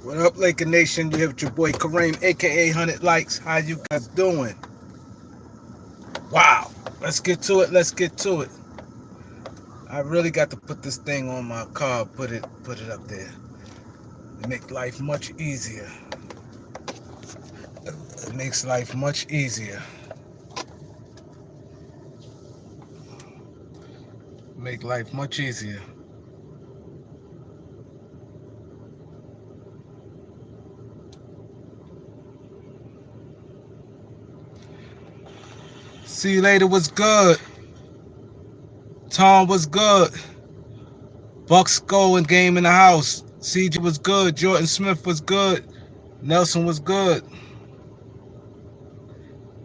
What up, Laker Nation? You here with your boy Kareem, aka 100 Likes. How you guys doing? Wow. Let's get to it. Let's get to it. I really got to put this thing on my car, put it up there. Make life much easier. It makes life much easier. Make life much easier. See you later was good. Tom was good. Bucks going game in the house. CJ was good. Jordan Smith was good. Nelson was good.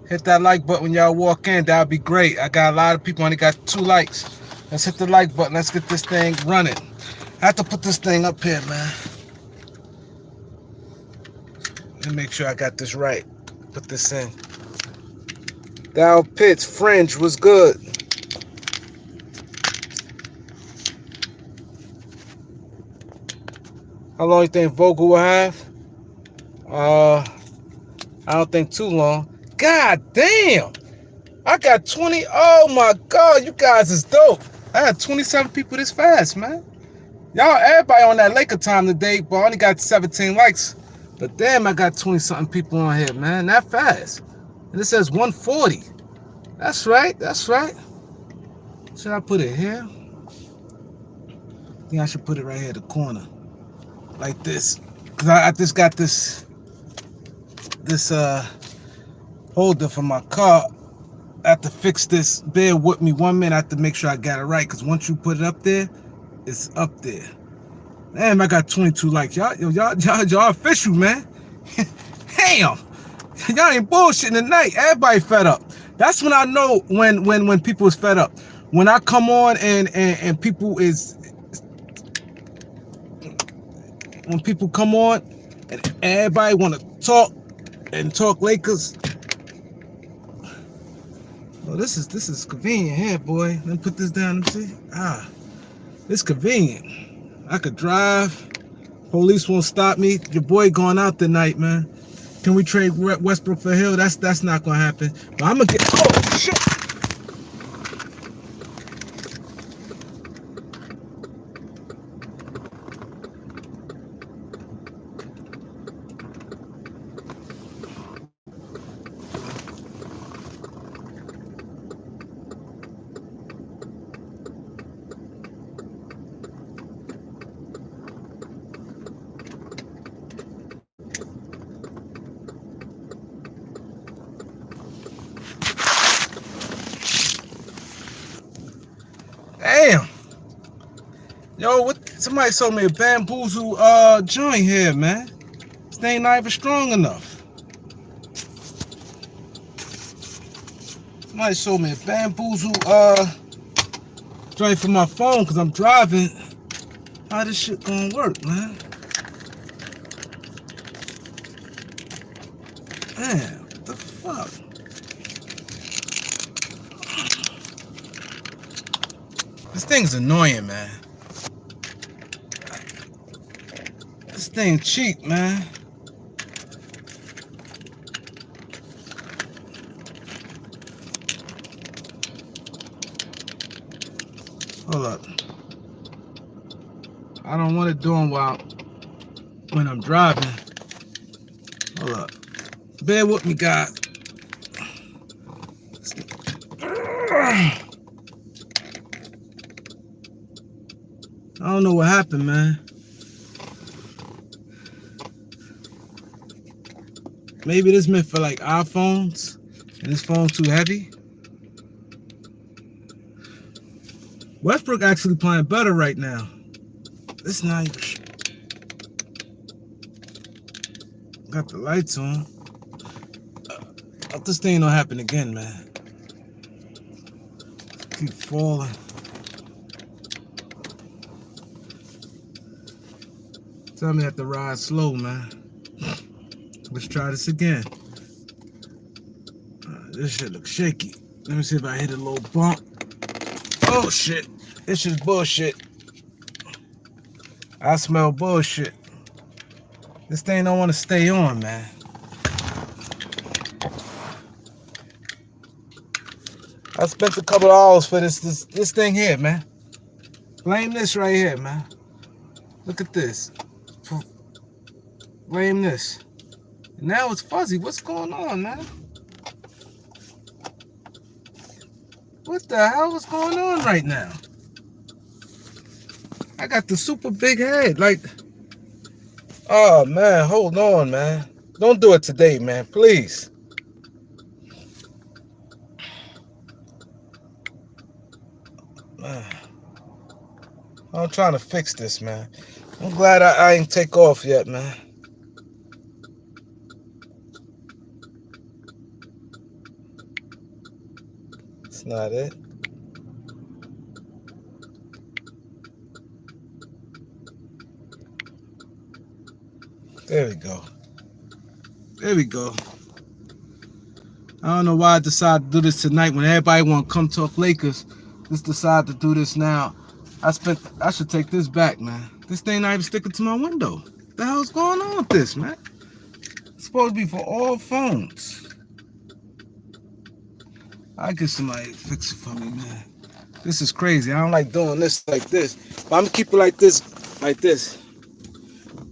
Hit that like button when y'all walk in. That would be great. I got a lot of people only got 2 likes. Let's hit the like button. Let's get this thing running. I have to put this thing up here, man. Let me make sure I got this right. Put this in. Dow Pitts, Fringe was good. How long you think Vogel will have? I don't think too long. God damn! I got 20. Oh my God, you guys is dope. I had 27 people this fast, man. Y'all, everybody on that Laker time today, but I only got 17 likes. But damn, I got 20 something people on here, man. That fast. And it says 140. That's right. That's right. Should I put it here? I think I should put it right here in the corner. Like this. Cause I just got this holder for my car. I have to fix this. Bear with me 1 minute. I have to make sure I got it right. Cause once you put it up there, it's up there. Damn, I got 22 likes. Y'all official, man. Damn. Y'all ain't bullshitting tonight. Everybody fed up. That's when I know when people is fed up. When I come on and people is, when people come on and everybody want to talk Lakers. Oh, this is convenient here, boy. Let me put this down and see. It's convenient. I could drive. Police won't stop me. Your boy going out tonight, man. Can we trade Westbrook for Hill? That's not gonna happen. But I'm gonna get. Oh shit! Damn. Yo, what? Somebody sold me a bamboozle joint here, man. This thing not even strong enough. Somebody sold me a bamboozle joint for my phone because I'm driving. How this shit gonna work, man? Man, what the fuck? This thing's annoying, man. This thing cheap, man. Hold up. I don't want it doing when I'm driving. Hold up. Bear with me, guys. I don't know what happened, man. Maybe this meant for like iPhones and this phone too heavy. Westbrook actually playing better right now. This not even... Got the lights on. I hope this thing don't happen again, man. Keep falling. Tell me I have to ride slow, man. Let's try this again. This shit looks shaky. Let me see if I hit a little bump. Oh shit. This is bullshit. I smell bullshit. This thing don't want to stay on, man. I spent a couple of hours for this thing here, man. Blame this right here, man. Look at this. Blame this. Now it's fuzzy. What's going on, man? What the hell is going on right now? I got the super big head. Like, oh, man. Hold on, man. Don't do it today, man. Please. Man. I'm trying to fix this, man. I'm glad I ain't take off yet, man. That's not it. There we go. There we go. I don't know why I decided to do this tonight when everybody want to come talk Lakers. Just decide to do this now. I should take this back, man. This thing not even sticking to my window. What the hell's going on with this, man? It's supposed to be for all phones. I get somebody to fix it for me, man. This is crazy. I don't like doing this like this. But I'm gonna keep it like this, like this.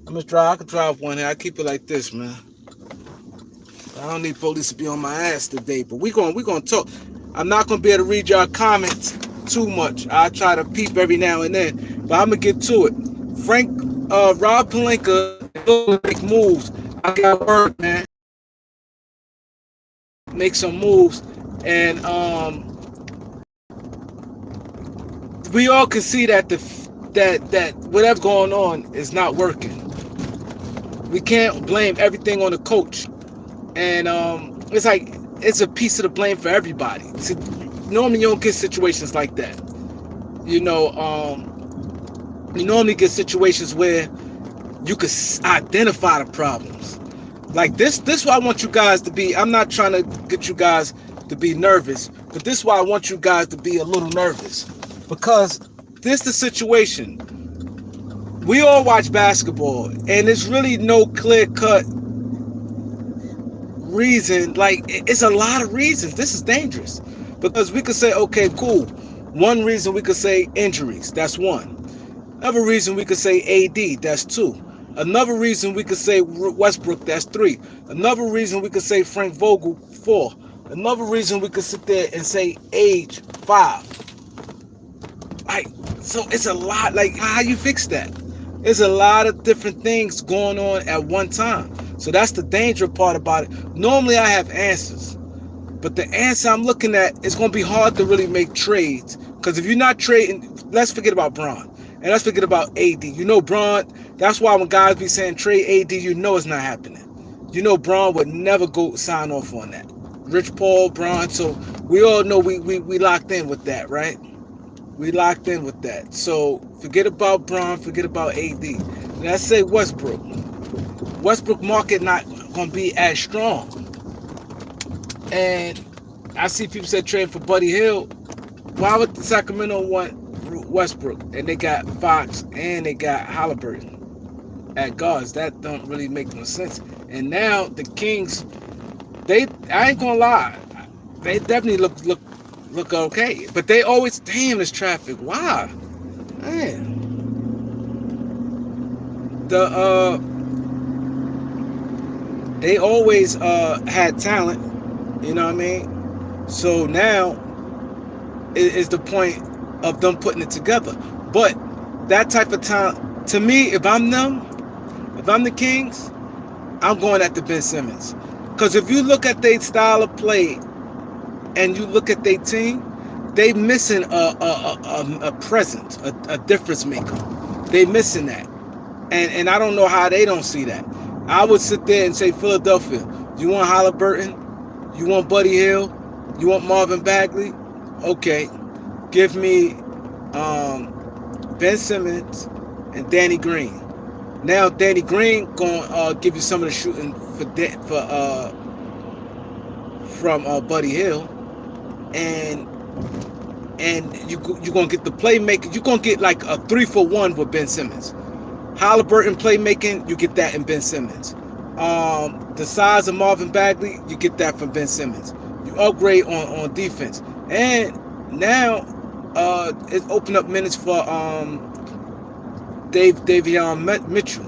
I can drive one here. I keep it like this, man. I don't need police to be on my ass today, but we gonna talk. I'm not gonna be able to read y'all comments too much. I try to peep every now and then, but I'm gonna get to it. Rob Pelinka make moves. I got word, man. Make some moves, and we all can see that that whatever's going on is not working. We can't blame everything on the coach, and it's like it's a piece of the blame for everybody. Normally, you don't get situations like that. You normally get situations where you could identify the problems. Like this is why I want you guys to be. I'm not trying to get you guys to be nervous, but this is why I want you guys to be a little nervous, because this is the situation. We all watch basketball, and there's really no clear-cut reason. Like, it's a lot of reasons. This is dangerous, because we could say, okay, cool. One reason we could say injuries. That's one. Another reason we could say AD. That's two. Another reason we could say Westbrook. That's three. Another reason we could say Frank Vogel. Four. Another reason we could sit there and say age. Five. Like, so it's a lot. Like, how you fix that? There's a lot of different things going on at one time. So that's the danger part about it. Normally I have answers, but the answer I'm looking at is going to be hard to really make trades, because if you're not trading, let's forget about Bron and let's forget about AD. You know Bron, that's why when guys be saying trade AD, you know it's not happening. You know Bron would never go sign off on that. Rich Paul, Bron, so we all know we locked in with that, right? We locked in with that. So forget about Bron, forget about AD. Let's say Westbrook. Westbrook market not going to be as strong. And I see people say trade for Buddy Hill. Why would Sacramento want Westbrook? And they got Fox and they got Halliburton at guards. That don't really make no sense. And now the Kings, I ain't going to lie, they definitely look okay, but they always, damn, this traffic. Why? Man. They always had talent, you know what I mean? So now is the point of them putting it together. But that type of talent, to me, if I'm the Kings, I'm going at the Ben Simmons. Because if you look at their style of play and you look at their team, they missing a presence, a difference maker. They missing that. And I don't know how they don't see that. I would sit there and say, Philadelphia, you want Halliburton? You want Buddy Hill? You want Marvin Bagley? Okay. Give me Ben Simmons and Danny Green. Now Danny Green gonna give you some of the shooting from Buddy Hill, and you're gonna get the playmaker. You're gonna get like a 3-for-1 with Ben Simmons. Halliburton playmaking, you get that in Ben Simmons. The size of Marvin Bagley, you get that from Ben Simmons. You upgrade on defense, and now it's opened up minutes for Davion Mitchell.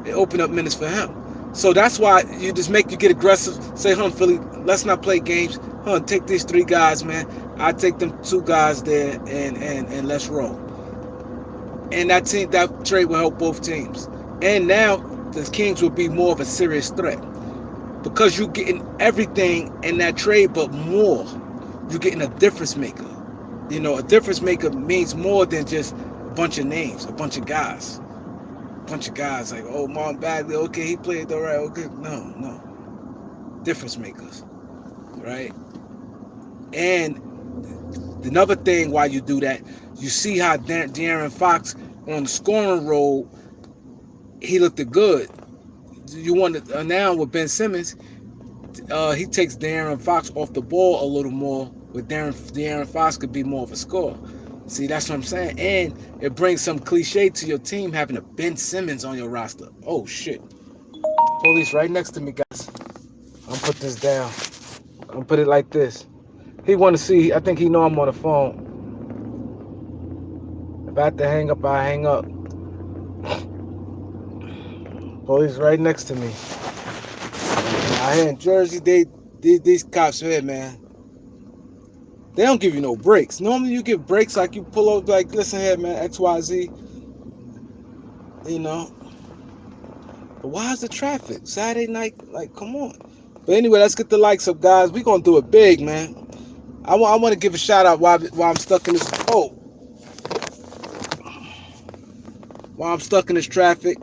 It opened up minutes for him. So that's why you get aggressive. Say, Philly, let's not play games. Take these 3 guys, man. I take them 2 guys there, and let's roll. And that trade will help both teams. And now the Kings will be more of a serious threat because you're getting everything in that trade, but more. You're getting a difference maker. A difference maker means more than just a bunch of names, a bunch of guys. Like, oh, Martin Bagley, okay, he played all right, okay. No. Difference makers, right? And another thing why you do that, you see how De'Aaron Fox on the scoring role, he looked good. You want to now with Ben Simmons, he takes De'Aaron Fox off the ball a little more. With De'Aaron Fox could be more of a scorer. See, that's what I'm saying. And it brings some cliche to your team having a Ben Simmons on your roster. Oh, shit. Police right next to me, guys. I'm put this down. I'm put it like this. He want to see. I think he know I'm on the phone. If I have to hang up, I hang up. Police right next to me. Out here in Jersey, these cops here, man. They don't give you no breaks. Normally you give breaks like you pull over, like, listen here, man, XYZ. But why is the traffic? Saturday night, like, come on. But anyway, let's get the likes up, guys. We're going to do it big, man. I want to give a shout out while I'm stuck in this. While I'm stuck in this traffic,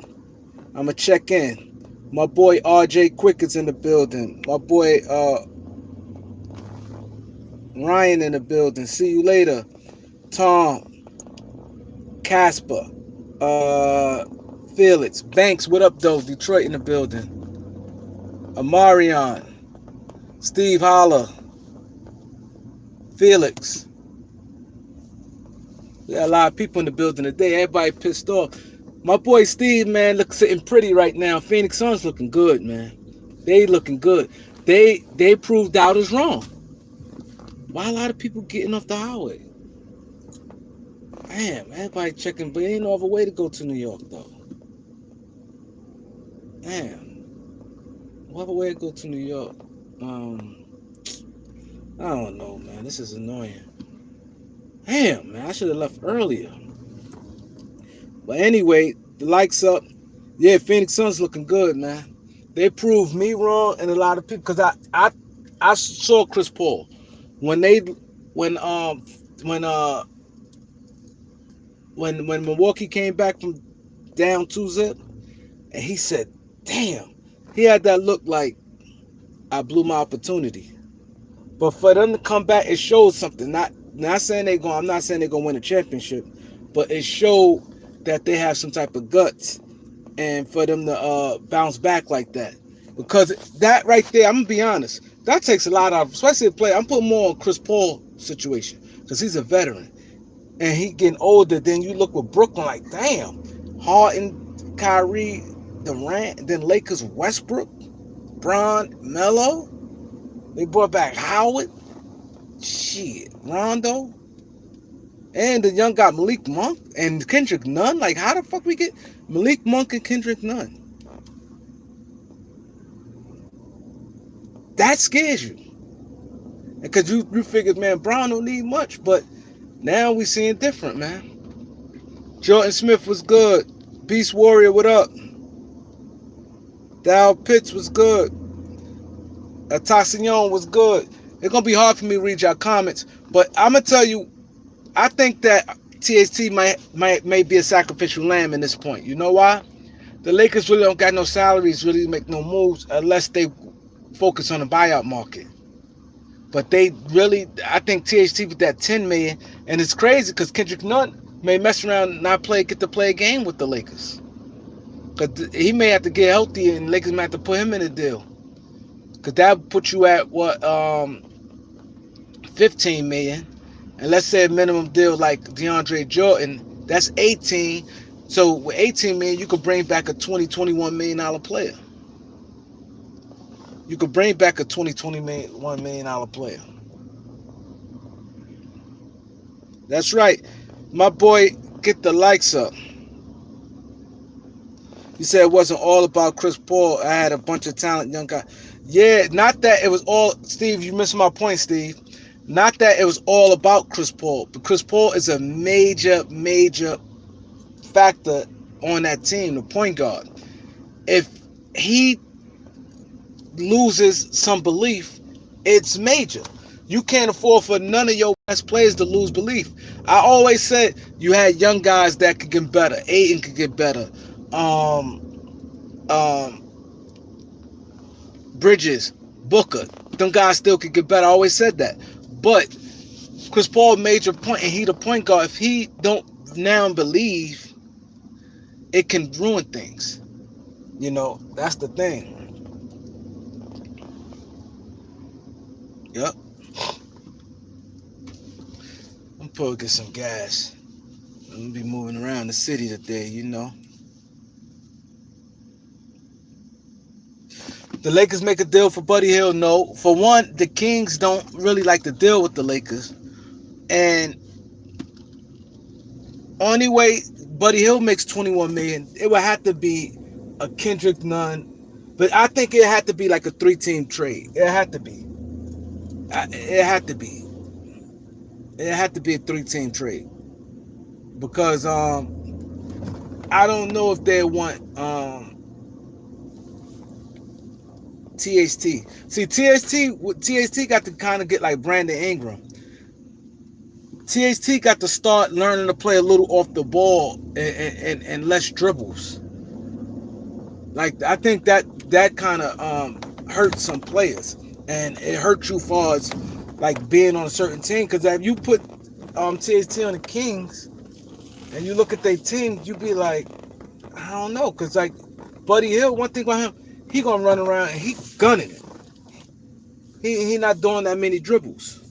I'm going to check in. My boy RJ Quick is in the building. My boy Ryan in the building. See you later. Tom, Casper, Felix, Banks, what up though? Detroit in the building. Amarion, Steve Holler, Felix. We got a lot of people in the building today. Everybody pissed off. My boy Steve, man, looks sitting pretty right now. Phoenix Suns looking good, man. They looking good. They proved doubters wrong. Why a lot of people getting off the highway? Damn, everybody checking, but ain't no other way to go to New York, though. Damn. What other way to go to New York? I don't know, man. This is annoying. Damn, man. I should have left earlier. But anyway, the likes up. Yeah, Phoenix Suns looking good, man. They proved me wrong and a lot of people, because I saw Chris Paul. When Milwaukee came back from down 2-0, and he said, damn, he had that look like I blew my opportunity. But for them to come back, it showed something. Not saying I'm not saying they're gonna win a championship, but it showed that they have some type of guts, and for them to bounce back like that. Because that right there, I'm gonna be honest, that takes a lot out of, especially a player. I'm putting more on Chris Paul situation because he's a veteran and he getting older. Then you look with Brooklyn, like, damn, Harden, Kyrie, Durant, then Lakers, Westbrook, Bron, Melo. They brought back Howard, shit, Rondo, and the young guy Malik Monk and Kendrick Nunn. Like, how the fuck we get Malik Monk and Kendrick Nunn? That scares you. Because you figured, man, Brown don't need much. But now we seeing different, man. Jordan Smith was good. Beast Warrior, what up? Dow Pitts was good. Atacion was good. It's going to be hard for me to read your comments. But I'm going to tell you, I think that THT may be a sacrificial lamb in this point. You know why? The Lakers really don't got no salaries, really make no moves unless they focus on the buyout market. But they really, I think THT with that $10 million, and it's crazy because Kendrick Nunn may mess around and not get to play a game with the Lakers. Because he may have to get healthy and Lakers might have to put him in a deal. Because that would put you at what, $15 million. And let's say a minimum deal like DeAndre Jordan, that's 18. So with 18 million, you could bring back a 21 million dollar player. You could bring back a 21 million dollar player. That's right. My boy, get the likes up. You said it wasn't all about Chris Paul. I had a bunch of talent, young guy. Yeah, not that it was all. Steve, you missed my point, Steve. Not that it was all about Chris Paul, but Chris Paul is a major factor on that team, the point guard. If he loses some belief, it's major. You can't afford for none of your best players to lose belief. I always said you had young guys that could get better. Aiden could get better. Um, um, Bridges, Booker, them guys still could get better. I always said that. But Chris Paul made your point, and he the point guard. If he don't now believe, it can ruin things. You know, that's the thing. Yep. I'm probably get some gas. I'm gonna be moving around the city today, you know. The Lakers make a deal for Buddy Hill. No. For one, the Kings don't really like to deal with the Lakers. And only way Buddy Hill makes 21 million, it would have to be a Kendrick Nunn. But I think it had to be like a 3-team trade. It had to be. It had to be. It had to be a 3-team trade. Because I don't know if they want THT. See, THT got to kind of get like Brandon Ingram. THT got to start learning to play a little off the ball and less dribbles. Like I think that kind of hurt some players, and it hurt you far as like being on a certain team. Because if you put THT on the Kings and you look at their team, you be like, I don't know, because like Buddy Hill, one thing about him, he gonna run around and he gunning it. He not doing that many dribbles.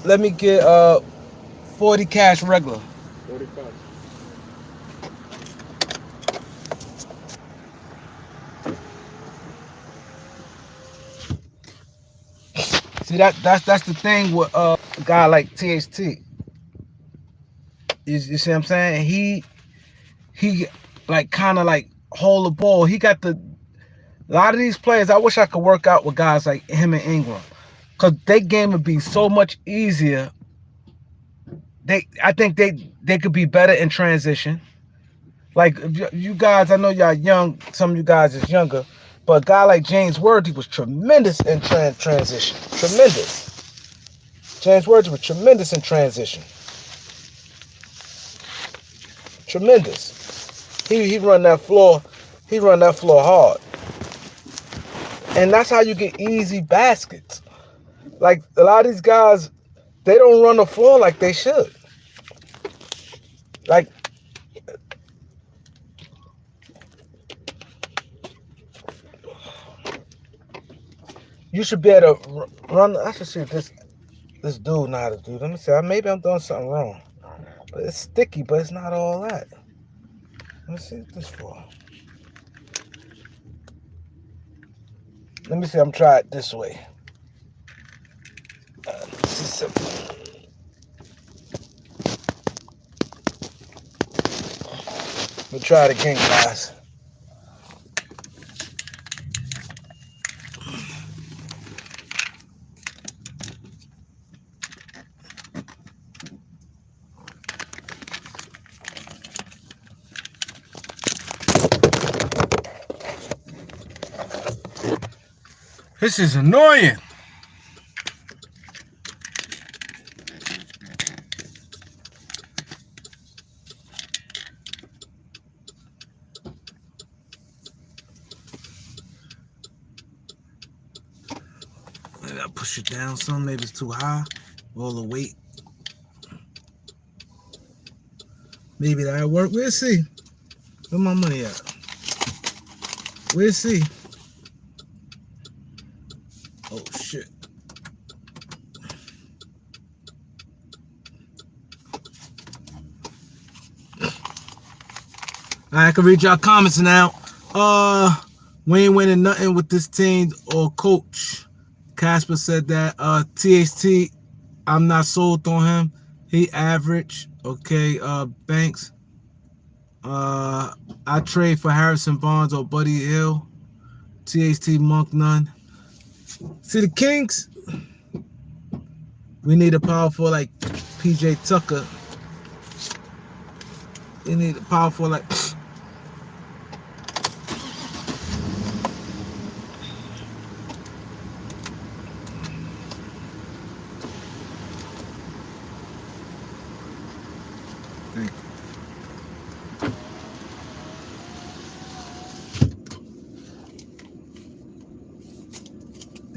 Let me get 40 cash regular. 45. See that's the thing with a guy like THT. You see what I'm saying? He like kind of like hold the ball. He got the a lot of these players. I wish I could work out with guys like him and Ingram, cause their game would be so much easier. I think they could be better in transition. Like you guys, I know y'all young. Some of you guys is younger, but a guy like James Worthy was tremendous in transition. Tremendous. James Worthy was tremendous in transition. Tremendous. He run that floor. He run that floor hard. And that's how you get easy baskets. Like a lot of these guys, they don't run the floor like they should. Like you should be able to run. I should see if this dude know how to do. Let me see. Maybe I'm doing something wrong. But it's sticky, but it's not all that. Let me see what this for. Let me see. I'm trying it this way. This is simple. We'll try it again, guys. This is annoying. Maybe I'll push it down some. Maybe it's too high. All the weight. Maybe that'll work. We'll see. Where my money at? We'll see. Oh shit. I can read y'all comments now. We ain't winning nothing with this team or coach. Casper said that. THT, I'm not sold on him. He average. Okay. Banks. I trade for Harrison Barnes or Buddy Hill. THT Monk none. See the Kings. We need a powerful like PJ Tucker. We need a powerful like.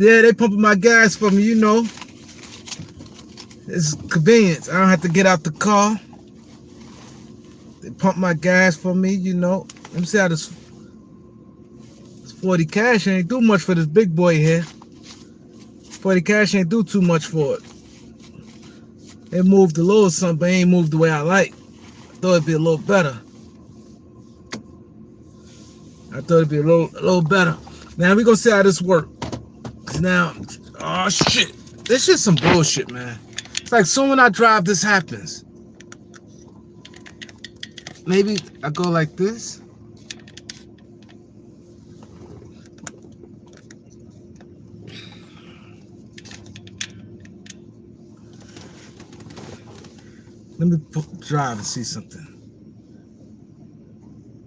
Yeah, they pumping my gas for me, you know. It's convenience. I don't have to get out the car. They pump my gas for me, you know. Let me see how this 40 cash ain't do much for this big boy here. 40 cash ain't do too much for it. It moved a little something, but it ain't moved the way I like. I thought it'd be a little better. Better. Now we gonna see how this works. Now, oh shit. This shit's some bullshit, man. It's like soon when I drive, this happens. Maybe I go like this. Let me drive and see something.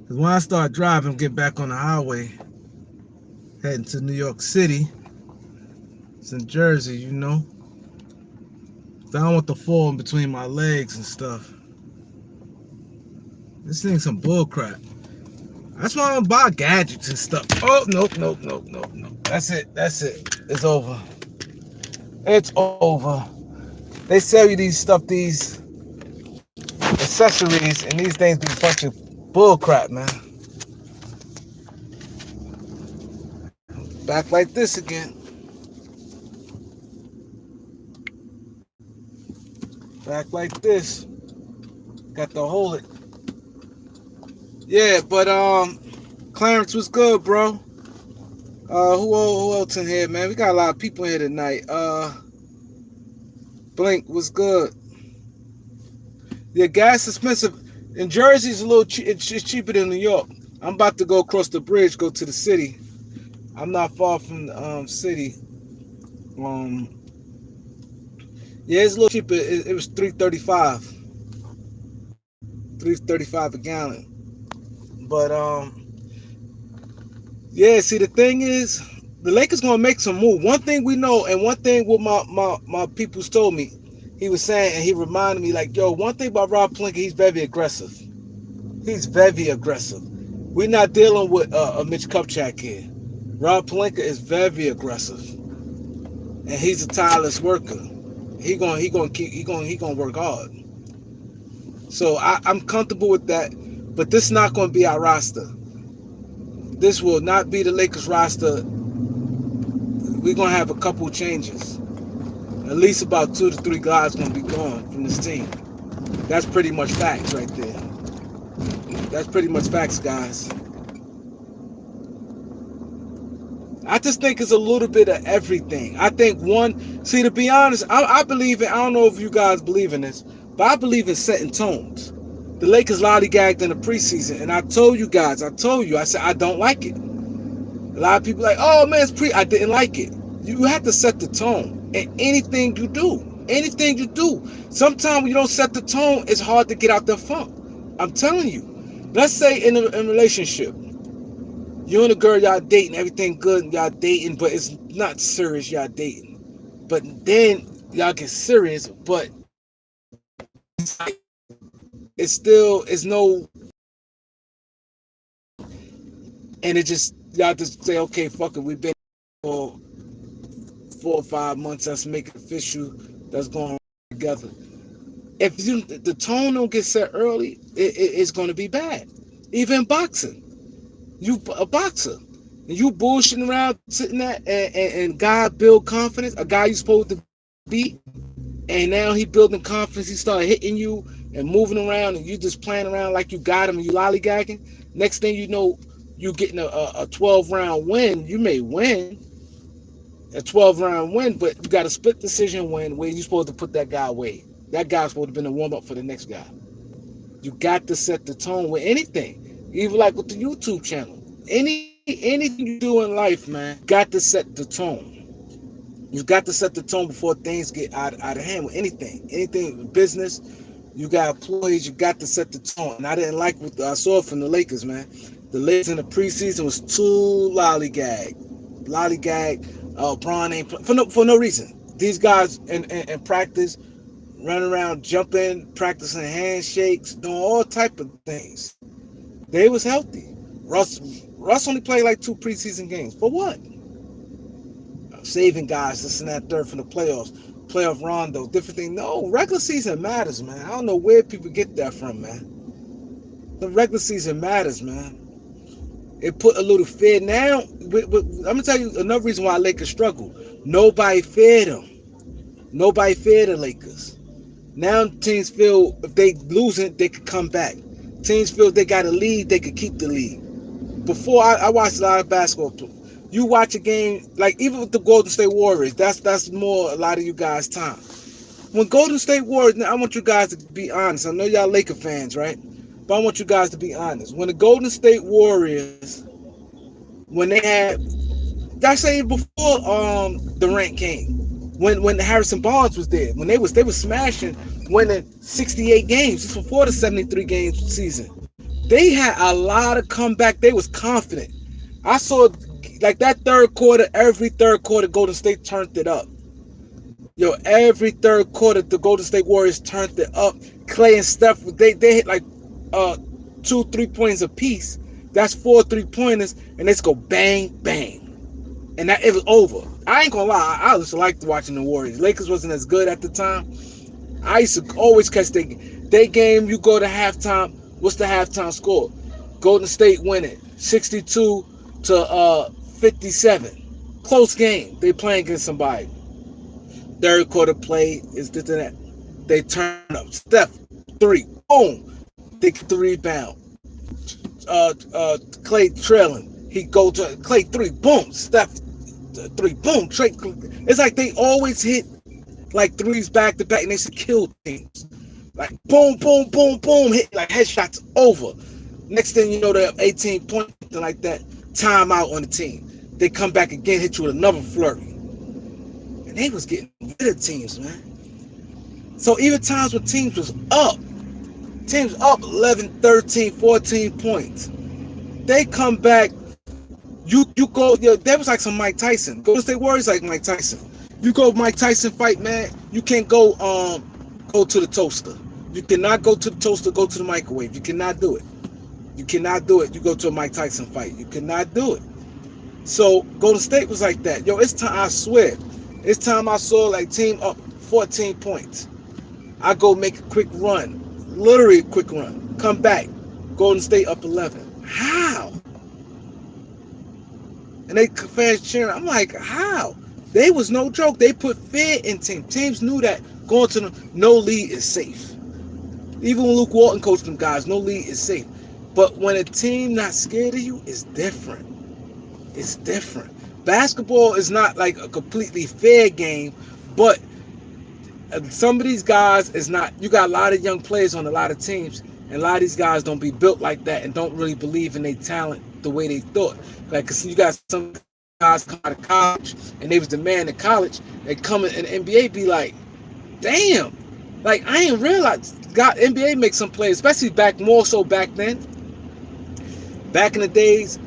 Because when I start driving, get back on the highway, heading to New York City, it's in Jersey, you know. I don't want the fall in between my legs and stuff. This thing's some bull crap. That's why I don't buy gadgets and stuff. Oh, nope. That's it. It's over. It's over. They sell you these accessories, and these things be a bunch of bull crap, man. Back like this again. Back like this. Got to hold it. Yeah, but Clarence was good, bro. Who else in here, man? We got a lot of people in here tonight. Blink was good. Yeah, gas is expensive. In Jersey's a little it's cheaper than New York. I'm about to go across the bridge, go to the city. I'm not far from the city. Yeah, it's a little cheaper. It was $3.35. $3.35 a gallon. But yeah, see the thing is, the Lakers gonna make some move. One thing we know, and one thing what my peoples told me, he was saying, and he reminded me like, yo, one thing about Rob Pelinka, he's very aggressive. He's very aggressive. We're not dealing with a Mitch Kupchak here. Rob Pelinka is very aggressive, and he's a tireless worker. He gonna work hard. So I'm comfortable with that. But this is not gonna be our roster. This will not be the Lakers roster. We're gonna have a couple changes. At least about 2 to 3 guys gonna be gone from this team. That's pretty much facts right there. That's pretty much facts, guys. I just think it's a little bit of everything. I think to be honest, I believe in, I don't know if you guys believe in this, but I believe in setting tones. The Lakers lollygagged in the preseason, and I told you, I said, I don't like it. A lot of people like, oh man, I didn't like it. You have to set the tone in anything you do. Sometimes when you don't set the tone, it's hard to get out the funk. I'm telling you. Let's say in a relationship, you and a girl, y'all dating, everything good, y'all dating, but it's not serious, y'all dating. But then y'all get serious, but it's no, and it just, y'all just say, okay, fuck it, we've been for 4 or 5 months, let's make it official, that's going together. If the tone don't get set early, it's going to be bad. Even boxing. You a boxer. And you bullshitting around, sitting there, and God build confidence, a guy you supposed to be, And now he building confidence. He started hitting you and moving around, and you just playing around like you got him and you lollygagging. Next thing you know, you getting a 12 round win. You may win a 12 round win, but you got a split decision win where you supposed to put that guy away. That guy's supposed to have been a warm up for the next guy. You got to set the tone with anything, even like with the YouTube channel. Anything you do in life, man, got to set the tone. You got to set the tone before things get out of hand with anything with business. You got employees. You got to set the tone. And I didn't like what I saw from the Lakers, man. The Lakers in the preseason was too lollygag. Bron ain't for no reason. These guys in practice run around, jumping, practicing handshakes, doing all type of things. They was healthy. Russ only played like 2 preseason games. For what? Saving guys, this and that, third from the playoffs, playoff rondo, different thing. No, regular season matters, man. I don't know where people get that from, man. The regular season matters, man. It put a little fear. Now, I'm gonna tell you another reason why Lakers struggle. Nobody feared them. Nobody feared the Lakers. Now teams feel if they lose it, they could come back. Teams feel if they got a lead, they could keep the lead. Before I watched a lot of basketball. You watch a game, like even with the Golden State Warriors, that's more a lot of you guys' time. When Golden State Warriors, now I want you guys to be honest. I know y'all Laker fans, right? But I want you guys to be honest. When the Golden State Warriors, when they had, I say before Durant came, when Harrison Barnes was there, when they was smashing, winning 68 games, just before the 73 game season, they had a lot of comeback. They was confident. I saw like that third quarter, every third quarter, Golden State turned it up. Yo, every third quarter, the Golden State Warriors turned it up. Clay and Steph, they hit like 2 3-pointers apiece. That's 4 3-pointers, and they just go bang, bang. And that it was over. I ain't gonna lie, I just liked watching the Warriors. Lakers wasn't as good at the time. I used to always catch they game. You go to halftime. What's the halftime score? Golden State winning 62 to 57. Close game. They playing against somebody. Third quarter play is this and that. They turn up. Steph 3. Boom. They get the rebound. Clay trailing. He go to Clay 3. Boom. Steph 3. Boom. It's like they always hit like threes back to back, and they should kill teams. Like boom, boom, boom, boom, hit like headshots over. Next thing you know, they're up 18 points, something like that. Timeout on the team. They come back again, hit you with another flurry. And they was getting rid of teams, man. So even times when teams up 11, 13, 14 points, they come back. You go, there was like some Mike Tyson. Golden State Warriors like Mike Tyson. You go Mike Tyson fight, man. You can't go to the toaster. You cannot go to the toaster, go to the microwave. You cannot do it. You cannot do it. You go to a Mike Tyson fight. You cannot do it. So Golden State was like that. Yo, it's time, I swear. It's time I saw like team up 14 points. I go make a quick run. Literally a quick run. Come back. Golden State up 11. How? And they fans cheering. I'm like, how? They was no joke. They put fear in teams. Teams knew that going to them, no lead is safe. Even when Luke Walton coached them guys, no lead is safe. But when a team not scared of you, it's different. It's different. Basketball is not like a completely fair game, but some of these guys is not. You got a lot of young players on a lot of teams, and a lot of these guys don't be built like that and don't really believe in their talent the way they thought. Like, cause you got some guys come out of college and they was the man in college. They come in the NBA, be like, damn, like I ain't realized. God, NBA makes some plays, especially more so back then. Back in the days,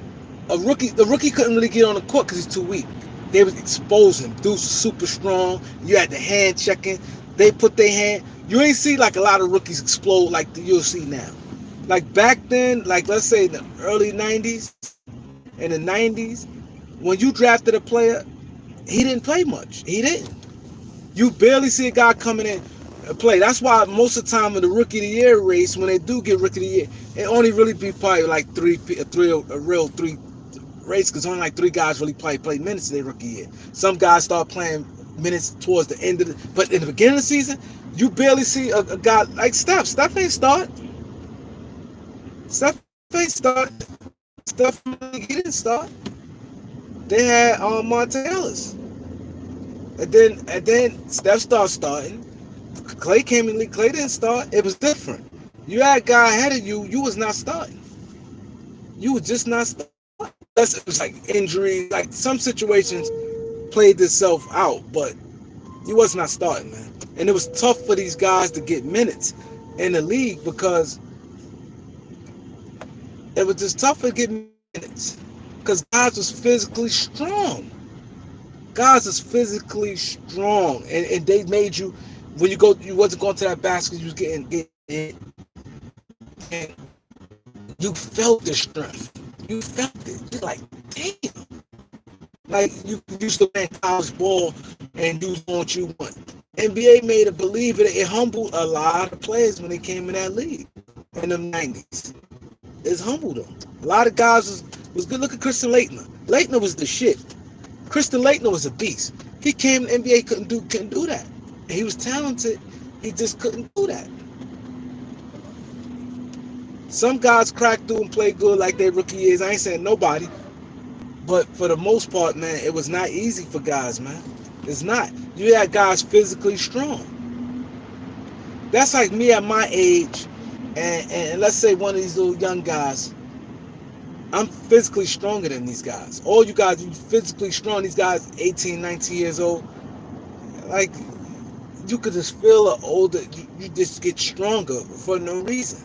the rookie couldn't really get on the court because he's too weak. They was exposing. Dudes super strong. You had the hand checking. They put their hand. You ain't see like a lot of rookies explode like you'll see now. Like back then, like let's say in the early 90s, in the 90s, when you drafted a player, he didn't play much. He didn't. You barely see a guy coming in and play. That's why most of the time in the Rookie of the Year race, when they do get Rookie of the Year, it only really be probably like three race, because only like 3 guys really play minutes in their rookie year. Some guys start playing minutes towards the end of the. But in the beginning of the season, you barely see a guy like Steph. Steph ain't start. Steph ain't start. Steph he didn't start. They had Monte Ellis, and then Steph started starting. Clay came in. Clay didn't start. It was different. You had a guy ahead of you. You was not starting. You was just not starting. Unless it was like injury, like some situations played itself out, but he was not starting, man. And it was tough for these guys to get minutes in the league because it was just tough to get minutes because guys was physically strong. Guys was physically strong, and they made you when you wasn't going to that basket, you was getting hit, and you felt the strength. You felt it. You're like, damn. Like you used to play college ball and you want what you want. NBA made it believe it. It humbled a lot of players when they came in that league in the 90s. It's humbled them. A lot of guys was good. Look at Christian Laettner. Laettner was the shit. Christian Laettner was a beast. He came in the NBA, couldn't do that. And he was talented. He just couldn't do that. Some guys crack through and play good like their rookie years. I ain't saying nobody. But for the most part, man, it was not easy for guys, man. It's not. You had guys physically strong. That's like me at my age, and let's say one of these little young guys. I'm physically stronger than these guys. All you guys, you physically strong. These guys, 18, 19 years old. Like, you could just feel an older, you just get stronger for no reason.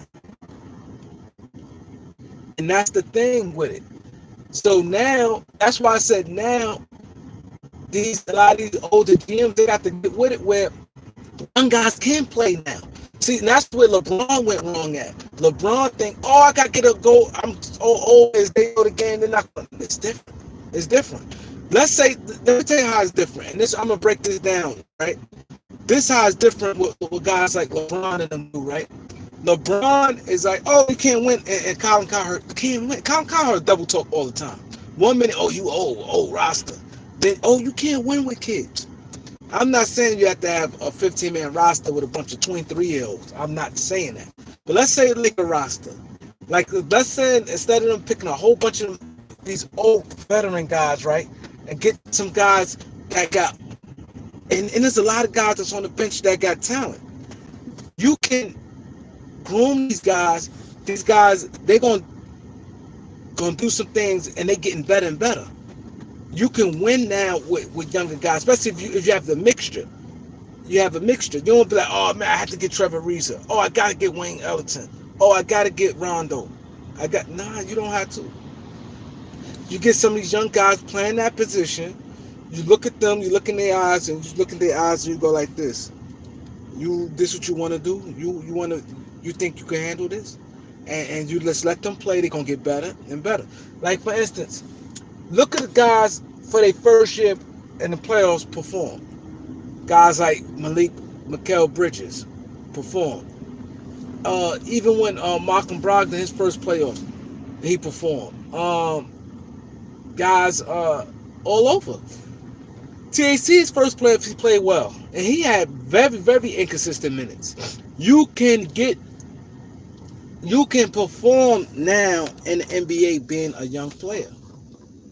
And that's the thing with it. So now, that's why I said now, a lot of these older GMs, they got to get with it where young guys can play now. See, and that's where LeBron went wrong at. LeBron think, oh, I got to get a goal. I'm old as they go the game. They're not. It's different. It's different. Let me tell you how it's different. And this, I'm going to break this down, right? This how it's different with guys like LeBron and them do, right? LeBron is like, oh, you can't win, and Colin Cowherd can't win. Colin Cowherd double talk all the time. 1 minute, oh, you old roster. Then, oh, you can't win with kids. I'm not saying you have to have a 15-man roster with a bunch of 23-year-olds. I'm not saying that. But let's say like a roster. Like, let's say instead of them picking a whole bunch of these old veteran guys, right, and get some guys that got, and there's a lot of guys that's on the bench that got talent. You can groom these guys. These guys, they're gonna do some things, and they're getting better and better. You can win now with younger guys, especially if you have the mixture. You have a mixture. You don't be like, oh man, I have to get Trevor Ariza. Oh, I gotta get Wayne Ellington. Oh, I gotta get Rondo. Nah, you don't have to. You get some of these young guys playing that position. You look at them, you look in their eyes, and you look in their eyes, and you go like this. This what you want to do? You think you can handle this? And you just let them play. They're gonna get better and better. Like for instance, look at the guys for their first year in the playoffs perform. Guys like Mikal Bridges perform. Even when Malcolm Brogdon, his first playoff, he performed. Guys all over. TAC's first playoff, he played well, and he had very, very inconsistent minutes. You can perform now in the NBA being a young player,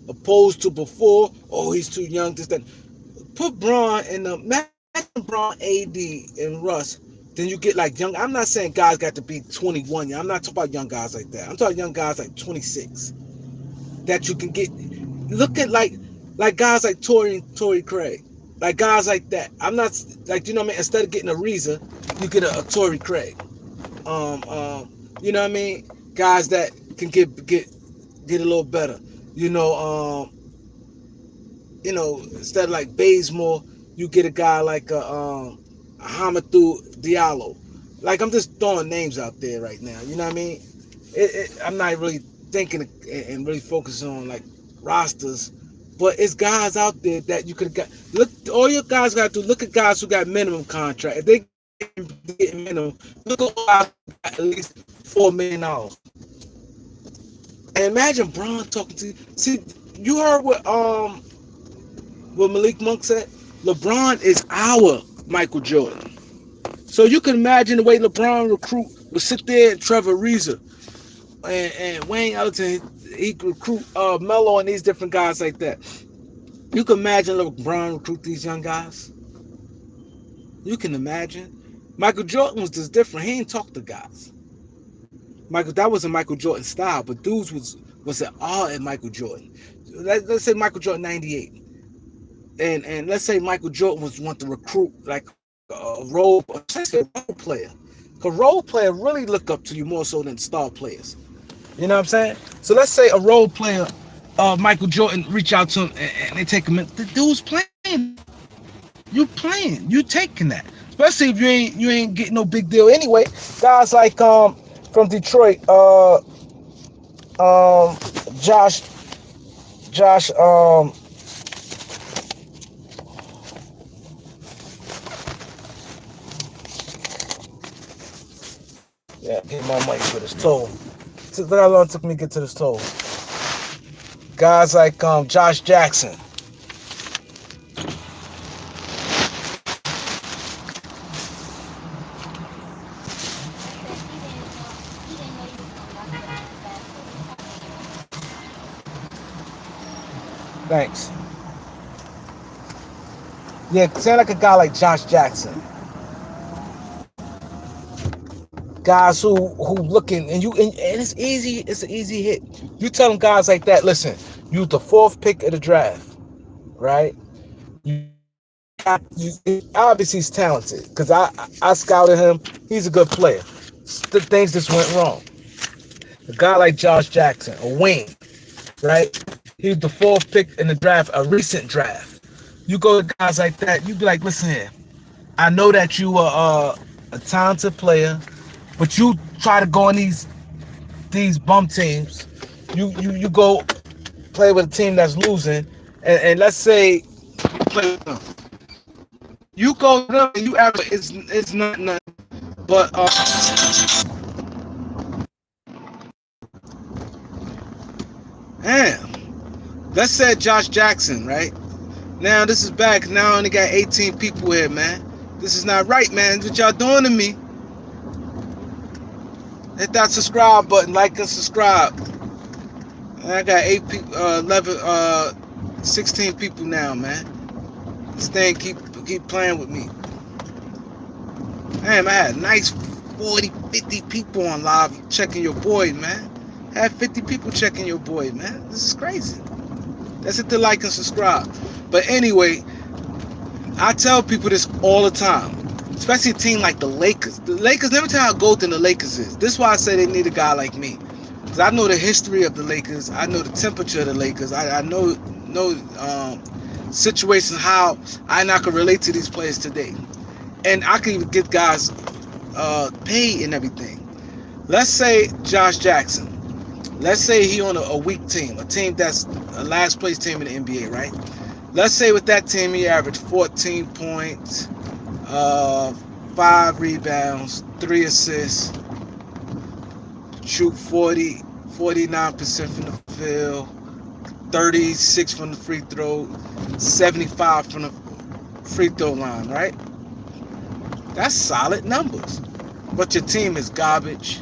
opposed to before. Oh, he's too young. This that. Put Braun in the imagine Braun, AD, and Russ. Then you get like young. I'm not saying guys got to be 21. I'm not talking about young guys like that. I'm talking young guys like 26 that you can get. Look at like guys like Torrey Craig, like guys like that. I'm not like, you know what I mean. Instead of getting a Reza, you get a Torrey Craig. You know what I mean. Guys that can get a little better. Instead of like Bazemore, you get a guy like Hamidou Diallo. Like, I'm just throwing names out there right now. You know what I mean? I'm not really thinking and really focusing on like rosters, but it's guys out there that you could got. Look, all your guys got to do. Look at guys who got minimum contract. If they get minimum, look at guys who got at least $4 million. And imagine Braun talking to you. See, you heard what Malik Monk said. LeBron is our Michael Jordan. So you can imagine the way LeBron recruit would sit there and Trevor Ariza and Wayne Ellington. He could recruit Melo and these different guys like that. You can imagine LeBron recruit these young guys. You can imagine. Michael Jordan was just different. He didn't talk to guys. That wasn't Michael Jordan style, but dudes was at all at Michael Jordan. Let's say Michael Jordan 98. And let's say Michael Jordan want to recruit like essentially a role player. Because role player really look up to you more so than star players. You know what I'm saying? So let's say a role player, Michael Jordan, reach out to him and they take him in. The dude's playing. You playing. You taking that. Especially if you ain't getting no big deal anyway. Guys like from Detroit, Josh yeah, get my money for this toll. Look how long it took me to get to this toll. Guys like Josh Jackson. Thanks. Yeah, sound like a guy like Josh Jackson. Guys who looking and it's easy. It's an easy hit. You tell them guys like that. Listen, you the 4th pick of the draft, right? Obviously he's talented because I scouted him. He's a good player. The things just went wrong. A guy like Josh Jackson, a wing, right? He's the 4th pick in the draft, a recent draft. You go to guys like that, you be like, listen here, I know that you are a talented player, but you try to go on these bum teams. You go play with a team that's losing, and let's say you play with them. You go to them and you average it's not nothing but damn. Let's say Josh Jackson, right? Now this is bad. Now I only got 18 people here, man. This is not right, man. What y'all doing to me? Hit that subscribe button, like and subscribe. And I got 8 people, 11, 16 people now, man. This thing keep playing with me. Damn, I had nice 40, 50 people on live checking your boy, man. I had 50 people checking your boy, man. This is crazy. Let's hit the like and subscribe. But anyway, I tell people this all the time, especially a team like the Lakers. The Lakers, let me tell you how golden the Lakers is. This is why I say they need a guy like me. Because I know the history of the Lakers. I know the temperature of the Lakers. I know situations how I can relate to these players today. And I can even get guys paid and everything. Let's say Josh Jackson. Let's say he on a weak team, a team that's a last place team in the NBA, right? Let's say with that team he averaged 14 points, 5 rebounds, 3 assists, shoot 49% from the field, 36 from the free throw, 75 from the free throw line, right? That's solid numbers. But your team is garbage.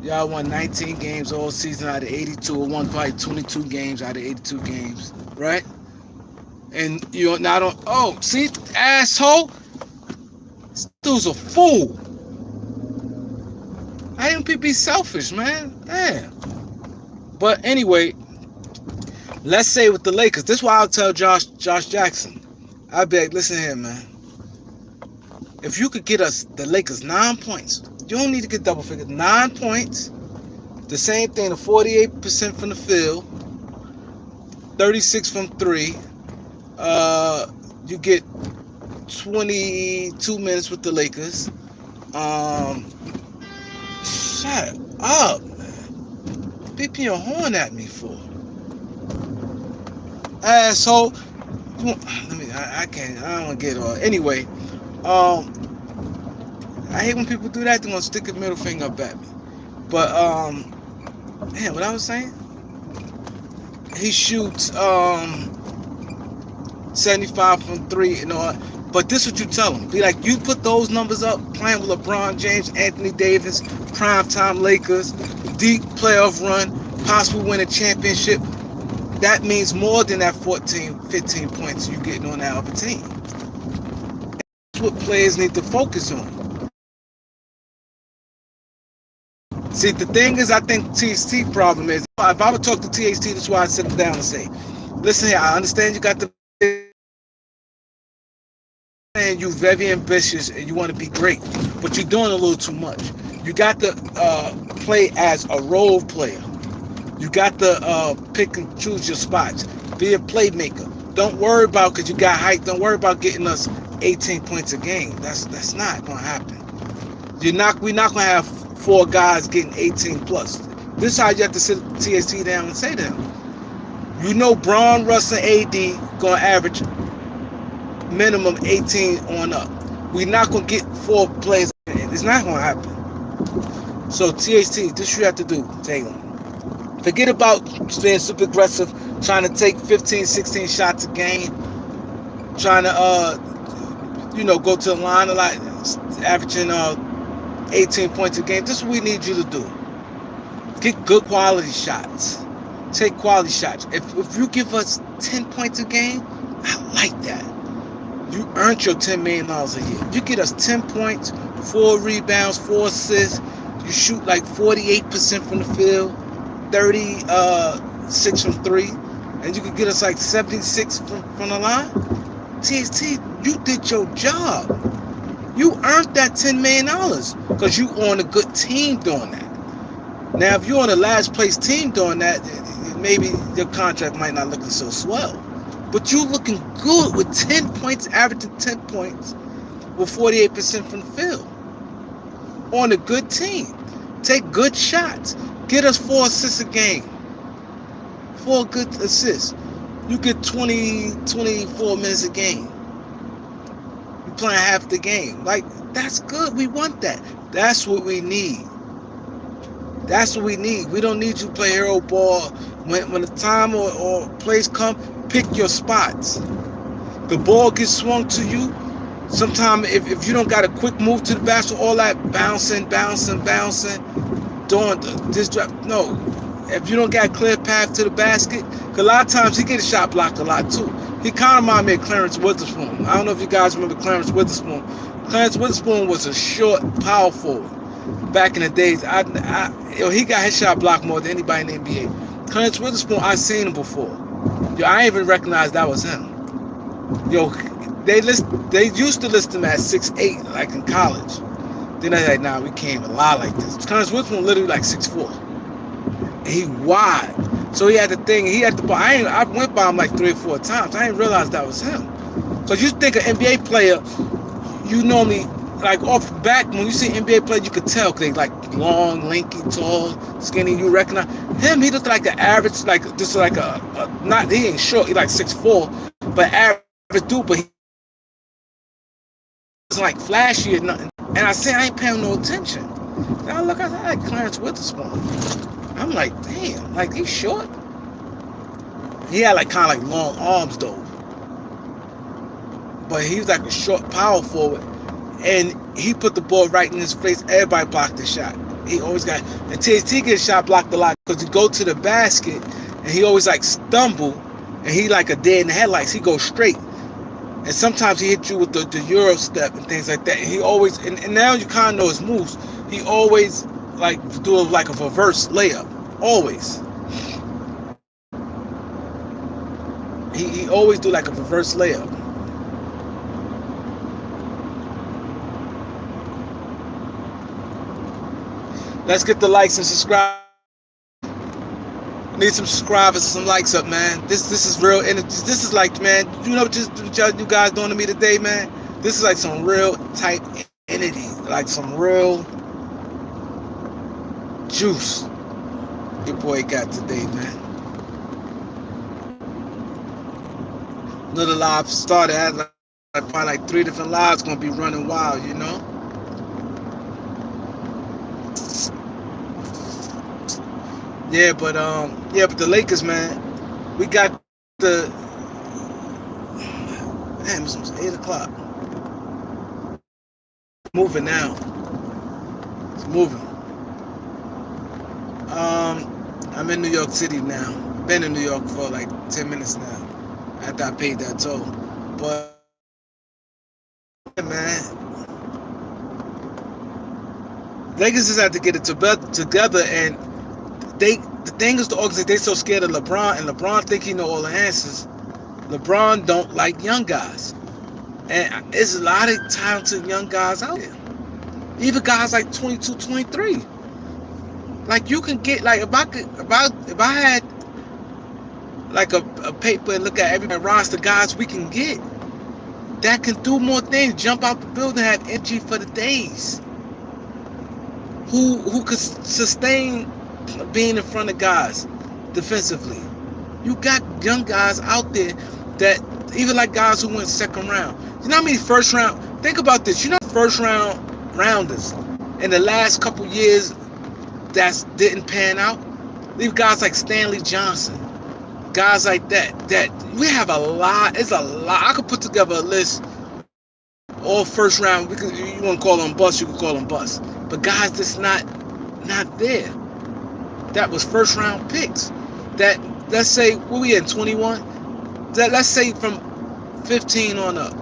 Y'all won 19 games all season out of 82, or won probably 22 games out of 82 games, right? And you're not on. Oh, see, asshole. This dude's a fool. I didn't be selfish, man. Damn. But anyway, let's say with the Lakers, this is why I'll tell Josh Jackson. I'll be like, listen here, man. If you could get us the Lakers 9 points, you don't need to get double figures. 9 points. The same thing, the 48% from the field, 36 from 3. You get 22 minutes with the Lakers. Shut up, man. Beeping your horn at me for. Asshole. I can't. I don't want to get on. Anyway, I hate when people do that. They want to stick a middle finger up at me. But man, what I was saying? He shoots 75 from three and all. But this is what you tell them. Be like, you put those numbers up, playing with LeBron James, Anthony Davis, primetime Lakers, deep playoff run, possibly win a championship. That means more than that 14, 15 points you're getting on that other team. That's what players need to focus on. See, the thing is, I think THT problem is, if I would talk to THT, that's why I sit them down and say, listen here, I understand you got the, and you're very ambitious and you want to be great, but you're doing a little too much. You got to play as a role player. You got to pick and choose your spots. Be a playmaker. Don't worry about, because you got height, don't worry about getting us 18 points a game. That's not going to happen. We're not going to have 4 guys getting 18 plus. This is how you have to sit THT down and say to them, you know Braun, Russ, and AD going to average minimum 18 on up. We're not going to get 4 players. It's not going to happen. So THT, this you have to do, Taylor. Forget about being super aggressive, trying to take 15, 16 shots a game, trying to, go to the line a lot, averaging 18 points a game. This is what we need you to do. Get good quality shots. Take quality shots. If you give us 10 points a game, I like that. You earned your $10 million a year. You get us 10 points, 4 rebounds, 4 assists. You shoot like 48% from the field, 36 from 3, and you can get us like 76 from the line. THT, you did your job. You earned that $10 million because you on a good team doing that. Now, if you're on a last place team doing that, maybe your contract might not look so swell. But you looking good with 10 points, averaging 10 points with 48% from the field. On a good team. Take good shots. Get us 4 assists a game. 4 good assists. You get 20, 24 minutes a game. You're playing half the game. Like, that's good. We want that. That's what we need. That's what we need. We don't need you to play hero ball. When the time or plays come, pick your spots. The ball gets swung to you. Sometimes if you don't got a quick move to the basket, all that bouncing, doing this drop. No. If you don't got a clear path to the basket, because a lot of times he get a shot blocked a lot too. He kind of reminded me of Clarence Witherspoon. I don't know if you guys remember Clarence Witherspoon. Clarence Witherspoon was a short power forward back in the days. He got his shot blocked more than anybody in the NBA. Clarence Witherspoon, I seen him before. I ain't even recognized that was him. They used to list him at 6'8", like in college. Then they like, nah, we can't even lie like this. Clarence Witherspoon literally like 6'4". And he wide. So he had the thing, he had the ball. I went by him like 3 or 4 times. I didn't realize that was him. Because you think an NBA player, you normally, like off the back, when you see an NBA player, you could tell because they like long, lanky, tall, skinny. You recognize him. He looked like an average, like just like not, he ain't short, he like 6'4", but average dude, but he wasn't like flashy or nothing. And I said, I ain't paying no attention. Now look, I like Clarence Witherspoon. I'm like, damn, like he's short. He had like kind of like long arms though. But he was like a short power forward. And he put the ball right in his face. Everybody blocked the shot. He always got, and THT gets shot blocked a lot because he go to the basket and he always like stumble and he like a dead in the headlights. He goes straight. And sometimes he hit you with the Euro step and things like that. And he always, and now you kind of know his moves. He always like do like a reverse layup. Always. He always do like a reverse layup. Let's get the likes and subscribe. Need some subscribers, some likes up, man. This is real energy. This is like, man, you know what you guys doing to me today, man? This is like some real tight energy, like some real juice your boy got today, man. Another live started. I had like probably like 3 different lives gonna be running wild, you know. Yeah, but the Lakers, man, we got the. Damn, it's almost 8 o'clock. Moving now. It's moving. I'm in New York City now. Been in New York for like 10 minutes now. After I paid that toll. But yeah, man, Lakers just have to get it together, and the thing is the organization, they so scared of LeBron, and LeBron think he know all the answers. LeBron don't like young guys. And there's a lot of talented young guys out there. Even guys like 22, 23. Like you can get like if I had like a paper and look at every roster guys we can get that can do more things, jump out the building, have energy for the days. Who could sustain being in front of guys defensively. You got young guys out there that even like guys who went second round. You know how many first round? Think about this. You know first rounders in the last couple years that didn't pan out. Leave guys like Stanley Johnson, guys like that. That we have a lot. It's a lot. I could put together a list. All first round. You want to call them bust? You can call them bust. But guys, that's not there. That was first round picks. That let's say what we in 21. That let's say from 15 on up.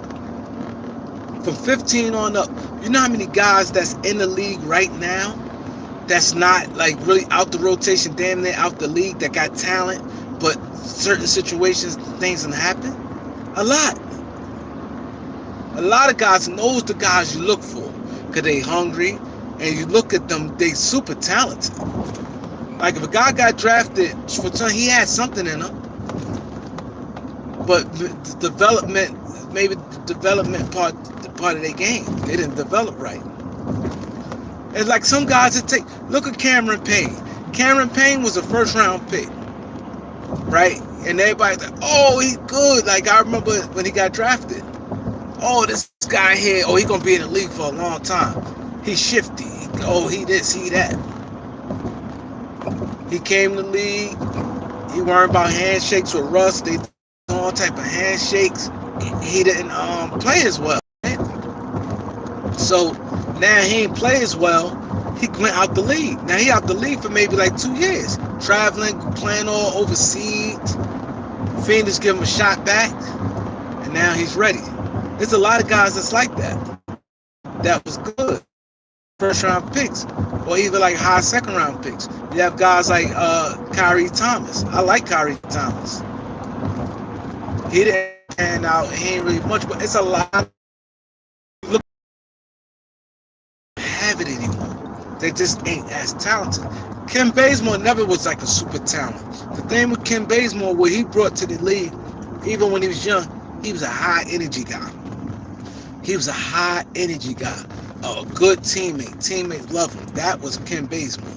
From 15 on up, you know how many guys that's in the league right now that's not like really out the rotation, damn near out the league, that got talent, but certain situations, things can happen? A lot. A lot of guys, and those the guys you look for because they hungry, and you look at them, they super talented. Like if a guy got drafted for something, he had something in him, but the development, maybe the development part of their game, they didn't develop right. It's like some guys that look at Cameron Payne. Cameron Payne was a first round pick, right? And everybody's like, oh, he's good. Like I remember when he got drafted. Oh, this guy here, oh, he's gonna be in the league for a long time. He's shifty. Oh, he this, he that. He came to the league. He worried about handshakes with Russ. They did all type of handshakes. He didn't play as well. Right? So now he ain't play as well. He went out the league. Now he out the league for maybe like 2 years. Traveling, playing all overseas. Phoenix give him a shot back. And now he's ready. There's a lot of guys that's like that. That was good. First round picks. Or even like high second round picks. You have guys like Kyrie Thomas. I like Kyrie Thomas. He didn't pan out. He ain't really much, but it's a lot. Look, have it anymore. They just ain't as talented. Ken Bazemore never was like a super talent. The thing with Ken Bazemore, what he brought to the league, even when he was young, he was a high energy guy. He was a high energy guy. A good teammate. Teammates love him. That was Ken Bazemore.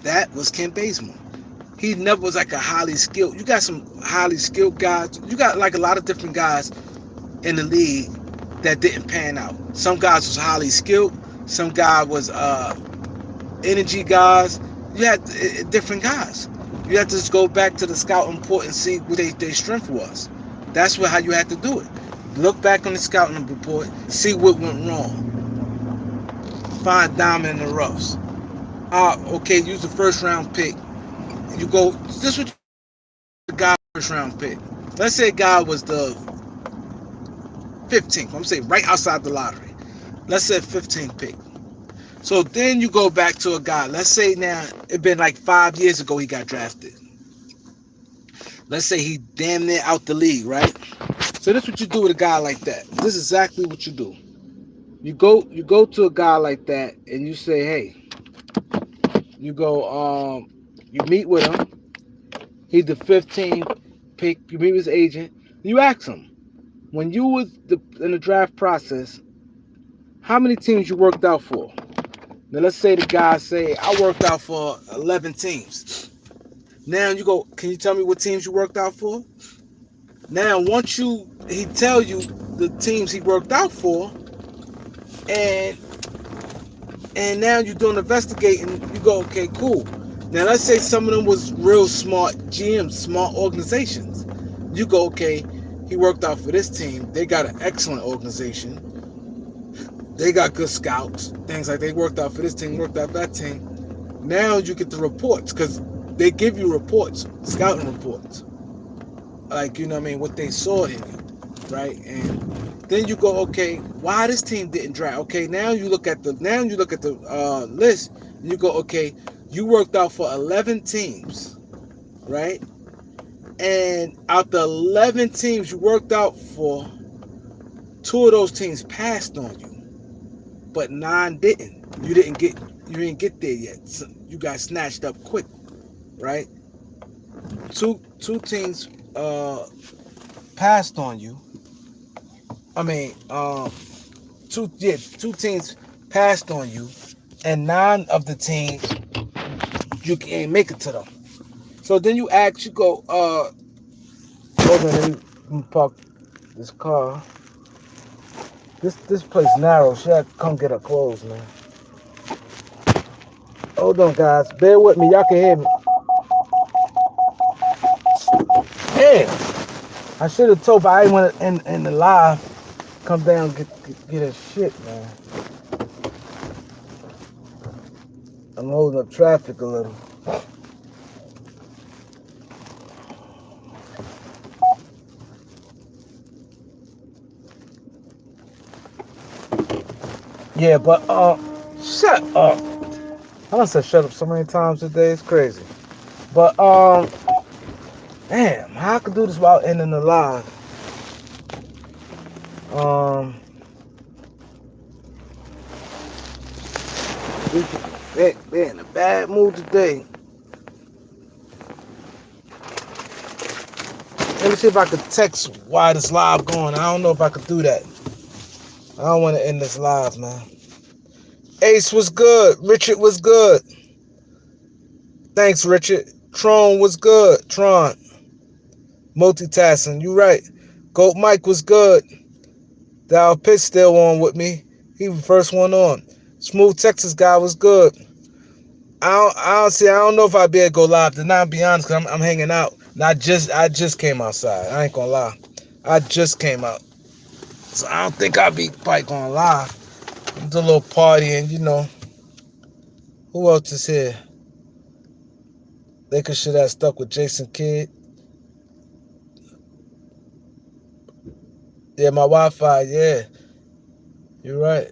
That was Ken Bazemore. He never was like a highly skilled. You got some highly skilled guys. You got like a lot of different guys in the league that didn't pan out. Some guys was highly skilled. Some guy was energy guys. You had different guys. You had to just go back to the scouting report and see what their strength was. That's how you had to do it. Look back on the scouting report, see what went wrong. Find diamond in the roughs. Okay, use the first round pick. You go, this was the guy first round pick. Let's say a guy was the 15th. I'm saying right outside the lottery. Let's say 15th pick. So then you go back to a guy. Let's say now it been like 5 years ago he got drafted. Let's say he damn near out the league, right? So this is what you do with a guy like that. This is exactly what you do. You go to a guy like that and you say, hey, you go, you meet with him. He's the 15th pick. You meet with his agent. You ask him, when you was in the draft process, how many teams you worked out for? Now let's say the guy say, I worked out for 11 teams. Now you go, can you tell me what teams you worked out for? Now once he tell you the teams he worked out for, and now you're doing investigating, you go, okay, cool. Now let's say some of them was real smart GMs, smart organizations. You go, okay, He worked out for this team. They got an excellent organization. They got good scouts. Things like they worked out for this team, worked out for that team. Now you get the reports because they give you reports, scouting reports. Like, you know what I mean, what they saw in you, right? And then you go, okay, why this team didn't draft? Okay, now you look at the list and you go, okay, you worked out for 11 teams, right? And out the 11 teams you worked out for, 2 of those teams passed on you, but 9 didn't. You didn't get there yet. So you got snatched up quick, right? Two teams passed on you. I mean, two teams passed on you, and 9 of the teams you can't make it to them. So then you go, hold on, let me park this car. This place narrow. Should I come get her clothes, man? Hold on, guys. Bear with me. Y'all can hear me. Damn. I should have told, but I didn't want to in the live come down and get his shit, man. I'm holding up traffic a little. Yeah, but shut up. I done said shut up so many times today. It's crazy. But damn, how I could do this while ending the live? We're in a bad mood today. Let me see if I could text why this live going. I don't know if I could do that. I don't want to end this live, man. Ace was good. Richard was good. Thanks, Richard. Tron was good. Tron. Multitasking. You right. Goat Mike was good. Dow Pitt still on with me. He was the first one on. Smooth Texas guy was good. I don't know if I'd be able to go live. To not be honest, because I'm hanging out. And I just came outside. I ain't gonna lie. I just came out. So I don't think I'll be quite going live. I'm doing a little party and, you know. Who else is here? They should have stuck with Jason Kidd. Yeah, my Wi-Fi, yeah. You're right.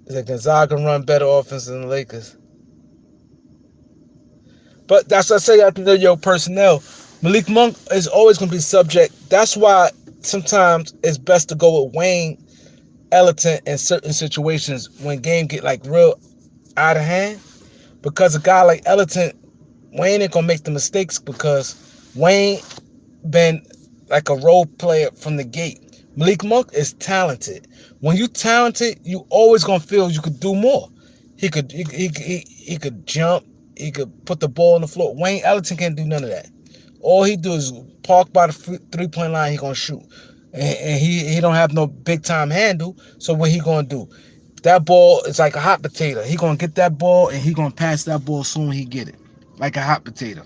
It's like Gonzaga can run better offense than the Lakers. But that's what I say, you have to know your personnel. Malik Monk is always going to be subject. That's why sometimes it's best to go with Wayne Ellington in certain situations when game get like real out of hand. Because a guy like Ellington, Wayne ain't going to make the mistakes because Wayne been like a role player from the gate. Malik Monk is talented. When you talented, you always gonna feel you could do more. He could jump. He could put the ball on the floor. Wayne Ellington can't do none of that. All he do is park by the 3-point line. He gonna shoot, and he don't have no big time handle. So what he gonna do? That ball is like a hot potato. He gonna get that ball and he gonna pass that ball soon as he get it, like a hot potato.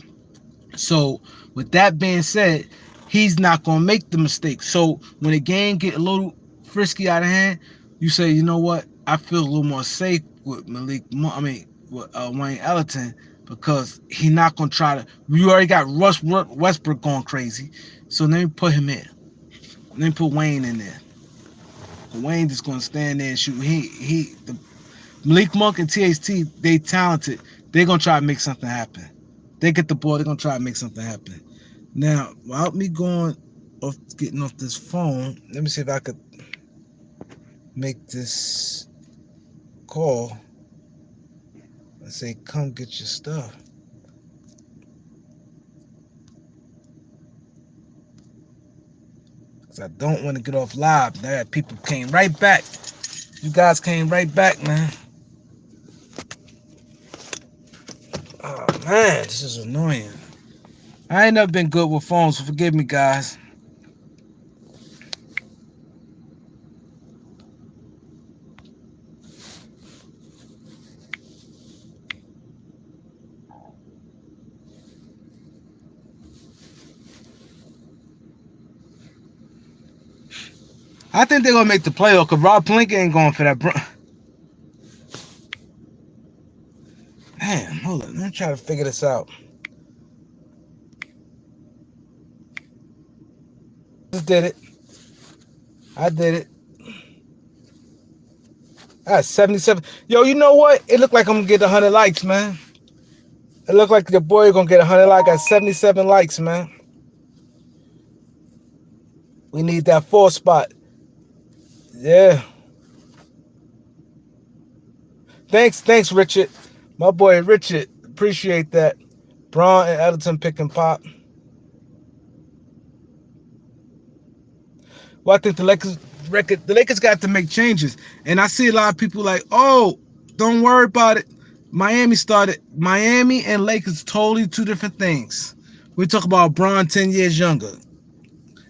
So with that being said, he's not gonna make the mistake. So when the game get a little frisky out of hand, you say, you know what? I feel a little more safe with with Wayne Ellington because he's not gonna try to. You already got Russ Westbrook going crazy, so let me put him in. Let me put Wayne in there. Wayne just gonna stand there and shoot. Malik Monk and THT, they talented. They're gonna try to make something happen. They get the ball, they're gonna try to make something happen. Now, without me getting off this phone, let me see if I could make this call and say, come get your stuff. Because I don't want to get off live. That people came right back. You guys came right back, man. Oh, man, this is annoying. I ain't never been good with phones, so forgive me, guys. I think they're gonna make the playoff because Rob Pelinka ain't going for that. Damn, hold on. Let me try to figure this out. Just did it. I did it. I had 77. Yo, you know what? It looked like I'm gonna get 100 likes, man. It looked like your boy gonna get 100 likes. I got 77 likes, man. We need that 4 spot. Yeah. Thanks, Richard. My boy Richard. Appreciate that. Braun and Elton pick and pop. Well, I think the Lakers got to make changes. And I see a lot of people like, oh, don't worry about it. Miami and Lakers totally two different things. We talk about Braun 10 years younger.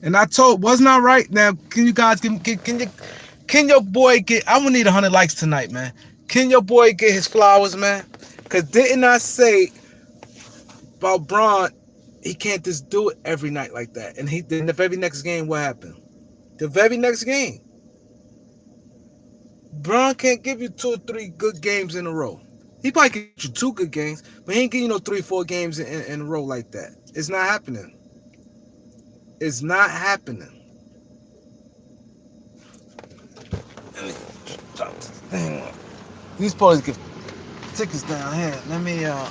And I wasn't I right? Now, can you guys can your boy get, I would need 100 likes tonight, man. Can your boy get his flowers, man? Because didn't I say about Braun, he can't just do it every night like that. And in the very next game, what happened? The very next game, Braun can't give you 2 or 3 good games in a row. He probably can get you 2 good games, but he ain't give you 3 or 4 games in a row like that. It's not happening. It's not happening. These police give tickets down here. Let me yeah.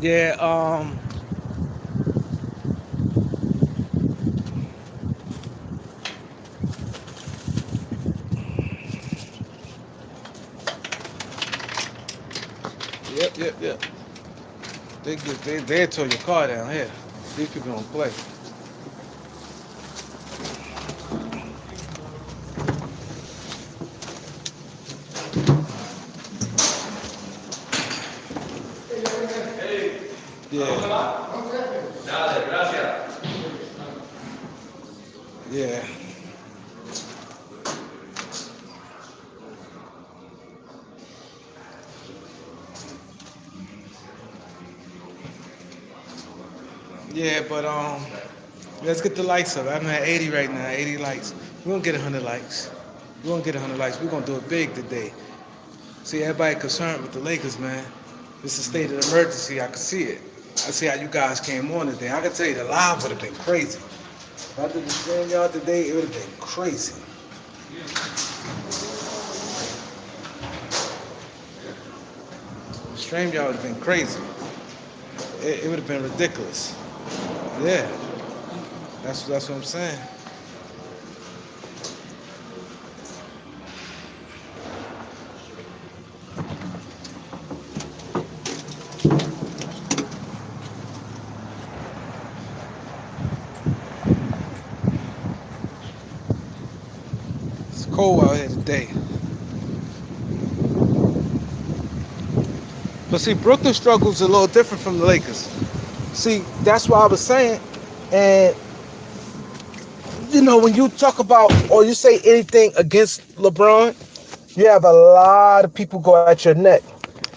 Yeah, yep. They tow your car down here. These people don't play. Yeah. Dale, gracias. Yeah. Yeah, but let's get the likes up. I'm at 80 right now, 80 likes. We're gonna get 100 likes. We're gonna get 100 likes. We're gonna do it big today. See, everybody concerned with the Lakers, man. This is a state of emergency. I can see it. I see how you guys came on today. I can tell you the live would have been crazy. If I did the stream y'all today, it would have been crazy. The stream y'all would have been crazy. It would have been ridiculous. Yeah. That's what I'm saying. It's cold out here today. But see, Brooklyn struggles a little different from the Lakers. See, that's what I was saying. And when you talk about or you say anything against LeBron, you have a lot of people go at your neck.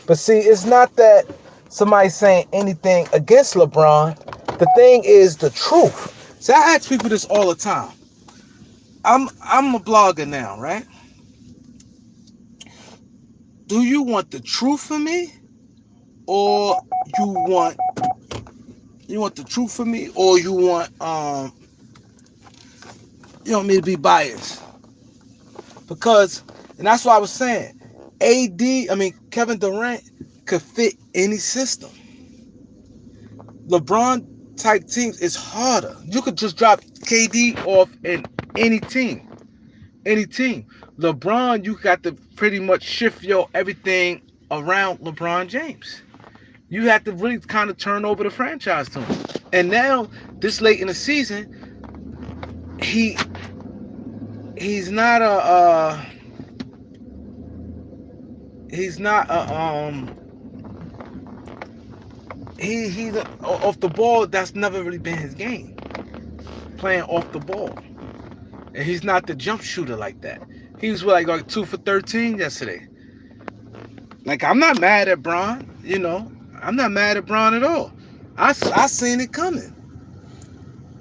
But see, it's not that somebody's saying anything against LeBron. The thing is the truth. See, I ask people this all the time. I'm a blogger now, right? Do you want the truth from me? Or you want the truth from me? Or you want me to be biased? Because, and that's what I was saying, Kevin Durant could fit any system. LeBron type teams is harder. You could just drop KD off in any team. LeBron, you got to pretty much shift your everything around LeBron James. You have to really kind of turn over the franchise to him. And now, this late in the season, he's not he's not he's off the ball. That's never really been his game. Playing off the ball, and he's not the jump shooter like that. He was like 2 for 13 yesterday. Like, I'm not mad at Bron. I'm not mad at Bron at all. I seen it coming.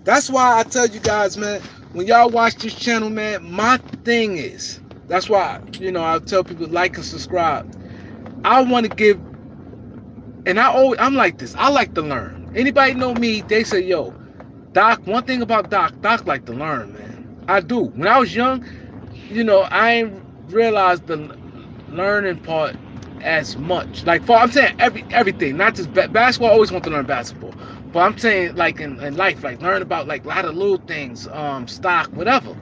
That's why I tell you guys, man, when y'all watch this channel, man, my thing is, that's why, I tell people like and subscribe. I want to give, and I'm like this. I like to learn. Anybody know me, they say, yo, Doc, one thing about Doc like to learn, man. I do. When I was young, I ain't realized the learning part as much. Like, I'm saying everything, not just basketball. I always want to learn basketball, but I'm saying like in life, like learn about like a lot of little things, stock, whatever.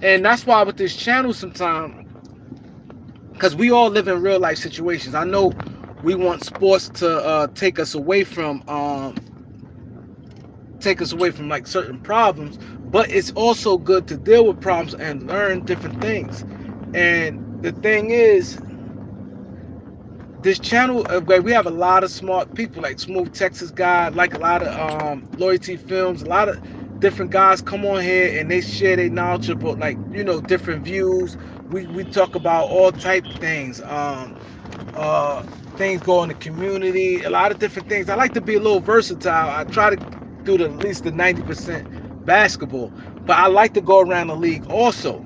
And that's why with this channel sometimes, because we all live in real life situations. I know we want sports to take us away from like certain problems, but it's also good to deal with problems and learn different things. And the thing is, this channel, we have a lot of smart people, like Smooth Texas guy, like a lot of Loyalty Films, a lot of different guys come on here and they share their knowledge about, like, different views. We talk about all type of things, things go in the community, a lot of different things. I like to be a little versatile. I try to do at least the 90% basketball, but I like to go around the league also.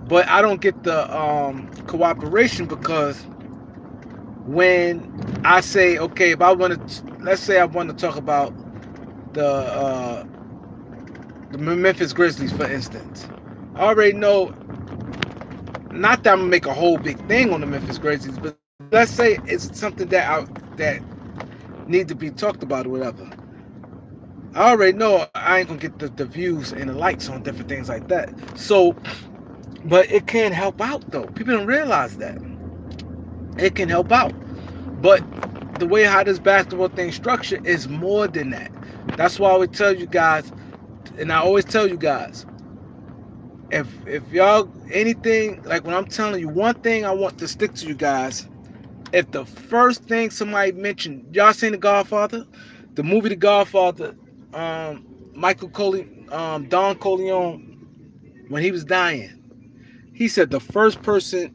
But I don't get the cooperation, because when I say, okay, if I want to, let's say I want to talk about the Memphis Grizzlies, for instance, I already know, not that I'm gonna make a whole big thing on the Memphis Grizzlies, but let's say it's something that need to be talked about or whatever. I already know I ain't gonna get the views and the likes on different things like that. So, but it can help out though. People don't realize that. It can help out. But the way how this basketball thing structured is more than that. That's why I would tell you guys, and I always tell you guys, if y'all anything, like when I'm telling you one thing, I want to stick to you guys. If the first thing somebody mentioned, y'all seen The Godfather, the movie The Godfather, Michael Corleone, Don Corleone, when he was dying, he said the first person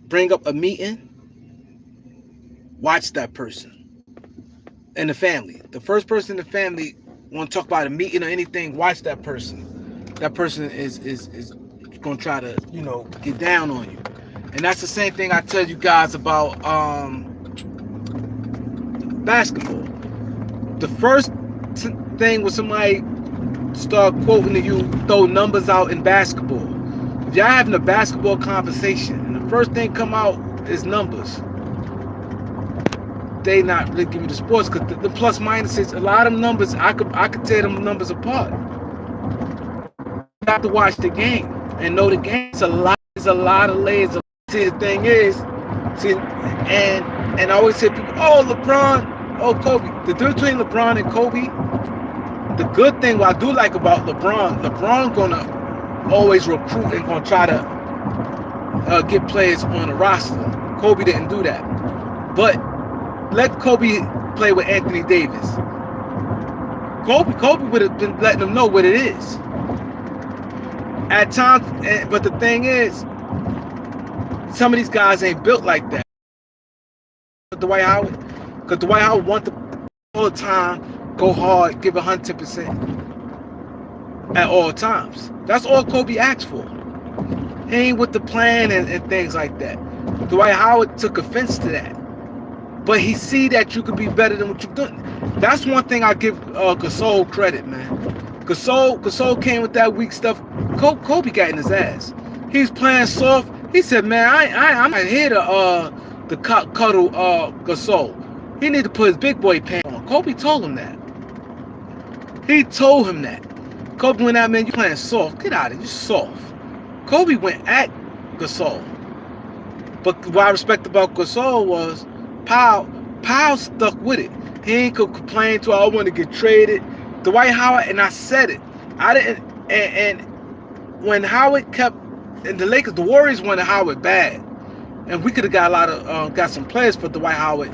bring up a meeting, watch that person in the family. The first person in the family want to talk about a meeting or anything, watch that person. That person is gonna try to get down on you. And that's the same thing I tell you guys about basketball. The first thing when somebody start quoting to you, throw numbers out in basketball. If y'all having a basketball conversation and the first thing come out is numbers, they not really give you the sports, because the plus minuses, a lot of them numbers, I could tear them numbers apart. You have to watch the game and know the game. It's a lot of layers. See, the thing is, and I always say people, oh, LeBron, oh, Kobe. The difference between LeBron and Kobe, the good thing what I do like about LeBron gonna always recruit and gonna try to get players on the roster. Kobe didn't do that. But let Kobe play with Anthony Davis. Kobe would have been letting them know what it is. At times, but the thing is, some of these guys ain't built like that. Dwight Howard, because Dwight Howard wants to all the time, go hard, give 110% at all times. That's all Kobe asked for. He ain't with the plan and things like that. Dwight Howard took offense to that. But he see that you could be better than what you're doing. That's one thing I give Gasol credit, man. Gasol came with that weak stuff. Kobe got in his ass. He's playing soft. He said, man, I'm not here to cuddle Gasol. He need to put his big boy pants on. Kobe told him that. He told him that. Kobe went out, man, you playing soft. Get out of here, you soft. Kobe went at Gasol. But what I respect about Gasol was Powell stuck with it. He ain't gonna complain to, I want to get traded. Dwight Howard, and I said it. I didn't, and when Howard kept, and the Warriors wanted Howard bad. and we could have got a lot of got some players for Dwight Howard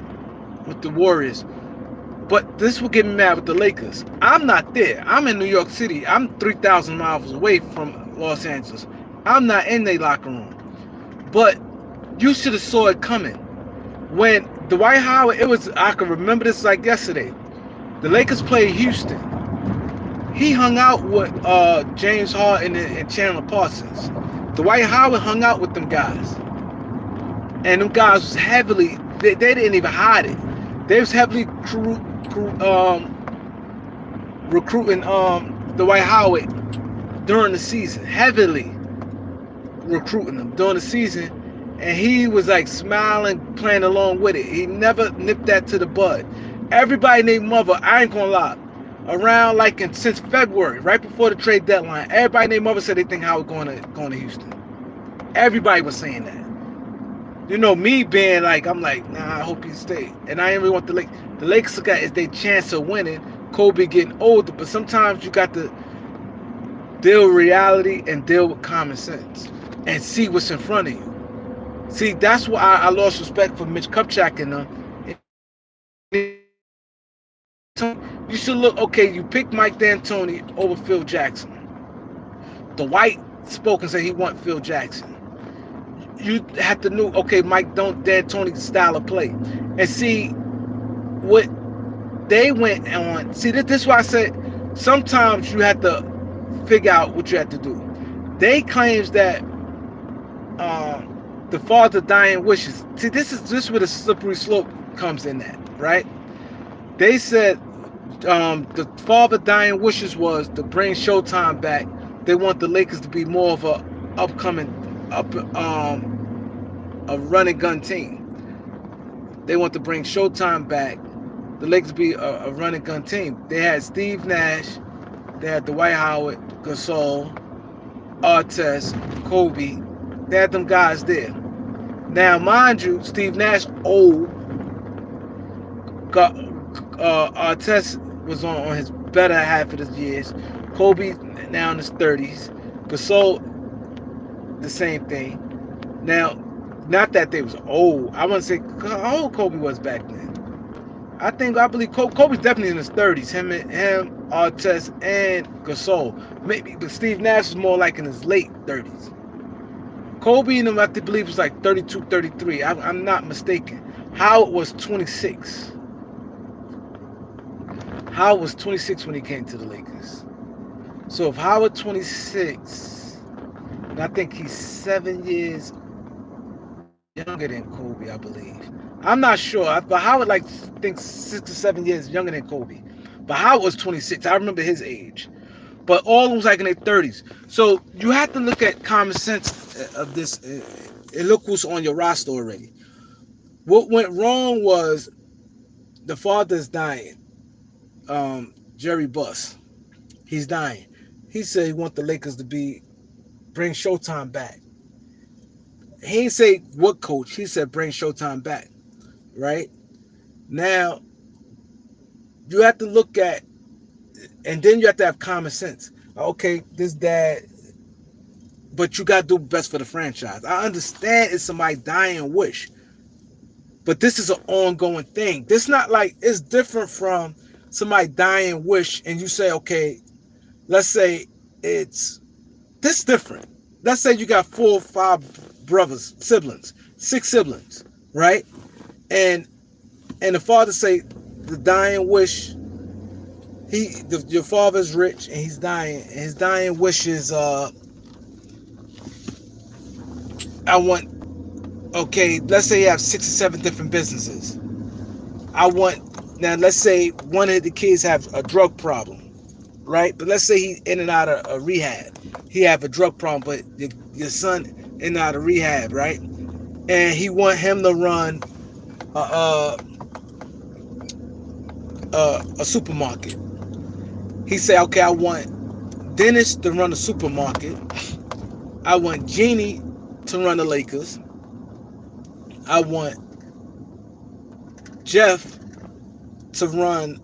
with the Warriors. But this will get me mad with the Lakers. I'm not there. I'm in New York City. I'm 3,000 miles away from Los Angeles. I'm not in their locker room. But you should have saw it coming. When Dwight Howard, I can remember this like yesterday. The Lakers played Houston. He hung out with James Harden and Chandler Parsons. Dwight Howard hung out with them guys. And them guys was heavily, they didn't even hide it. They was heavily recruiting Dwight Howard during the season. Heavily recruiting them during the season. And he was like smiling, playing along with it. He never nipped that to the bud. Everybody named Mother, I ain't gonna lie, around like since February, right before the trade deadline, everybody named Mother said they think Howard going to Houston. Everybody was saying that. You know, me being like, I'm like, nah, I hope he stay. And I didn't really want the Lakers. The Lakers got is their chance of winning. Kobe getting older, but sometimes you got to deal with reality and deal with common sense and see what's in front of you. See, that's why I lost respect for Mitch Kupchak and them. You should look, okay, you picked Mike D'Antoni over Phil Jackson. Dwight spoke and said he want Phil Jackson. You have to know, okay, Mike D'Antoni's style of play. And see what they went on. See, this is why I said sometimes you have to figure out what you have to do. They claims that the father dying wishes. See, this is where the slippery slope comes in at, right? They said the father dying wishes was to bring Showtime back. They want the Lakers to be more of a upcoming a run and gun team. They want to bring Showtime back. The Lakers be a run and gun team. They had Steve Nash, they had Dwight Howard, Gasol, Artest, Kobe. They had them guys there. Now, mind you, Steve Nash old. Artest was on his better half of his years. Kobe now in his 30s. Gasol, the same thing. Now, not that they was old. I wouldn't say how old Kobe was back then. I believe Kobe's definitely in his 30s. Him, Artest, and Gasol. Maybe, but Steve Nash is more like in his late 30s. Kobe and him, I believe, was like 32, 33. I'm not mistaken. Howard was 26. Howard was 26 when he came to the Lakers. So if Howard 26, and I think he's 7 years younger than Kobe, I believe. I'm not sure, but Howard thinks 6 or 7 years younger than Kobe. But Howard was 26. I remember his age. But all of them was like in their 30s. So you have to look at common sense of this and look who's on your roster already. What went wrong was the father's dying. Jerry Buss. He's dying. He said he want the Lakers to bring Showtime back. He didn't say what coach. He said bring Showtime back. Right? Now, you have to look at, and then you have to have common sense. Okay, this dad, but you got to do best for the franchise. I understand it's somebody's dying wish, but this is an ongoing thing. This not like, it's different from somebody dying wish and you say, okay, let's say it's this different. Let's say you got 4 or 5 brothers, siblings, 6 siblings, right? And the father say the dying wish, your father's rich and he's dying, and his dying wish is okay, let's say you have 6 or 7 different businesses. Now let's say one of the kids have a drug problem, right? But let's say he's in and out of a rehab. He have a drug problem, but your son in and out of rehab, right? And he want him to run a supermarket. He say, okay, I want Dennis to run the supermarket. I want Jeannie to run the Lakers. I want Jeff to run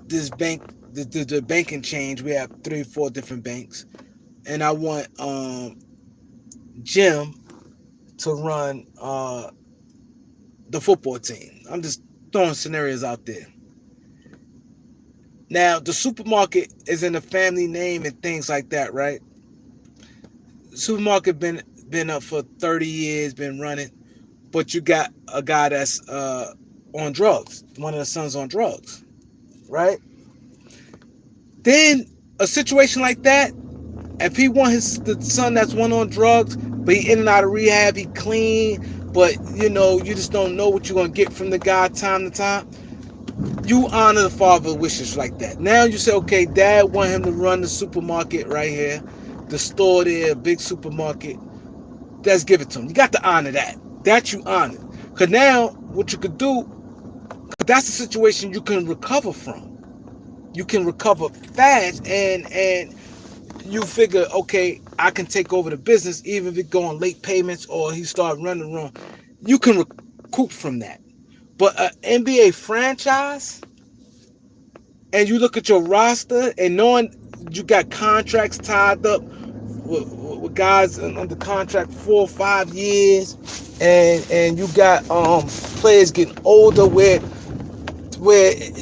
this bank, the banking change. We have 3 or 4 different banks. And I want Jim to run the football team. I'm just throwing scenarios out there. Now, the supermarket is in the family name and things like that, right? Supermarket been up for 30 years, been running, but you got a guy that's on drugs. One of the sons on drugs, right? Then a situation like that, if he want the son that's one on drugs, but he in and out of rehab, he clean, but you just don't know what you're gonna get from the guy time to time. You honor the father's wishes like that. Now you say, okay, dad want him to run the supermarket right here, the store there, big supermarket. Let's give it to him. You got to honor that. That you honor. Because now what you could do, that's a situation you can recover from. You can recover fast, and you figure, okay, I can take over the business even if it go on late payments or he start running wrong. You can recoup from that. But an NBA franchise, and you look at your roster and knowing you got contracts tied up with guys under contract 4 or 5 years, and you got players getting older where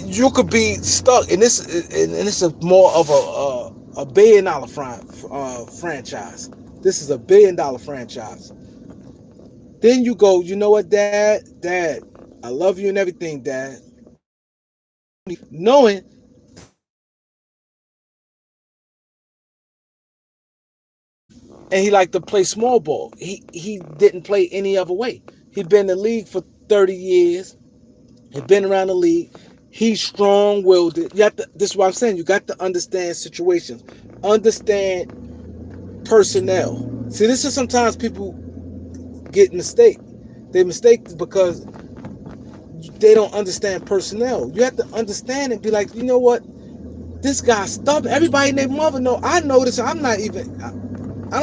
you could be stuck, and this is more of a $1 billion franchise. This is $1 billion franchise. Then you go, you know what, Dad, I love you and everything, Dad. Knowing and he liked to play small ball. He didn't play any other way. He'd been in the league for 30 years. He'd been around the league. He's strong-willed. This is what I'm saying. You got to understand situations. Understand personnel. See, this is sometimes people get mistake. They mistake because they don't understand personnel. You have to understand and be like, you know what? This guy's stubborn. Everybody and their mother know. I know this. I don't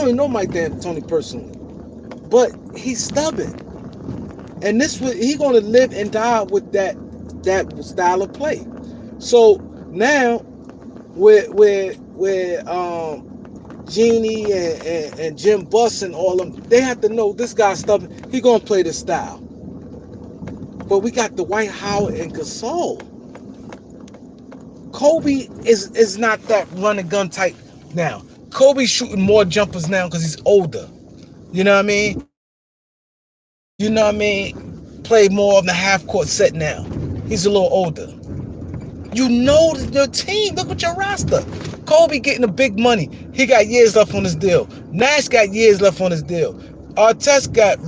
even know Mike D'Antoni personally, but he's stubborn, and he's going to live and die with that style of play. So now, where Genie and Jim Buss and all of them, they have to know this guy's stubborn. He going to play this style. But we got Dwight Howard and Gasol. Kobe is not that run and gun type now. Kobe's shooting more jumpers now because he's older. You know what I mean? Play more of the half court set now. He's a little older. You know your team. Look at your roster. Kobe getting the big money. He got years left on his deal. Nash got years left on his deal. Artest got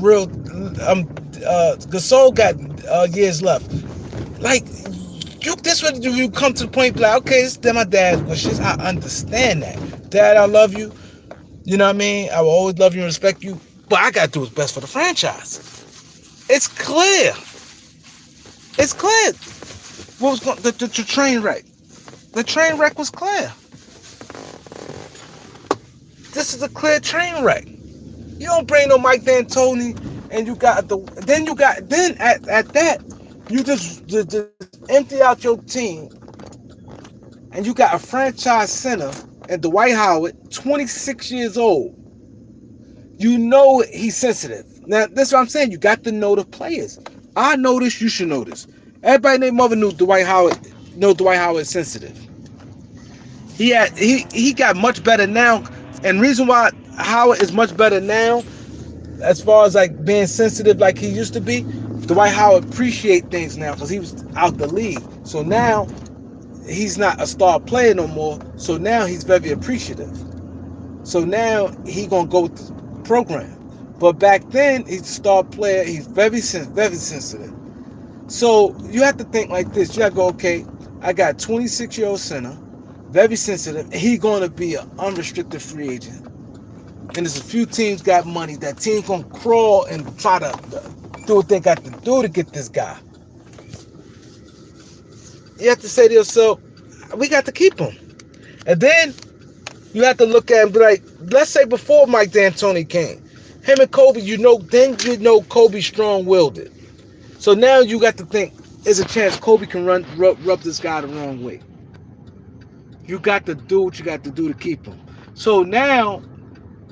Gasol got years left. Like, this way you come to the point like, okay, this is my dad's wishes. I understand that. Dad, I love you. You know what I mean? I will always love you and respect you. But I got to do what's best for the franchise. It's clear. It's clear. What was going, the train wreck? The train wreck was clear. This is a clear train wreck. You don't bring no Mike D'Antoni, and you got then at that, you just empty out your team, and you got a franchise center and Dwight Howard, 26 years old. You know he's sensitive. Now, that's what I'm saying. You got to know the players. I know this. You should know this. Everybody and their mother knew Dwight Howard. Dwight Howard is sensitive. He got much better now, and reason why Howard is much better now, as far as like being sensitive like he used to be, Dwight Howard appreciate things now because he was out the league. So now he's not a star player no more. So now he's very appreciative. So now he gonna go with the program. But back then he's a star player. He's very sensitive. So you have to think like this. You have to go, okay, I got 26-year-old center, very sensitive. He's gonna be an unrestricted free agent. And there's a few teams got money. That team's gonna crawl and try to do what they got to do to get this guy. You have to say to yourself, we got to keep him. And then you have to look at him and be like, let's say before Mike D'Antoni came, him and Kobe, then Kobe strong-willed it. So now you got to think, there's a chance Kobe can rub this guy the wrong way. You got to do what you got to do to keep him. So now,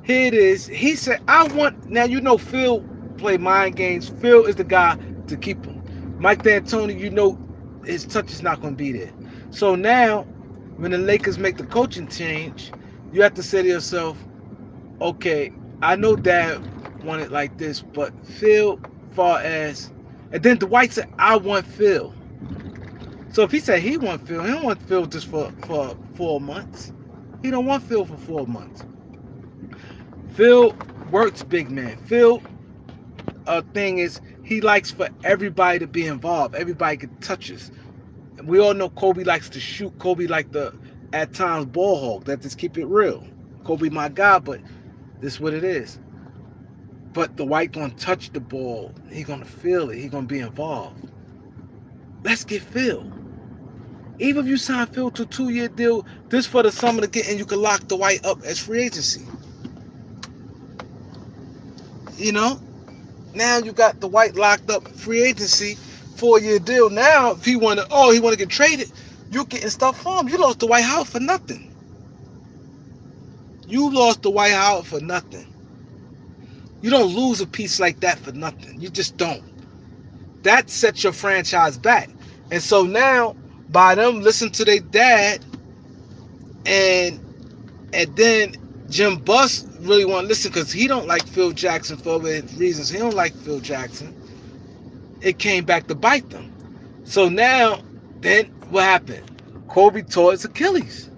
here it is. He said, now Phil play mind games. Phil is the guy to keep him. Mike D'Antoni, you know, his touch is not going to be there. So now, when the Lakers make the coaching change, you have to say to yourself, okay, I know Dad wanted like this, but Phil, far as, and then Dwight said, I want Phil. So if he said he want Phil, he don't want Phil just for 4 months. He don't want Phil for 4 months. Phil works big man. Phil, thing is, he likes for everybody to be involved. Everybody can touch us. We all know Kobe likes to shoot. Kobe like the, at times, ball hog. That just keep it real. Kobe my guy, but this is what it is. But the White gonna touch the ball. He gonna feel it. He gonna be involved. Let's get Phil. Even if you sign Phil to a 2-year deal, this for the summer to get, and you can lock the White up as free agency. You know, now you got the White locked up free agency, 4-year deal. Now, if he want to get traded, you getting stuff for him. You lost the White Howard for nothing. You lost the White Howard for nothing. You don't lose a piece like that for nothing. You just don't. That sets your franchise back. And so now, by them listening to their dad, and then Jim Buss really want to listen because he don't like Phil Jackson for other reasons. He don't like Phil Jackson. It came back to bite them. So now, then what happened? Kobe tore his Achilles.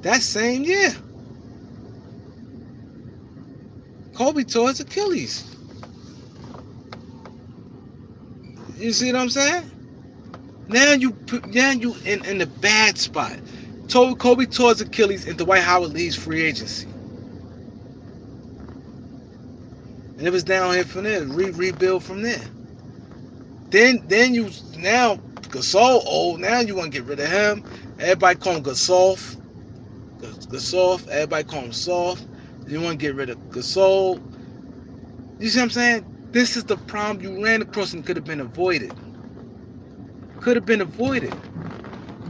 That same year. Kobe tore his Achilles. You see what I'm saying? Now you in the bad spot. Kobe tore his Achilles and Dwight Howard leaves free agency. And it was down here from there. Rebuild from there. Then you now Gasol old. Now you want to get rid of him. Everybody call him Gasol. Everybody call him Soft. You want to get rid of Gasol. You see what I'm saying? This is the problem you ran across and could have been avoided. Could have been avoided.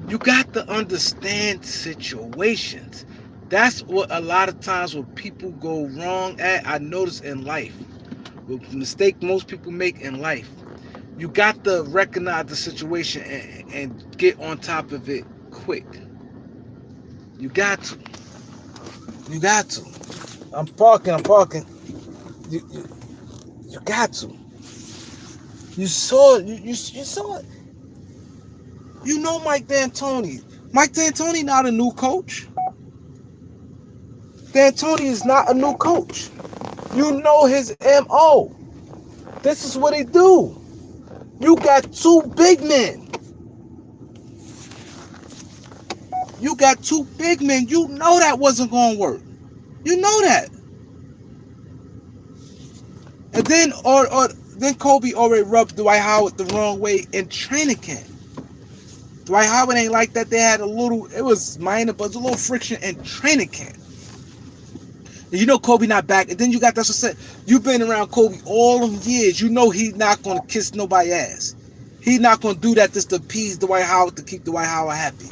You got to understand situations. That's what a lot of times when people go wrong at, I notice in life. The mistake most people make in life. You got to recognize the situation and get on top of it quick. You got to. You got to. I'm parking. You got to. You saw it. You saw it. You know Mike D'Antoni. Mike D'Antoni not a new coach. D'Antoni is not a new coach. You know his M.O. This is what he do. You got 2 big men. You got 2 big men. You know that wasn't going to work. You know that. And then then Kobe already rubbed Dwight Howard the wrong way in training camp. Dwight Howard ain't like that. They had it was minor, but it was a little friction in training camp. And you know Kobe not back. And then you got that's what said. You've been around Kobe all them years. You know he's not going to kiss nobody's ass. He's not going to do that just to appease Dwight Howard, to keep Dwight Howard happy.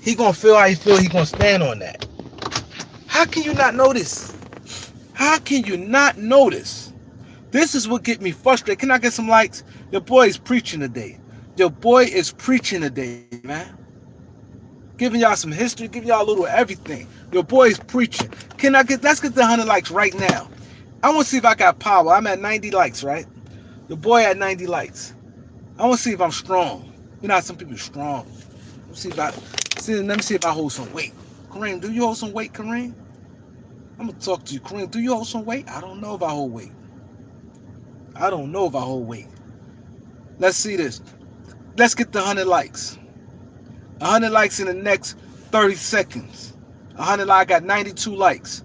He going to feel how he feel. He going to stand on that. How can you not notice? How can you not notice? This is what get me frustrated. Can I get some likes? Your boy is preaching today. Your boy is preaching today, man. Giving y'all some history, giving y'all a little everything. Your boy is preaching. Let's get the 100 likes right now. I want to see if I got power. I'm at 90 likes, right? Your boy at 90 likes. I want to see if I'm strong. You know how some people are strong. Let me see if I hold some weight. Kareem, do you hold some weight, Kareem? I'm going to talk to you. Kareem, do you hold some weight? I don't know if I hold weight. Let's see this. Let's get the 100 likes. 100 likes in the next 30 seconds. 100 likes. I got 92 likes.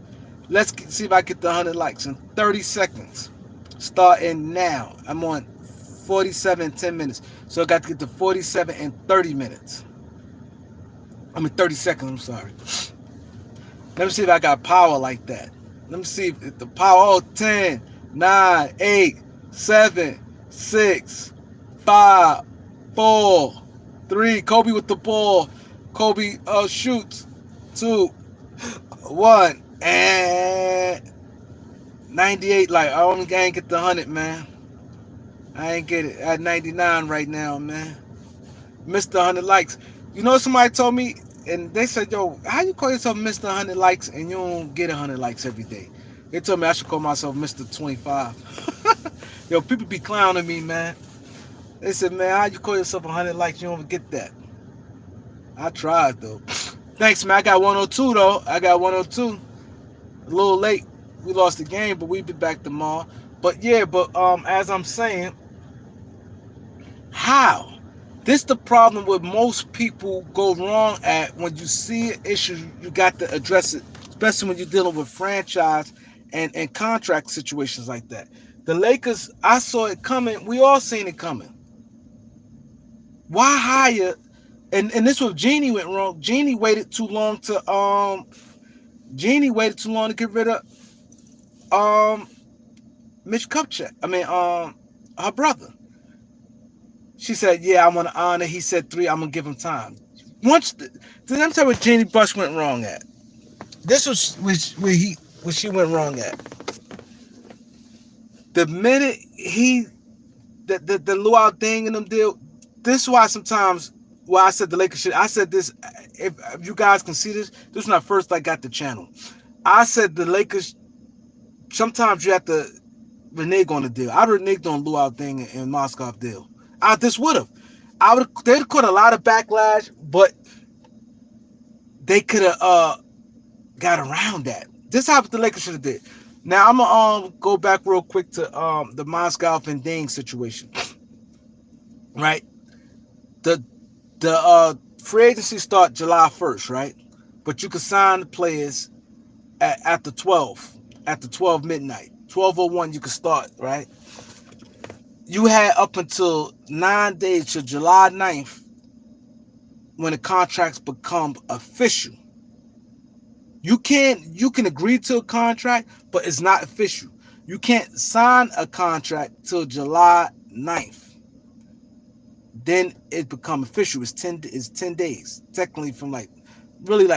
Let's see if I get the 100 likes in 30 seconds. Starting now. I'm on 47 in 10 minutes. So I got to get to 47 in 30 minutes. I'm in 30 seconds, I'm sorry. Let me see if I got power like that. Let me see if the power, 10, 9, 8, 7, 6, 5, 4, 3. Kobe with the ball. Kobe shoots. 2, 1, and 98, like I ain't get the 100, man. I ain't get it at 99 right now, man. Missed the 100 likes. You know, somebody told me, and they said, "Yo, how you call yourself Mr. 100 likes and you don't get 100 likes every day?" They told me I should call myself Mr. 25. Yo, people be clowning me, man. They said, "Man, how you call yourself 100 likes? You don't get that." I tried though. Thanks, man. I got 102 though. I got 102. A little late. We lost the game, but we'll be back tomorrow. But yeah, but as I'm saying, how? This the problem with most people go wrong at when you see an issue, you got to address it, especially when you're dealing with franchise and contract situations like that. The Lakers, I saw it coming. We all seen it coming. Why hire? And this was Genie went wrong. Genie waited too long to get rid of um Mitch Kupchak. I mean her brother. She said, "Yeah, I want to honor." He said 3. I'm gonna give him time. Let me tell you what Jeannie Buss went wrong at. This was where she went wrong at. The minute the luau thing in them deal. This is why sometimes why I said the Lakers should. I said this. If you guys can see this, this is when I first got the channel. I said the Lakers. Sometimes you have to renege on the deal. I'd reneged on luau thing and Moscow deal. I just would have. They'd caught a lot of backlash, but they could have got around that. This is what the Lakers should have did. Now I'm gonna go back real quick to the Moscow and Ding situation. Right? The free agency start July 1st, right? But you can sign the players at the 12 midnight. 12:01 you can start, right? You had up until 9 days to July 9th when the contracts become official. You can agree to a contract, but it's not official. You can't sign a contract till July 9th. Then it become official. It's 10 days. Technically from really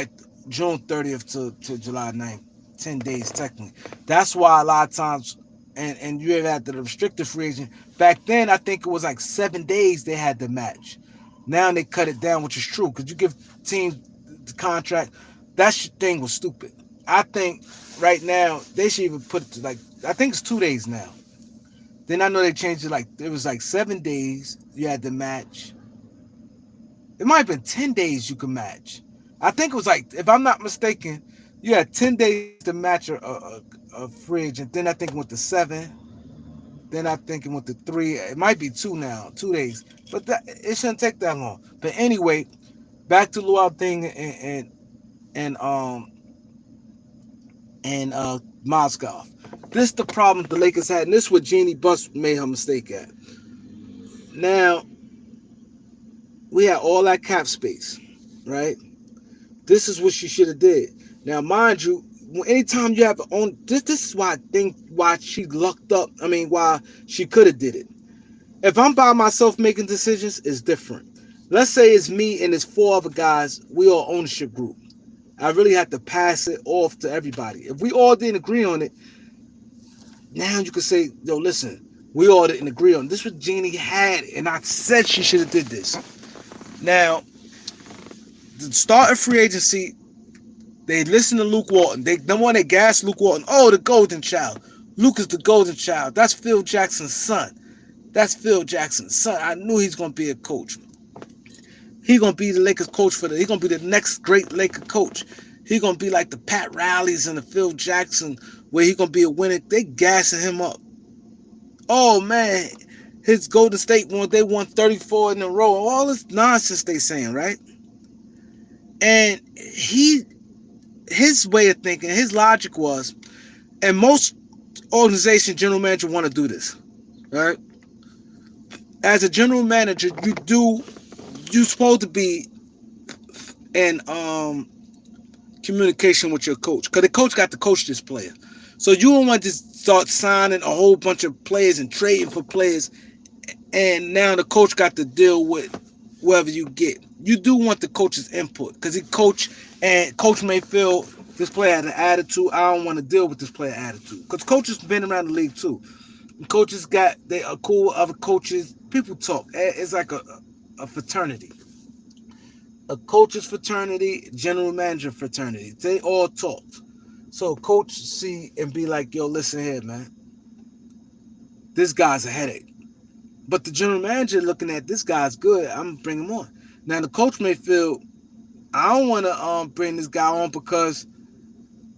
June 30th to July 9th. 10 days technically. That's why a lot of times and you had the restricted free agent. Back then I think it was 7 days they had to match. Now they cut it down, which is true, because you give teams the contract. That thing was stupid. I think right now they should even put it to I think it's 2 days now. Then I know they changed it it was 7 days you had to match. It might have been 10 days you could match. I think it was if I'm not mistaken, you had 10 days to match a free agent. Then I think it went to 7. Then I think it went to 3. It might be 2 now, 2 days. But it shouldn't take that long. But anyway, back to luau thing and Moscow. This is the problem the Lakers had, and this is what Jeannie Buss made her mistake at. Now, we had all that cap space, right? This is what she should have did. Now, mind you, anytime you have own this is why I think why she lucked up. I mean, why she could have did it. If I'm by myself making decisions, it's different. Let's say it's me and it's 4 other guys. We all ownership group. I really have to pass it off to everybody. If we all didn't agree on it, now you can say, "Yo, listen, we all didn't agree on it." This is what Jeannie had, and I said she should have did this. Now, the start of free agency, they listen to Luke Walton. They want to gas Luke Walton. Oh, the golden child. Luke is the golden child. That's Phil Jackson's son. That's Phil Jackson's son. I knew he's going to be a coach. He's going to be the Lakers coach he's going to be the next great Laker coach. He's going to be like the Pat Riley's and the Phil Jackson, where he's going to be a winner. They gassing him up. Oh, man. His Golden State they won 34 in a row. All this nonsense they saying, right? And his way of thinking, his logic was, and most organization general manager want to do this, right? As a general manager, you're supposed to be in communication with your coach, because the coach got to coach this player. So you don't want to start signing a whole bunch of players and trading for players, and now the coach got to deal with whoever you get. You do want the coach's input, because he coach, and coach may feel This player had an attitude. I don't want to deal with this player attitude. Because coaches been around the league too. And coaches got they are cool with other coaches. People talk. It's like a fraternity. A coaches fraternity, general manager fraternity. They all talked. So coach see and be like, yo, listen here, man. This guy's a headache. But the general manager looking at this guy's good. I'm gonna bring him on. Now the coach may feel I don't want to bring this guy on because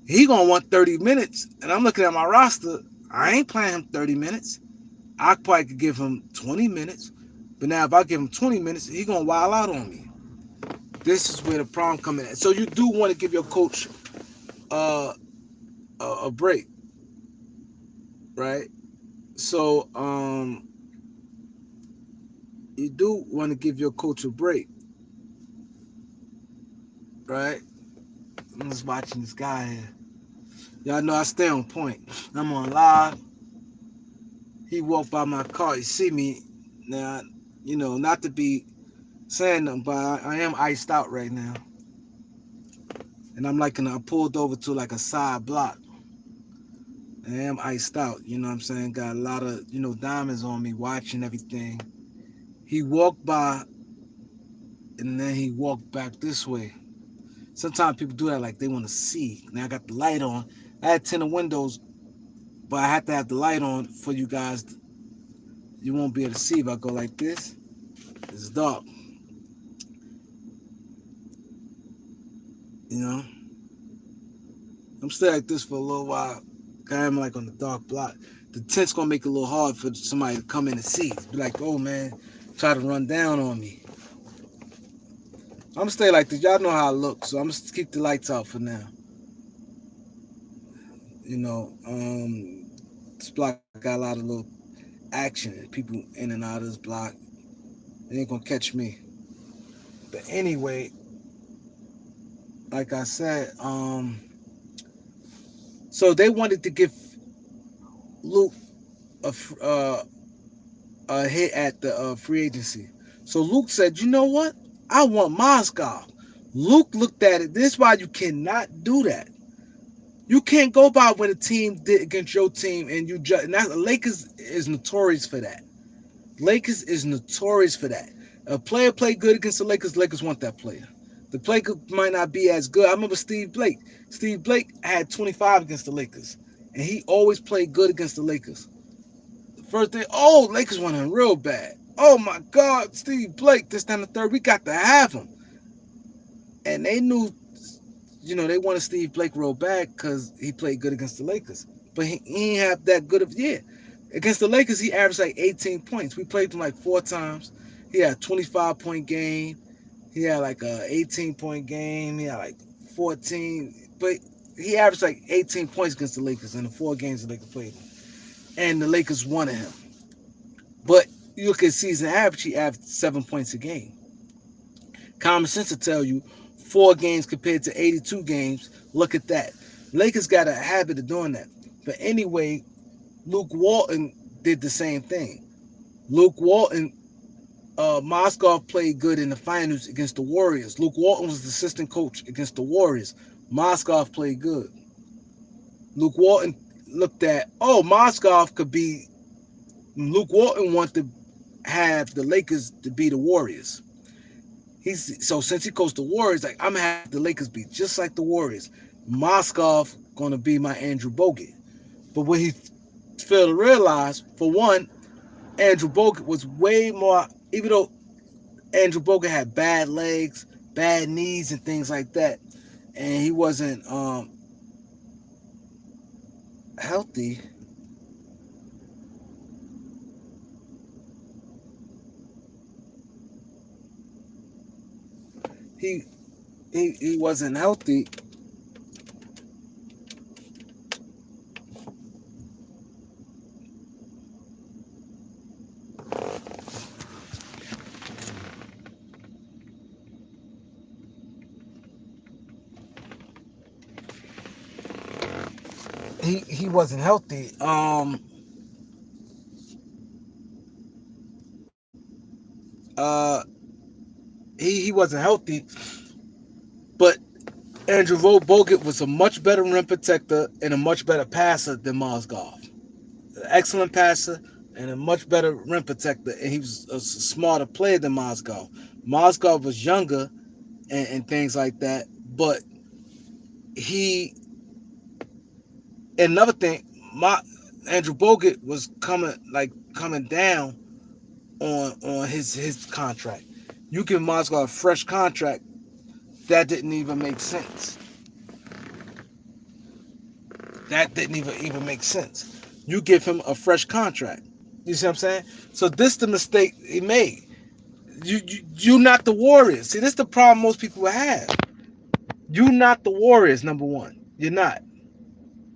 he gonna want 30 minutes, and I'm looking at my roster. I ain't playing him 30 minutes. I probably could give him 20 minutes, but now if I give him 20 minutes, he gonna wild out on me. This is where the problem comes in. So you do want to give your coach uh, a break, right? So you do want to give your coach a break, right? I'm just watching this guy here. Y'all know I stay on point. I'm on live. He walked by my car. He see me. Now, not to be saying nothing, but I am iced out right now. And I pulled over to like a side block. I am iced out. You know what I'm saying? Got a lot of, diamonds on me, watching everything. He walked by and then he walked back this way. Sometimes people do that like they want to see. Now I got the light on. I had tinted windows, but I have to have the light on for you guys. You won't be able to see if I go like this. It's dark. You know? I'm still like this for a little while. I'm like on the dark block. The tent's gonna make it a little hard for somebody to come in and see. Be like, oh man, try to run down on me. I'm gonna stay like this. Y'all know how I look, so I'm gonna keep the lights out for now. You know, this block got a lot of little action. People in and out of this block. They ain't gonna catch me. But anyway, like I said, so they wanted to give Luke a, a hit at the free agency. So Luke said, you know what? I want Moscow. Luke looked at it. This is why you cannot do that. You can't go by what a team did against your team and you judge. And Lakers is notorious for that. Lakers is notorious for that. A player play good against the Lakers. Lakers want that player. The player might not be as good. I remember Steve Blake. Steve Blake had 25 against the Lakers, and he always played good against the Lakers. The first day, Lakers won him real bad. Oh my God, Steve Blake, this time the third, we got to have him. And they knew, they wanted Steve Blake real bad because he played good against the Lakers. But he ain't have that good of, Against the Lakers, he averaged like 18 points. We played him like 4 times. He had a 25-point game. He had like a 18-point game. He had like 14. But he averaged like 18 points against the Lakers in the 4 games the Lakers played him. And the Lakers wanted him. But you look at season average, he averaged 7 points a game. Common sense will tell you 4 games compared to 82 games. Look at that. Lakers got a habit of doing that. But anyway, Luke Walton did the same thing. Luke Walton, Moskov played good in the finals against the Warriors. Luke Walton was the assistant coach against the Warriors. Moskov played good. Luke Walton looked at, Moskov could be. Luke Walton wanted to have the Lakers to be the Warriors. So since he coached the Warriors, like I'm gonna have the Lakers be just like the Warriors. Moskov gonna be my Andrew Bogut. But what he failed to realize, for one, Andrew Bogut was way more. Even though Andrew Bogut had bad legs, bad knees, and things like that, and he wasn't healthy. He wasn't healthy. He wasn't healthy. Uh he wasn't healthy, but Andrew Bogut was a much better rim protector and a much better passer than Mozgov. An excellent passer and a much better rim protector, and he was a smarter player than Mozgov. Mozgov was younger and things like that, but he and another thing, my Andrew Bogut was coming down on his contract. You give Mozgov a fresh contract, that didn't even make sense. That didn't even make sense. You give him a fresh contract. You see what I'm saying? So this the mistake he made. You not the Warriors. See, this is the problem most people have. You not the Warriors, number one. You're not.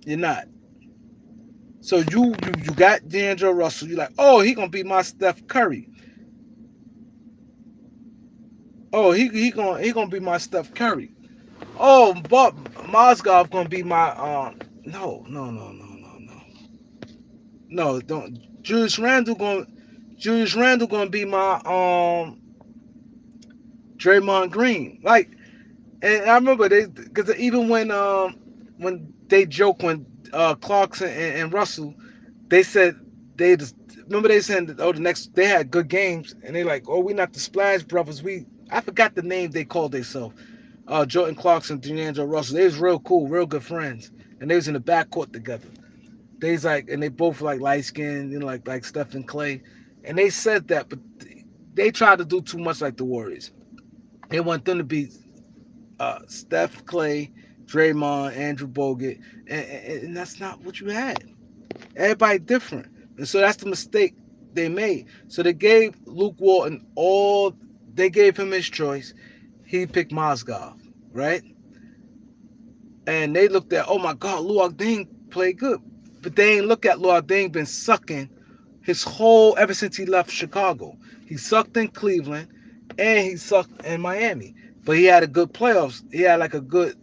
You're not. So you got D'Angelo Russell. You're like, oh, he gonna be my Steph Curry. Oh, he gonna be my Steph Curry. Oh, but Mozgov gonna be my no, don't. Julius Randle gonna be my Draymond Green. Like, and I remember because even when they joke when Clarkson and Russell, they said they just remember they said that, oh, the next they had good games and they like, oh, we not the Splash Brothers. I forgot the name they called themselves. Jordan Clarkson, D'Angelo Russell. They was real cool, real good friends, and they was in the backcourt together. They's like, and they both like light skinned, like Stephen Clay, and they said that, but they tried to do too much like the Warriors. They want them to be Steph Clay, Draymond, Andrew Bogut, and that's not what you had. Everybody different, and so that's the mistake they made. So they gave Luke Walton all. They gave him his choice. He picked Mozgov, right? And they looked at, oh my God, Luol Deng played good, but they ain't look at Luol Deng been sucking his whole ever since he left Chicago. He sucked in Cleveland, and he sucked in Miami. But he had a good playoffs. He had like a good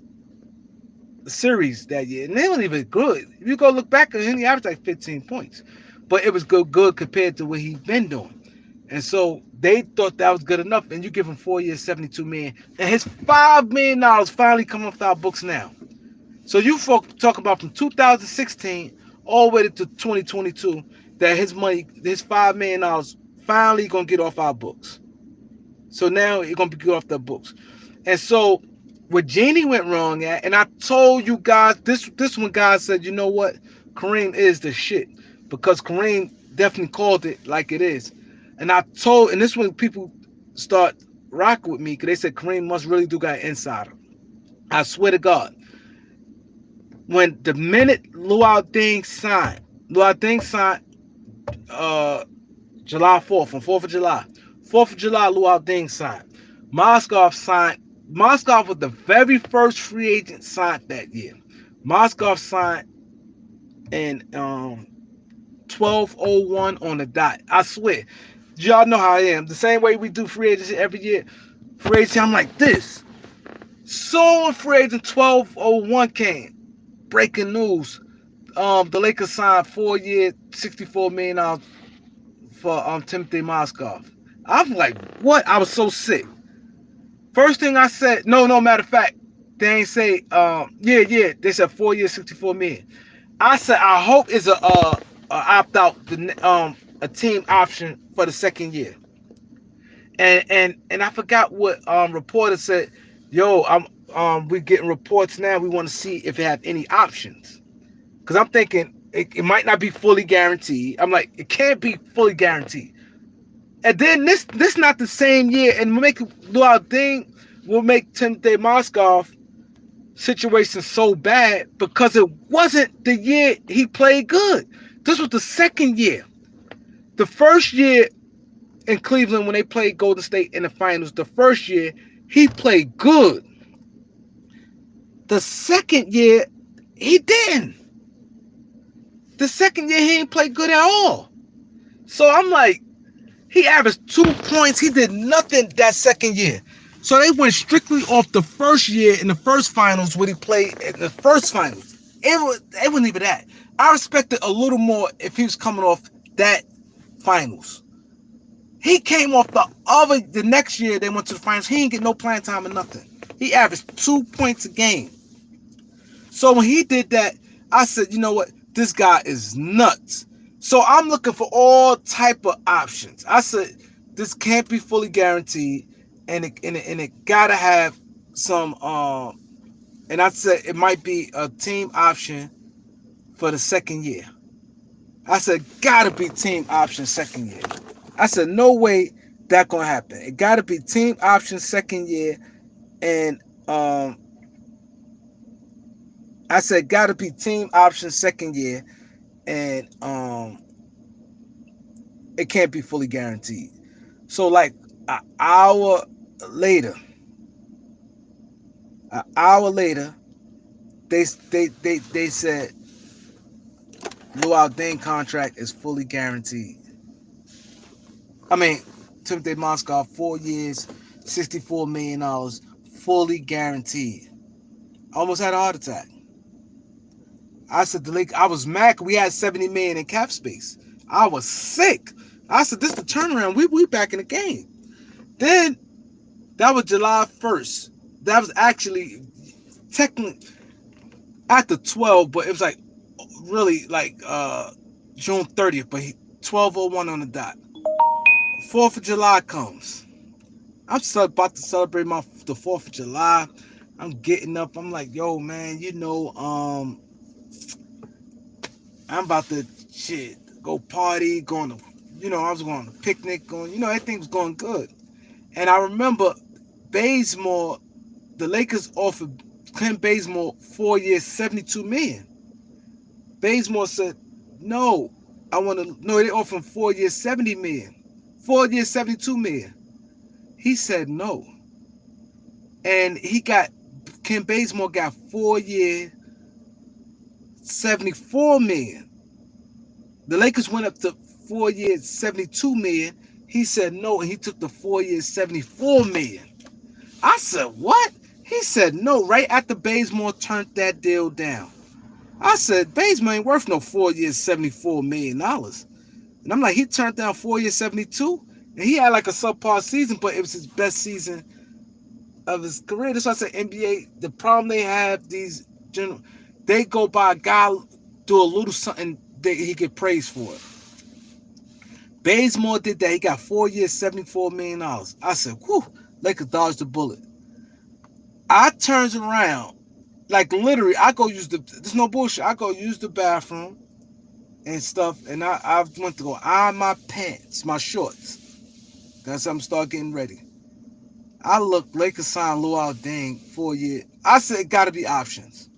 series that year, and they weren't even good. If you go look back at him, he averaged like 15 points, but it was good compared to what he'd been doing. And so they thought that was good enough. And you give him 4 years, $72 million, and his $5 million finally come off our books now. So you folk talk about from 2016 all the way to 2022 that his money, his $5 million, finally gonna get off our books. So now it's gonna be good off the books. And so what Jeannie went wrong at, and I told you guys this one guy said, you know what, Kareem is the shit, because Kareem definitely called it like it is. And and this when people start rocking with me, because they said Kareem must really do got an insider. I swear to God, when the minute Luol Deng signed July 4th, on 4th of July. 4th of July, Luol Deng signed. Mozgov signed. Mozgov was the very first free agent signed that year. Mozgov signed in 12:01 on the dot. I swear. Y'all know how I am. The same way we do free agency every year. Free agency, I'm like this. So when free agent 12:01 came, breaking news. The Lakers signed 4 years, $64 million for Timothy Mozgov. I'm like, what? I was so sick. First thing I said, no, matter of fact, they ain't say, yeah, they said 4 years, $64 million. I said, I hope it's a opt out, a team option for the second year. And I forgot what reporter said. Yo, we getting reports now. We want to see if it have any options, because I'm thinking it might not be fully guaranteed. I'm like, it can't be fully guaranteed. And then this not the same year, and we'll make Luol Deng will make Timothy Mozgov situation so bad because it wasn't the year he played good. This was the second year. The first year in Cleveland when they played Golden State in the finals, the first year he played good. The second year he didn't. The second year he ain't played good at all. So I'm like, he averaged 2 points. He did nothing that second year. So they went strictly off the first year in the first finals when he played in the first finals. It wasn't even that. I respected a little more if he was coming off that finals. He came off the next year they went to the finals. He didn't get no playing time or nothing. He averaged 2 points a game. So when he did that, I said, you know what? This guy is nuts. So I'm looking for all type of options. I said, this can't be fully guaranteed, and it gotta have some. And I said it might be a team option for the second year. I said, gotta be team option second year. I said, no way that gonna happen. It gotta be team option second year, and I said, gotta be team option second year, and it can't be fully guaranteed. So like an hour later, an hour later, they said Luau Deng contract is fully guaranteed. I mean, Timothy Moscow, 4 years, $64 million, fully guaranteed. I almost had a heart attack. I said the league. I was mad. We had 70 million in cap space. I was sick. I said this is the turnaround. We back in the game. Then that was July 1st. That was actually technically at the 12, but it was like really like June 30th, but 12:01 on the dot. 4th of July comes. I'm about to celebrate the 4th of July. I'm getting up. I'm like, yo, man, I'm about to go party, going to, I was going on a picnic, everything was going good. And I remember Bazemore, the Lakers offered Clint Bazemore 4 years, $72 million. Bazemore said, no, they offered him 4 years, $70 million. 4 years, $72 million. He said no. And Ken Bazemore got 4 years, $74 million. The Lakers went up to 4 years, $72 million. He said no, and he took the 4 years, $74 million. I said, what? He said no, right after Bazemore turned that deal down. I said, Bazemore ain't worth no 4 years, $74 million. And I'm like, he turned down 4 years, 72, and he had like a subpar season, but it was his best season of his career. That's why I said NBA, the problem they have, they go by a guy, do a little something that he get praised for it. Bazemore did that. He got 4 years, $74 million. I said, whew, Lakers dodged the bullet. I turns around, like literally, I go use there's no bullshit. I go use the bathroom and stuff, and I went to go iron my pants, my shorts. That's how I'm start getting ready. I look, Lakers signed Luau Deng 4 years. I said, it got to be options.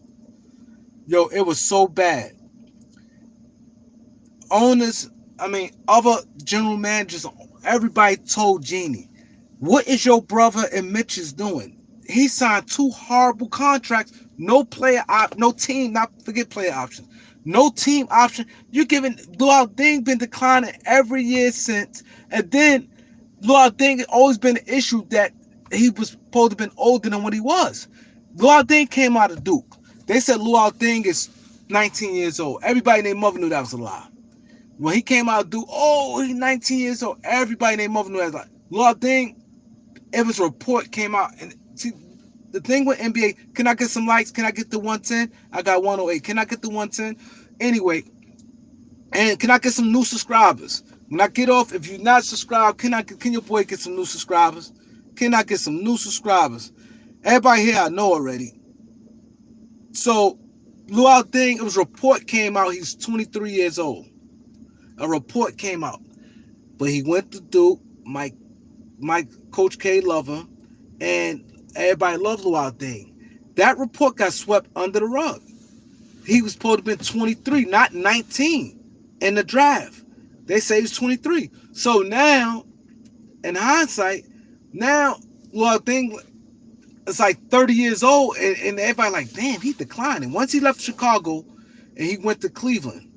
Yo, it was so bad. Owners, other general managers, everybody told Jeannie, what is your brother and Mitch is doing? He signed 2 horrible contracts. No team, forget player options. No team option. You're giving Luau Deng been declining every year since. And then Luau Deng always been an issue that he was supposed to have been older than what he was. Luau Deng came out of Duke. They said Luau Deng is 19 years old. Everybody and their mother knew that was a lie. When he came out of Duke, he's 19 years old. Everybody and their mother knew that was a lie. Luau Deng, if his report came out, and see, the thing with NBA, can I get some likes? Can I get the 110? I got 108. Can I get the 110? Anyway, and can I get some new subscribers? When I get off, if you're not subscribed, can your boy get some new subscribers? Can I get some new subscribers? Everybody here I know already. So, Luau Deng, it was a report came out, he's 23 years old. A report came out. But he went to Duke, Mike Coach K loved him, and everybody loved Luau Deng. That report got swept under the rug. He was supposed to have been 23, not 19 in the draft. They say he's 23. So now, in hindsight, now Luau Deng is like 30 years old, and everybody like, damn, he's declining. Once he left Chicago and he went to Cleveland,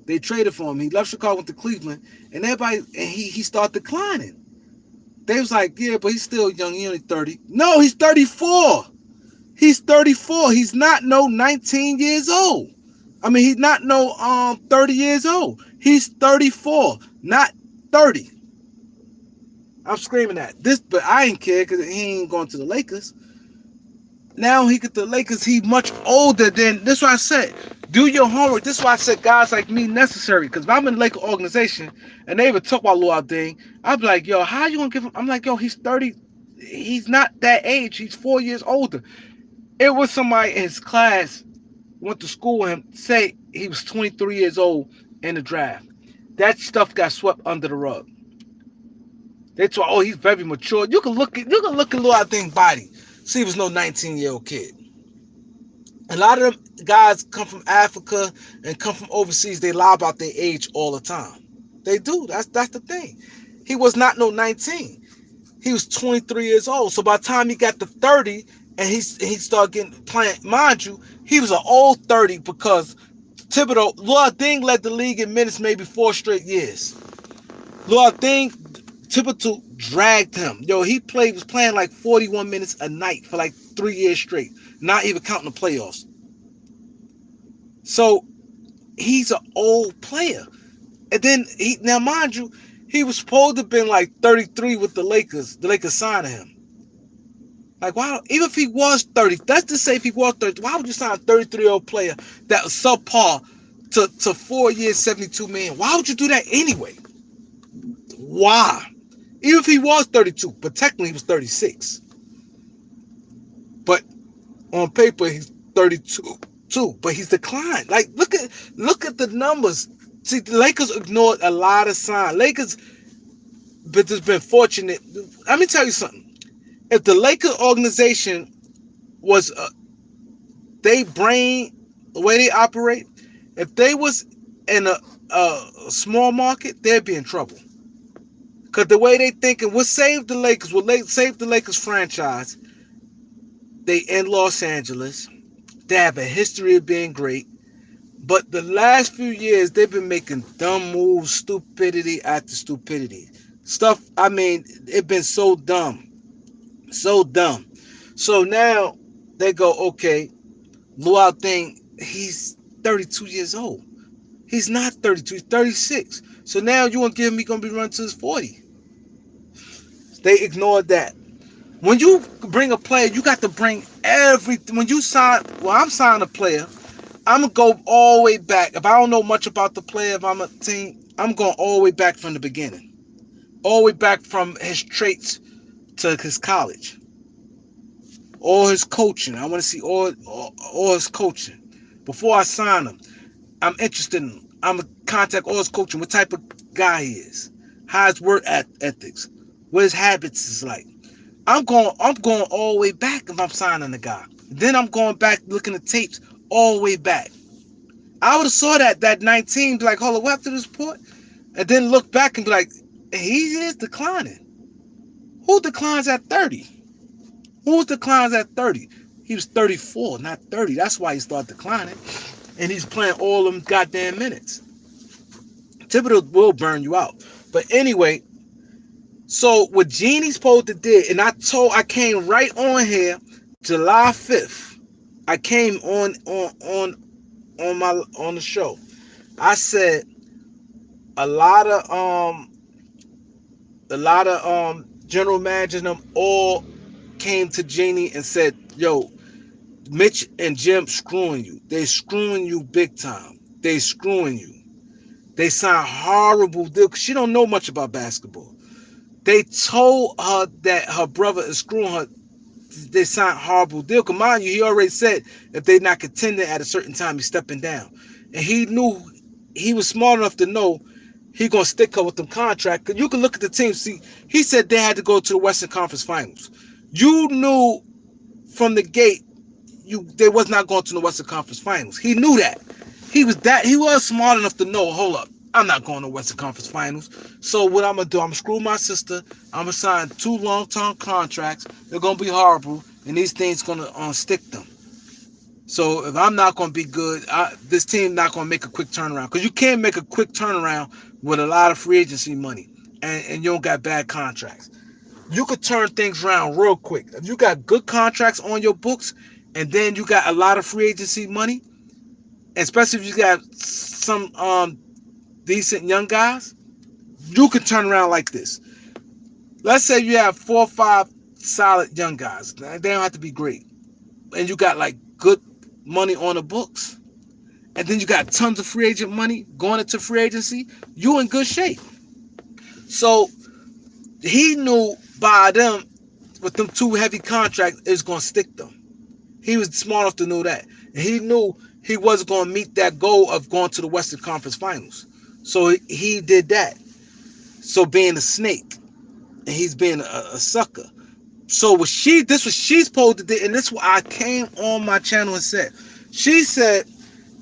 they traded for him. He left Chicago, went to Cleveland, and he started declining. They was like, yeah, but he's still young. He only 30. No, he's 34. He's 34. He's not no 19 years old. He's not no 30 years old. He's 34, not 30. I'm screaming at this, but I ain't care because he ain't going to the Lakers. Now he get the Lakers. He much older than. This is why I said, do your homework. This is why I said guys like me necessary. Because if I'm in the Laker organization and they even talk about Luol Deng, I'd be like, yo, how you gonna give him? I'm like, yo, he's 30. He's not that age. He's 4 years older. It was somebody in his class went to school with him. Say he was 23 years old in the draft. That stuff got swept under the rug. They told, oh, he's very mature. You can look at Luol Deng's body. See, he was no 19-year-old kid. A lot of them guys come from Africa and come from overseas. They lie about their age all the time. They do. That's the thing. He was not no 19. He was 23 years old. So by the time he got to 30 and he started getting playing, mind you, he was an old 30 because Thibodeau, Luol Deng led the league in minutes maybe 4 straight years. Luol Deng, Thibodeau dragged him. Yo, was playing like 41 minutes a night for like 3 years straight, not even counting the playoffs. So he's an old player. And then now mind you, he was supposed to have been like 33 with the Lakers. The Lakers signed him. Like, why? Even if he was 30, let's just say if he was 30, why would you sign a 33-year-old player that was subpar to 4 years, 72 million? Why would you do that anyway? Why? Even if he was 32, but technically he was 36. But on paper he's 32 too. But he's declined. Like, look at the numbers. See, the Lakers ignored a lot of signs. Lakers, but has been fortunate. Let me tell you something. If the Lakers organization was they brain, the way they operate, if they was in a small market, they'd be in trouble. Because the way they thinking, what saved the Lakers, what saved the Lakers franchise, they in Los Angeles. They have a history of being great. But the last few years, they've been making dumb moves, stupidity after stupidity. Stuff, I mean, it's been so dumb. So dumb. So now they go, okay, Luol Deng, he's 32 years old. He's not 32, he's 36. So now you want to give him, he's going to be running to his 40. They ignored that. When you bring a player, you got to bring everything. When you sign, well, I'm signing a player, I'm going to go all the way back. If I don't know much about the player, if I'm a team, I'm going all the way back from the beginning. All the way back from his traits to his college. All his coaching. I want to see all his coaching. Before I sign him, I'm interested in him. I'm going to contact all his coaching, what type of guy he is, how his work ethics, what his habits is like. I'm going all the way back if I'm signing the guy. Then I'm going back looking at tapes all the way back. I would have saw that 19, be like, hold on, what happened to this report? And then look back and be like, he is declining. Who declines at 30? Who declines at 30? He was 34, not 30. That's why he started declining. And he's playing all them goddamn minutes. Thibodeau will burn you out. But anyway, so what Jeannie's supposed to did, and I came right on here, July 5th. I came on the show. I said a lot of general managers and them all came to Jeannie and said, yo, Mitch and Jim screwing you. They screwing you big time. They screwing you. They signed horrible deals. She don't know much about basketball. They told her that her brother is screwing her. They signed horrible deal. Come on, he already said if they not contending at a certain time, he's stepping down. And he knew, he was smart enough to know he gonna stick her with them contract. Cause you can look at the team. See, he said they had to go to the Western Conference Finals. You knew from the gate they was not going to the Western Conference Finals. He knew that. He was smart enough to know, hold up, I'm not going to Western Conference Finals. So what I'm going to do, I'm going to screw my sister. I'm going to sign 2 long-term contracts. They're going to be horrible, and these things going to stick them. So if I'm not going to be good, this team not going to make a quick turnaround. Because you can't make a quick turnaround with a lot of free agency money, and you don't got bad contracts. You could turn things around real quick. If you got good contracts on your books, and then you got a lot of free agency money, especially if you got some decent young guys, you can turn around like this. Let's say you have 4 or 5 solid young guys. They don't have to be great. and you got like good money on the books, and then you got tons of free agent money going into free agency, you in good shape. So he knew by them with them two heavy contracts, it's gonna stick them. He was smart enough to know that. And he knew he wasn't gonna meet that goal of going to the Western Conference Finals. So he did that. So being a snake, and he's being a sucker. So this was she's supposed to do, and this is what I came on my channel and said. She said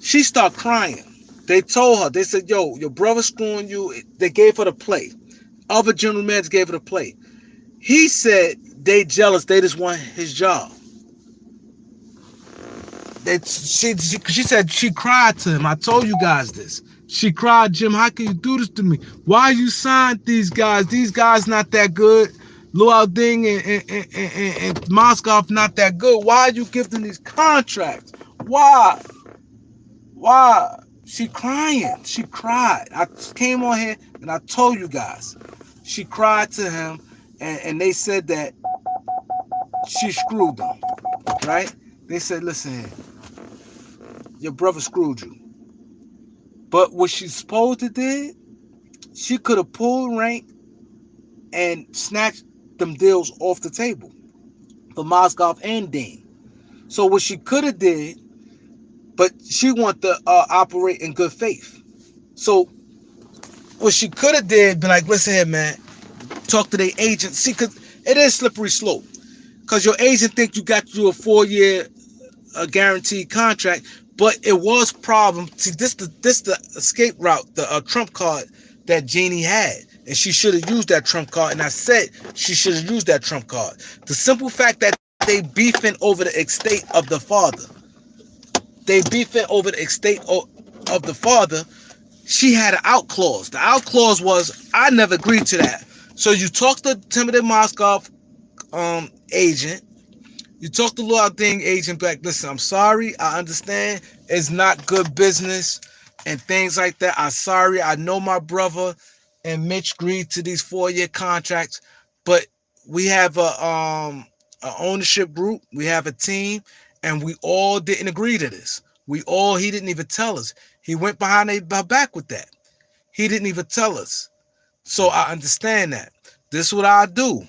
she started crying. They told her, they said, yo, your brother's screwing you. They gave her the play. Other general managers gave her the play. He said they jealous. They just want his job. She said she cried to him. I told you guys this. She cried, Jim, how can you do this to me? Why you signed these guys? These guys not that good. Luau Ding and Moskov not that good. Why you give them these contracts? Why? Why? She crying. She cried. I came on here and I told you guys. She cried to him, and they said that she screwed them, right? They said, listen here, your brother screwed you. But what she's supposed to do, she could have pulled rank and snatched them deals off the table for Moskov and Dean. So what she could have did, but she wanted to operate in good faith. So what she could have did, been like, listen here, man, talk to their agent. See, because it is slippery slope. Because your agent think you got you a 4-year guaranteed contract, but it was problem. See, this the escape route, the trump card that Jeannie had. And she should have used that trump card. And I said she should have used that trump card. The simple fact that they beefing over the estate of the father. They beefing over the estate of the father. She had an out clause. The out clause was, I never agreed to that. So you talk to Timothy Moskov agent. You talk to Luau Ding agent back. Listen, I'm sorry. I understand it's not good business and things like that. I'm sorry. I know my brother and Mitch agreed to these 4-year contracts, but we have a ownership group. We have a team, and we all didn't agree to this. He didn't even tell us. He went behind their back with that. He didn't even tell us. So I understand that. This is what I do.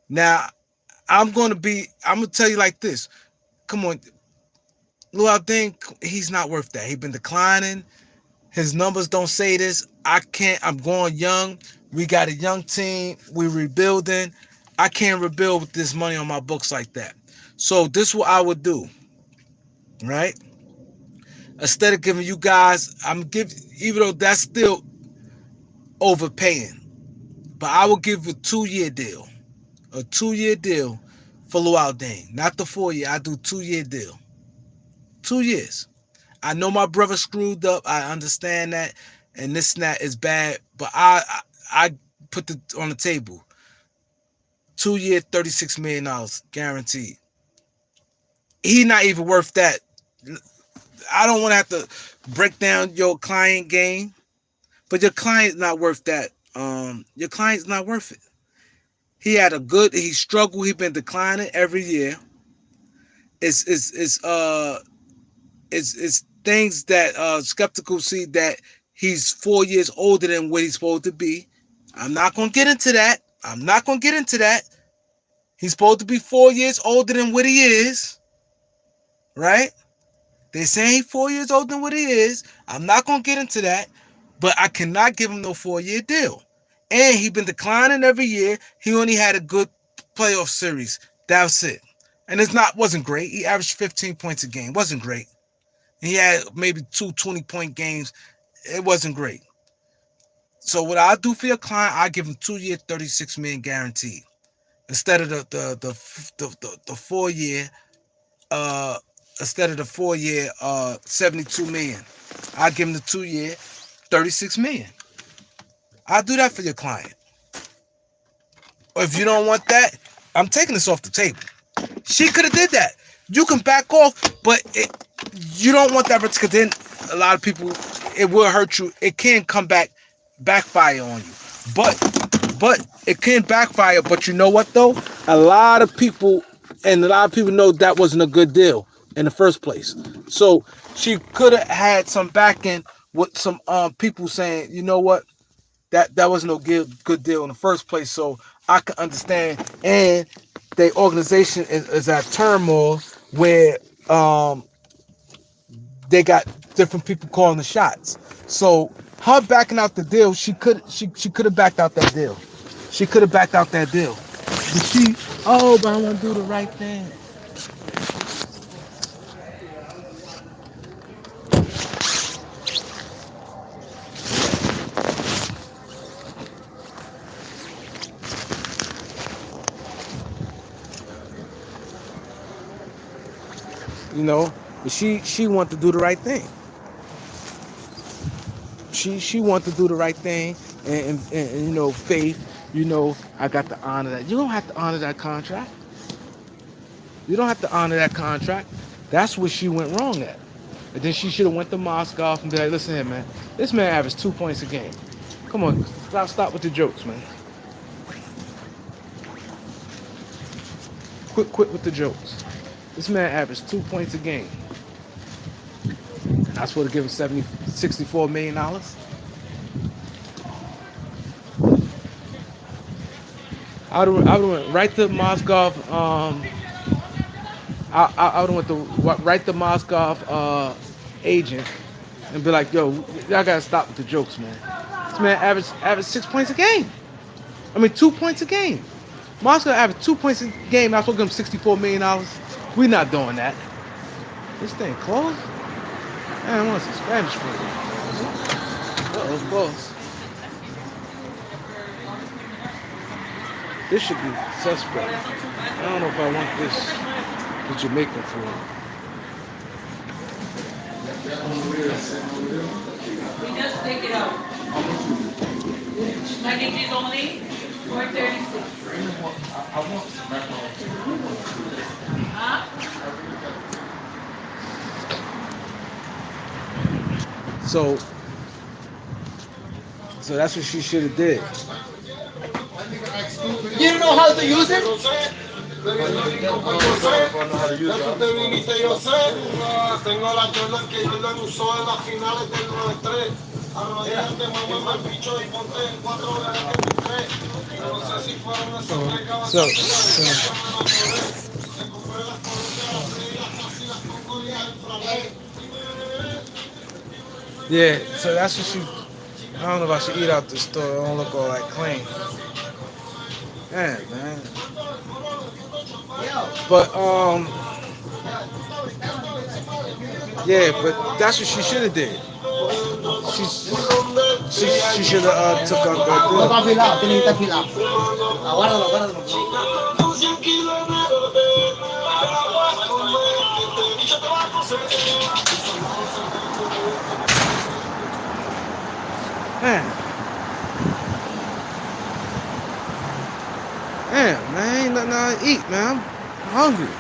Now, I'm going to tell you like this. Come on. Luau Ding, he's not worth that. He's been declining. His numbers don't say this. I'm going young. We got a young team. We're rebuilding. I can't rebuild with this money on my books like that. So this is what I would do. Right? Instead of giving you guys, even though that's still overpaying, but I will give a 2-year deal. A 2-year deal for Luau Ding. Not the 4-year. I do 2-year deal. 2 years. I know my brother screwed up. I understand that. And this and that is bad. But I put it on the table. 2-year, $36 million guaranteed. He not even worth that. I don't want to have to break down your client game. But your client's not worth that. Your client's not worth it. He struggled. He's been declining every year. It's things that skeptical see that he's 4 years older than what he's supposed to be. I'm not going to get into that. He's supposed to be 4 years older than what he is. Right? They're saying he's 4 years older than what he is. I'm not going to get into that. But I cannot give him no 4-year deal. And he's been declining every year. He only had a good playoff series. That's it. And wasn't great. He averaged 15 points a game. Wasn't great. He had maybe 2 20-point games. It wasn't great. So what I do for your client, I give him 2-year, $36 million guaranteed. Instead of the 4-year, $72 million. I give him the 2-year, $36 million. I'll do that for your client. Or if you don't want that, I'm taking this off the table. She could have did that. You can back off, but you don't want that because then a lot of people, it will hurt you. It can backfire on you. But it can backfire. But you know what though? A lot of people And a lot of people know that wasn't a good deal in the first place. So she could have had some backing with some people saying, you know what, that was no good deal in the first place. So I can understand. And the organization is at turmoil where they got different people calling the shots. So her backing out the deal, she could have backed out that deal. She could have backed out that deal. But but I want to do the right thing. You know, but she wanted to do the right thing. She wanted to do the right thing, and you know, Faith, you know, I got to honor that. You don't have to honor that contract. You don't have to honor that contract. That's where she went wrong at. And then she should have went to Moscow and be like, listen here, man. This man averages 2 points a game. Come on, stop with the jokes, man. Quit with the jokes. This man averaged 2 points a game. And I supposed to give him $64 million. I would have went right to Moscow. I would have went to right to Moscow agent and be like, yo, y'all gotta stop with the jokes, man. This man averaged 6 points a game. I mean, 2 points a game. Moscow averaged 2 points a game. I was supposed to give him $64 million. We not doing that. This thing closed. Man, I want some Spanish food. Of course. This should be suspect. I don't know if I want this the Jamaican food. We just take it out. Mac and cheese only, 436. Huh? So that's what she should have did. You know how to use it? Yeah, so that's what she. I don't know if I should eat out the store. It don't look all like clean. Yeah, man. But yeah, but that's what she should have did. She should have took up that No deal. está afilado, tiene que estar afilado. Aguárdalo, aguárdalo. Man, man, ain't nothing to eat, man. I'm hungry.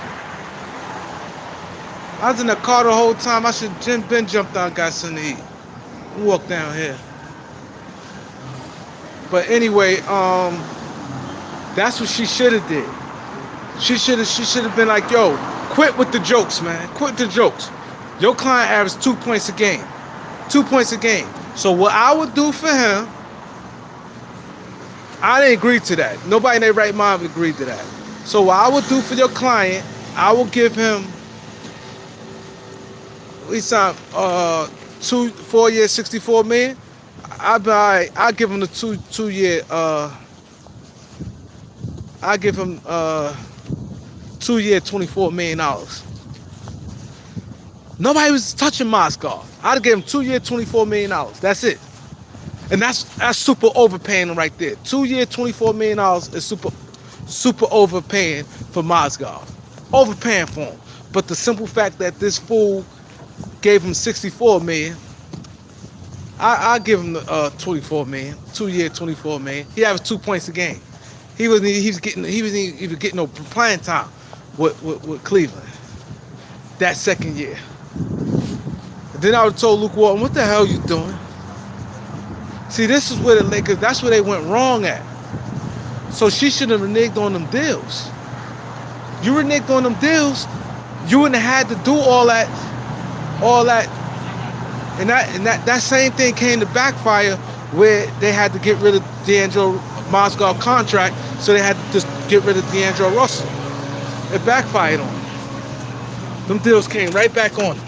I was in the car the whole time. I should been jumped out and got something to eat. Walk down here. But anyway, that's what she should have did. She should have been like, yo, quit with the jokes, man. Quit the jokes. Your client averaged 2 points a game. 2 points a game. So what I would do for him, I didn't agree to that. Nobody in their right mind would agree to that. So what I would do for your client, I will give him we signed 4 years, 64 million. I give him the two year I give him 2 year, $24 million. Nobody was touching Moscow. I'd give him 2 year, $24 million. That's it. And that's super overpaying him right there. 2 year, $24 million is super overpaying for Moscow. Overpaying for him. But the simple fact that this fool gave him 64 million, I give him 24 million, 2 year, 24 million. He averaged 2 points a game. He wasn't even getting no playing time with Cleveland that second year. And then I would have told Luke Walton, what the hell you doing? See, this is where the Lakers, that's where they went wrong at. So she should have reneged on them deals. You reneged on them deals, you wouldn't have had to do all that, and that same thing came to backfire where they had to get rid of D'Angelo Mozgov contract, so they had to just get rid of D'Angelo Russell. It backfired on them. Them deals came right back on them.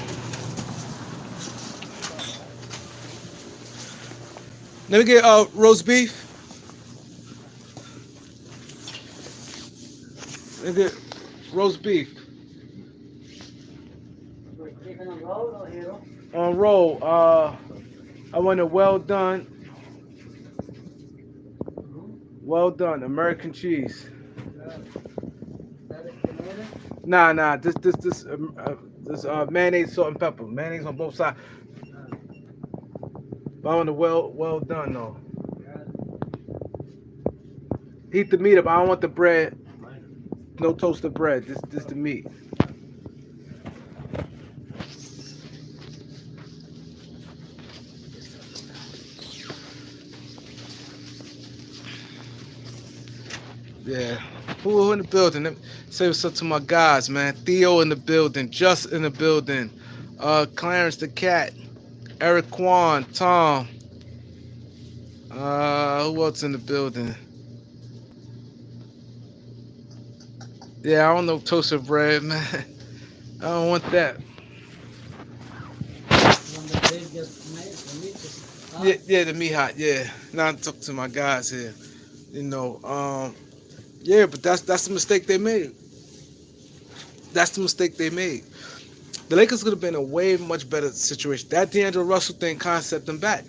Let me get roast beef. Let me get roast beef. Chicken on roll or hero? On roll, I want it well done, American cheese. Nah, this mayonnaise, salt and pepper, mayonnaise on both sides. But I want it well done though. Heat the meat up. I don't want the bread. No toasted bread. This the meat. Yeah. Who in the building? Let me say what's up to my guys, man. Theo in the building. Just in the building. Clarence the cat. Eric Kwan. Tom. Who else in the building? Yeah, I don't know toasted bread, man. I don't want that. When the bread gets made, the meat is hot. Yeah, the meat hot. Yeah. Now I'm talking to my guys here. You know, yeah, but that's the mistake they made. That's the mistake they made. The Lakers could have been a way much better situation. That D'Angelo Russell thing kind of set them back.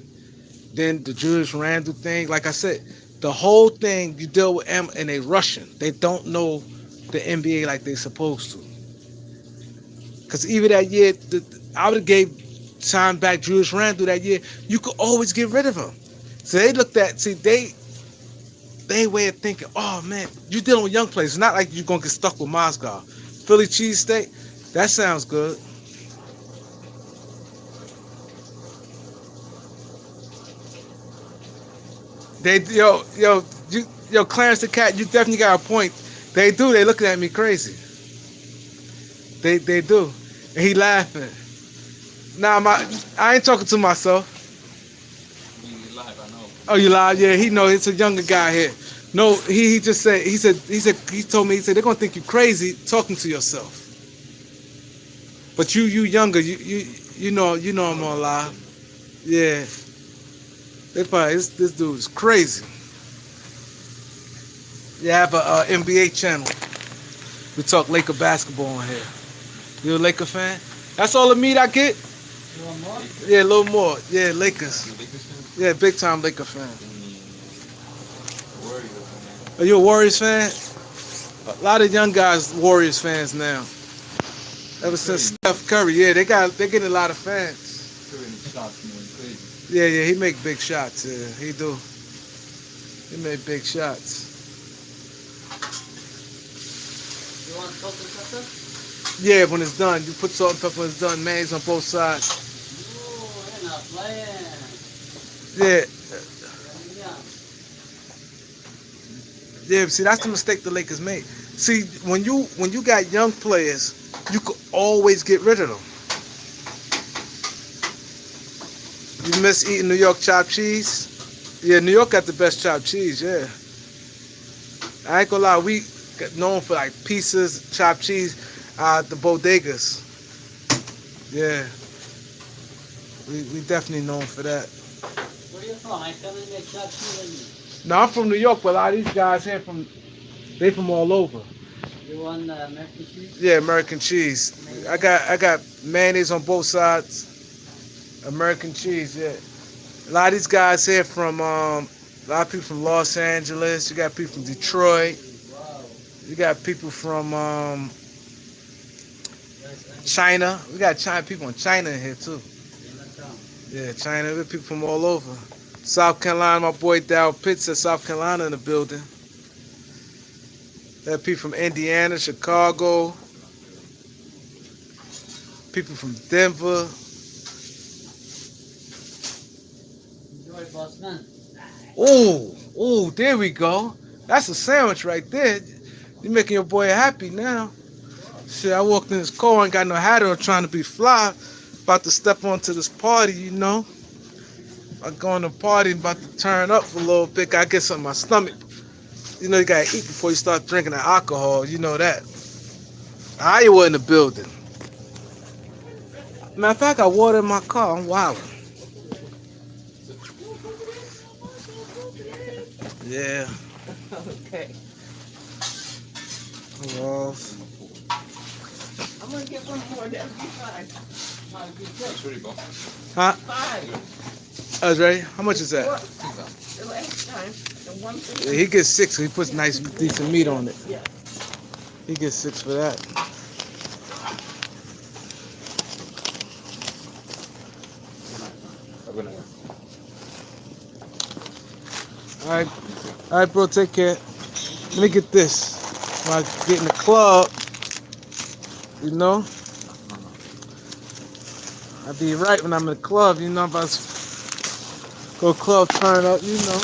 Then the Julius Randle thing, like I said, the whole thing you deal with them and they Russian. They don't know the NBA like they supposed to. Because even that year, I would have gave time back Julius Randle that year. You could always get rid of him. So they looked at, they way of thinking, oh man, you dealing with young players. It's not like you're going to get stuck with Moscow. Philly cheesesteak, that sounds good. Yo, Clarence the cat, you definitely got a point. They do. They looking at me crazy. They do. And he laughing. Nah, I ain't talking to myself. You live, I know. Oh, you lied? Yeah, he know it's a younger guy here. No, he just said he told me they're gonna think you crazy talking to yourself. But you younger, you know I'm on live. Yeah. They probably this dude is crazy. You have a NBA channel. We talk Laker basketball on here. You a Laker fan? That's all the meat I get? You want more? Yeah, a little more. Yeah, Lakers. You Lakers fan? Yeah, big time Laker fan. Warriors fan. Are you a Warriors fan? A lot of young guys Warriors fans now. Ever since Steph Curry, yeah, they getting a lot of fans. Curry shots, man, crazy. Yeah, he make big shots. Yeah, he do. He make big shots. You want salt and pepper? Yeah, when it's done, you put salt and pepper when it's done. Mayonnaise on both sides. Oh, you're not playing. Yeah, Yeah. yeah. See, that's the mistake the Lakers made. See, when you got young players, you could always get rid of them. You miss eating New York chopped cheese? Yeah, New York got the best chopped cheese. Yeah, I ain't gonna lie, we got known for like pieces, chopped cheese, the bodegas. Yeah, we definitely known for that. Where are you from? I come and make chopped cheese Now I'm from New York, but a lot of these guys here they from all over. and you want American cheese? Yeah, American cheese. I got mayonnaise on both sides. American cheese, yeah. A lot of these guys here from a lot of people from Los Angeles. You got people from Detroit. Wow. You got people from China. We got people in China in here too. Yeah, China. We got people from all over. South Carolina, my boy Dow Pitts said South Carolina in the building. There are people from Indiana, Chicago, people from Denver. Enjoy, boss man. Oh, there we go. That's a sandwich right there. You making your boy happy now. Shit, I walked in his car and got no hat on, trying to be fly. About to step onto this party, you know. I go on the party, about to turn up for a little bit. Gotta get something in my stomach. You know, you gotta eat before you start drinking the alcohol. You know that. Iowa in the building. Matter of fact, I got water in my car. I'm wilding. Yeah. Okay. Walls. I'm gonna get one more. That'll be fine. That's really cool. Huh? Five. That's right. How much is that? What? The last time, the one thing. Yeah, he gets 6. He puts nice, decent meat on it. Yeah. He gets 6 for that. All right, bro. Take care. Let me get this. When I get in the club, you know, I be right when I'm in the club. You know, I'm about to go club, turn up. You know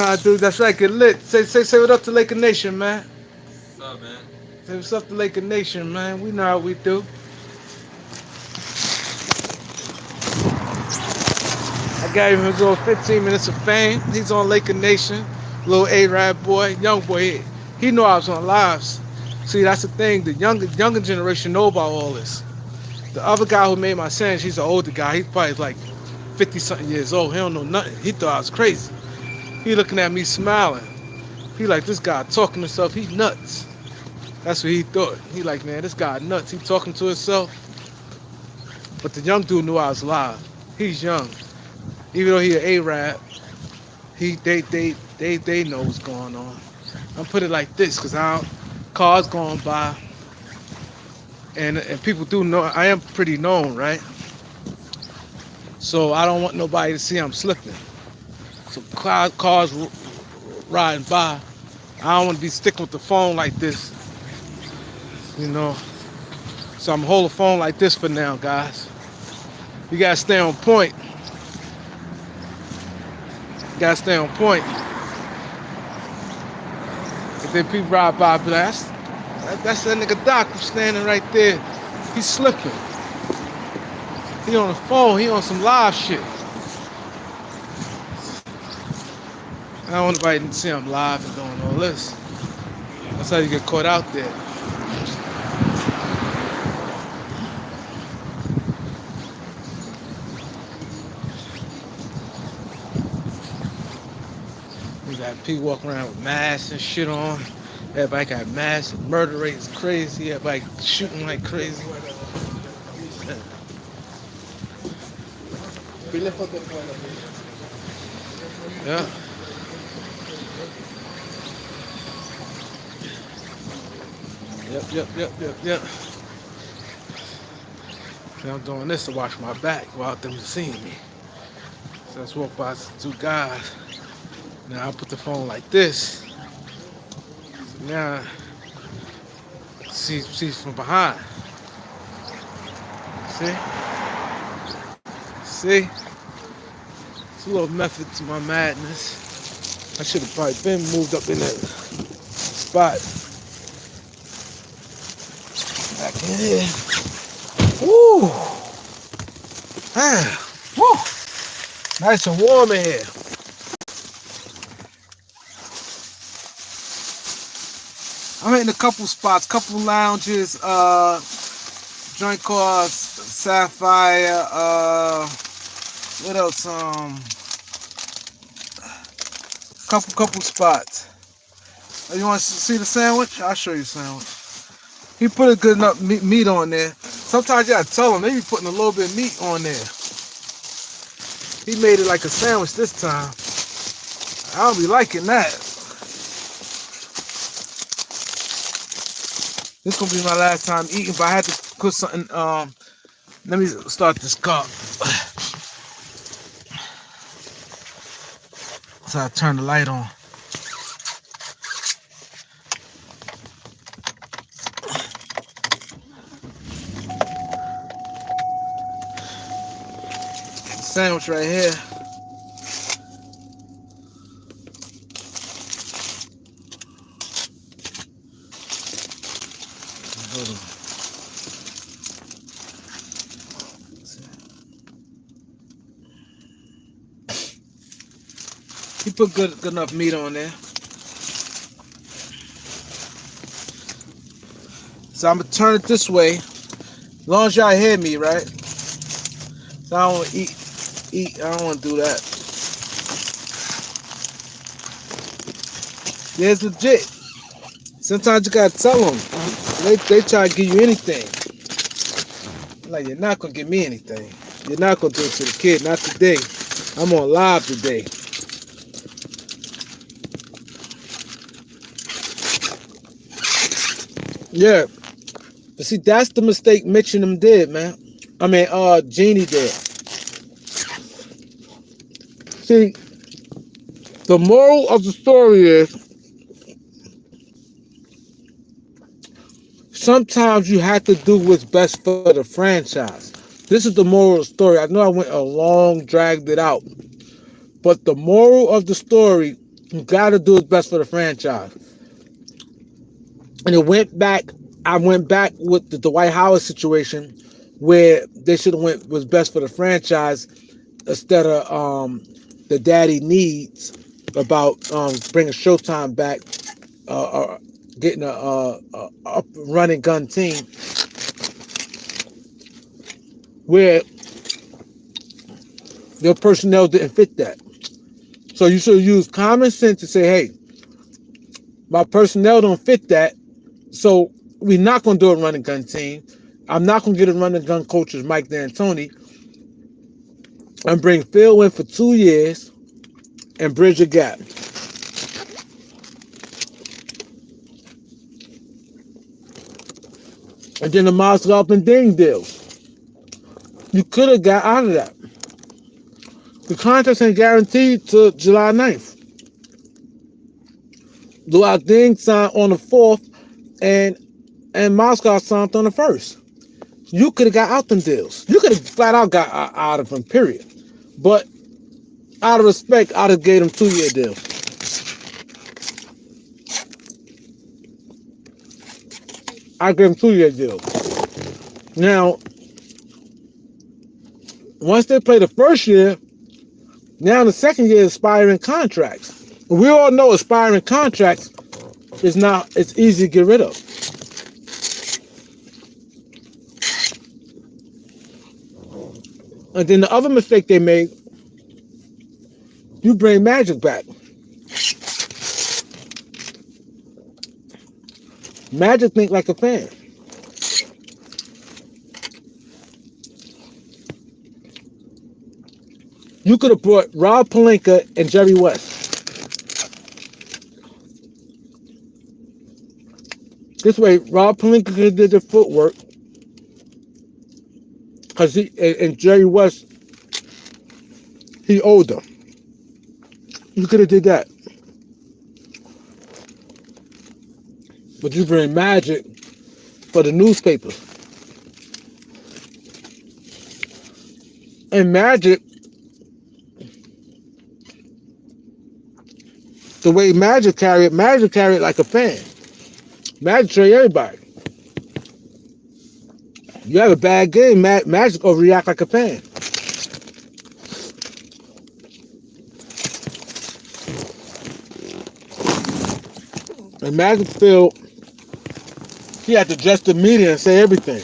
how I do. That's right. Get lit. Say what up to Laker Nation, man. What's up, man? Say what's up to Laker Nation, man. We know how we do. I got him his little 15 minutes of fame. He's on Laker Nation. Little A-Rap boy, young boy. He know I was on lives. See, that's the thing. The younger generation know about all this. The other guy who made my sandwich, he's an older guy. He's probably like 50-something years old. He don't know nothing. He thought I was crazy. He looking at me smiling. He like, this guy talking to himself. He nuts. That's what he thought. He like, man, this guy nuts. He talking to himself. But the young dude knew I was live. He's young. Even though he an A-Rap, they know what's going on. I'm put it like this, cause cars going by, and people do know I am pretty known, right? So I don't want nobody to see I'm slipping. So cars riding by, I don't want to be sticking with the phone like this, you know. So I'm gonna hold the phone like this for now, guys. You gotta stay on point. You gotta stay on point. If then people ride by, but that's that nigga Doc who's standing right there. He's slipping. He on the phone. He on some live shit. I don't want nobody to see I'm live and doing all this. That's how you get caught out there. You got people walking around with masks and shit on. Everybody got masks. Murder rate is crazy. Everybody shooting like crazy. Yeah. Yep. Now I'm doing this to watch my back without them seeing me. So I just walk by two guys. Now I put the phone like this. So now see from behind. See? It's a little method to my madness. I should have probably been moved up in that spot. Back in here. Woo! Man, woo! Nice and warm in here. I'm hitting a couple spots, couple lounges, joint called Sapphire, what else? Couple spots. You want to see the sandwich? I'll show you the sandwich. He put a good enough meat on there. Sometimes you gotta tell him, they be putting a little bit of meat on there. He made it like a sandwich this time. I don't be liking that. This gonna be my last time eating, but I had to put something, let me start this car. So I turn the light on. Sandwich right here. Hold on. He put good enough meat on there. So I'm gonna turn it this way. As long as y'all hear me, right? So I don't want to eat. I don't want to do that. Yeah, it's legit. Sometimes you gotta tell them. They try to give you anything. Like, you're not gonna give me anything. You're not gonna do it to the kid. Not today. I'm on live today. Yeah. But see, that's the mistake Mitch and them did, man. I mean, Jeannie did. See, the moral of the story is sometimes you have to do what's best for the franchise. This is the moral of the story. I know I went a long, dragged it out. But the moral of the story, you got to do what's best for the franchise. And it went back, I went back with the Dwight Howard situation where they should have went was best for the franchise instead of the daddy needs about bringing Showtime back, getting a up running gun team where your personnel didn't fit that. So you should use common sense to say, hey, my personnel don't fit that, so we're not going to do a running gun team. I'm not going to get a running gun coach as Mike D'Antoni and bring Phil in for 2 years and bridge a gap. And then the Miles and Ding deal. You could have got out of that. The contract ain't guaranteed till July 9th. Luau Ding signed on the 4th and Moscow signed on the 1st. You could have got out them deals. You could have flat out got out of them, period. But out of respect, I'd have gave them 2-year deals. I gave them 2-year deals. Now, once they play the first year, now the second year is expiring contracts. We all know expiring contracts is not, it's easy to get rid of. And then the other mistake they made, you bring Magic back. Magic think like a fan. You could have brought Rob Pelinka and Jerry West. This way, Rob Pelinka could have did the footwork. Because and Jerry West, he older. You could have did that. But you bring Magic for the newspapers. And Magic, the way Magic carried like a fan. Magic trade everybody. You have a bad game, Magic overreact like a fan. And Magic feel he had to address the media and say everything.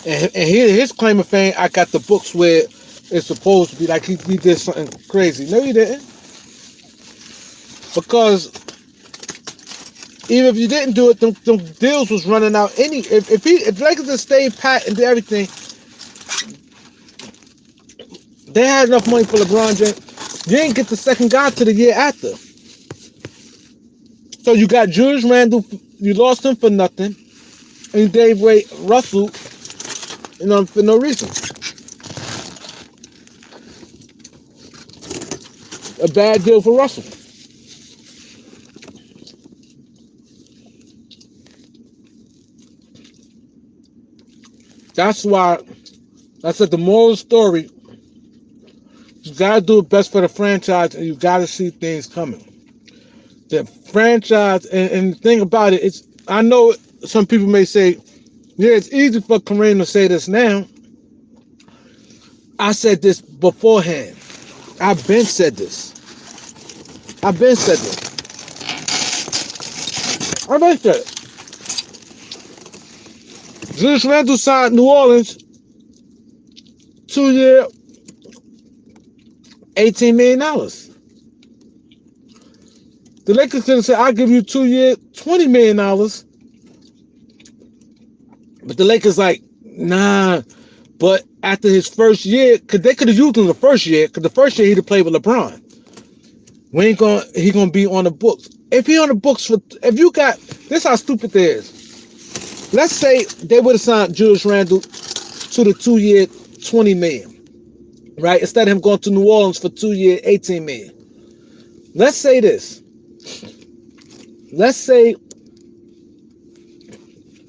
And his claim of fame, I got the books where it's supposed to be like he did something crazy. No, he didn't. Because even if you didn't do it, them deals was running out. If Lakers had stayed pat and did everything, they had enough money for LeBron James. You didn't get the second guy to the year after. So you got Julius Randle, you lost him for nothing, and you gave away Russell, for no reason. A bad deal for Russell. That's why I said the moral story, you gotta do it best for the franchise and you gotta see things coming. The franchise and the thing about it, it's I know some people may say, yeah, it's easy for Kareem to say this now. I said this beforehand. I've been said this. I've been said this. I've been said it. Julius Randle signed New Orleans 2-year, $18 million. The Lakers could have said, I'll give you 2-year, $20 million. But the Lakers like, nah. But after his first year, because they could have used him the first year, because the first year he'd have played with LeBron. He gonna be on the books. If he on the books if you got, this how stupid they is. Let's say they would have signed Julius Randle to the 2-year, $20 million. Right? Instead of him going to New Orleans for 2-year, $18 million. Let's say this. Let's say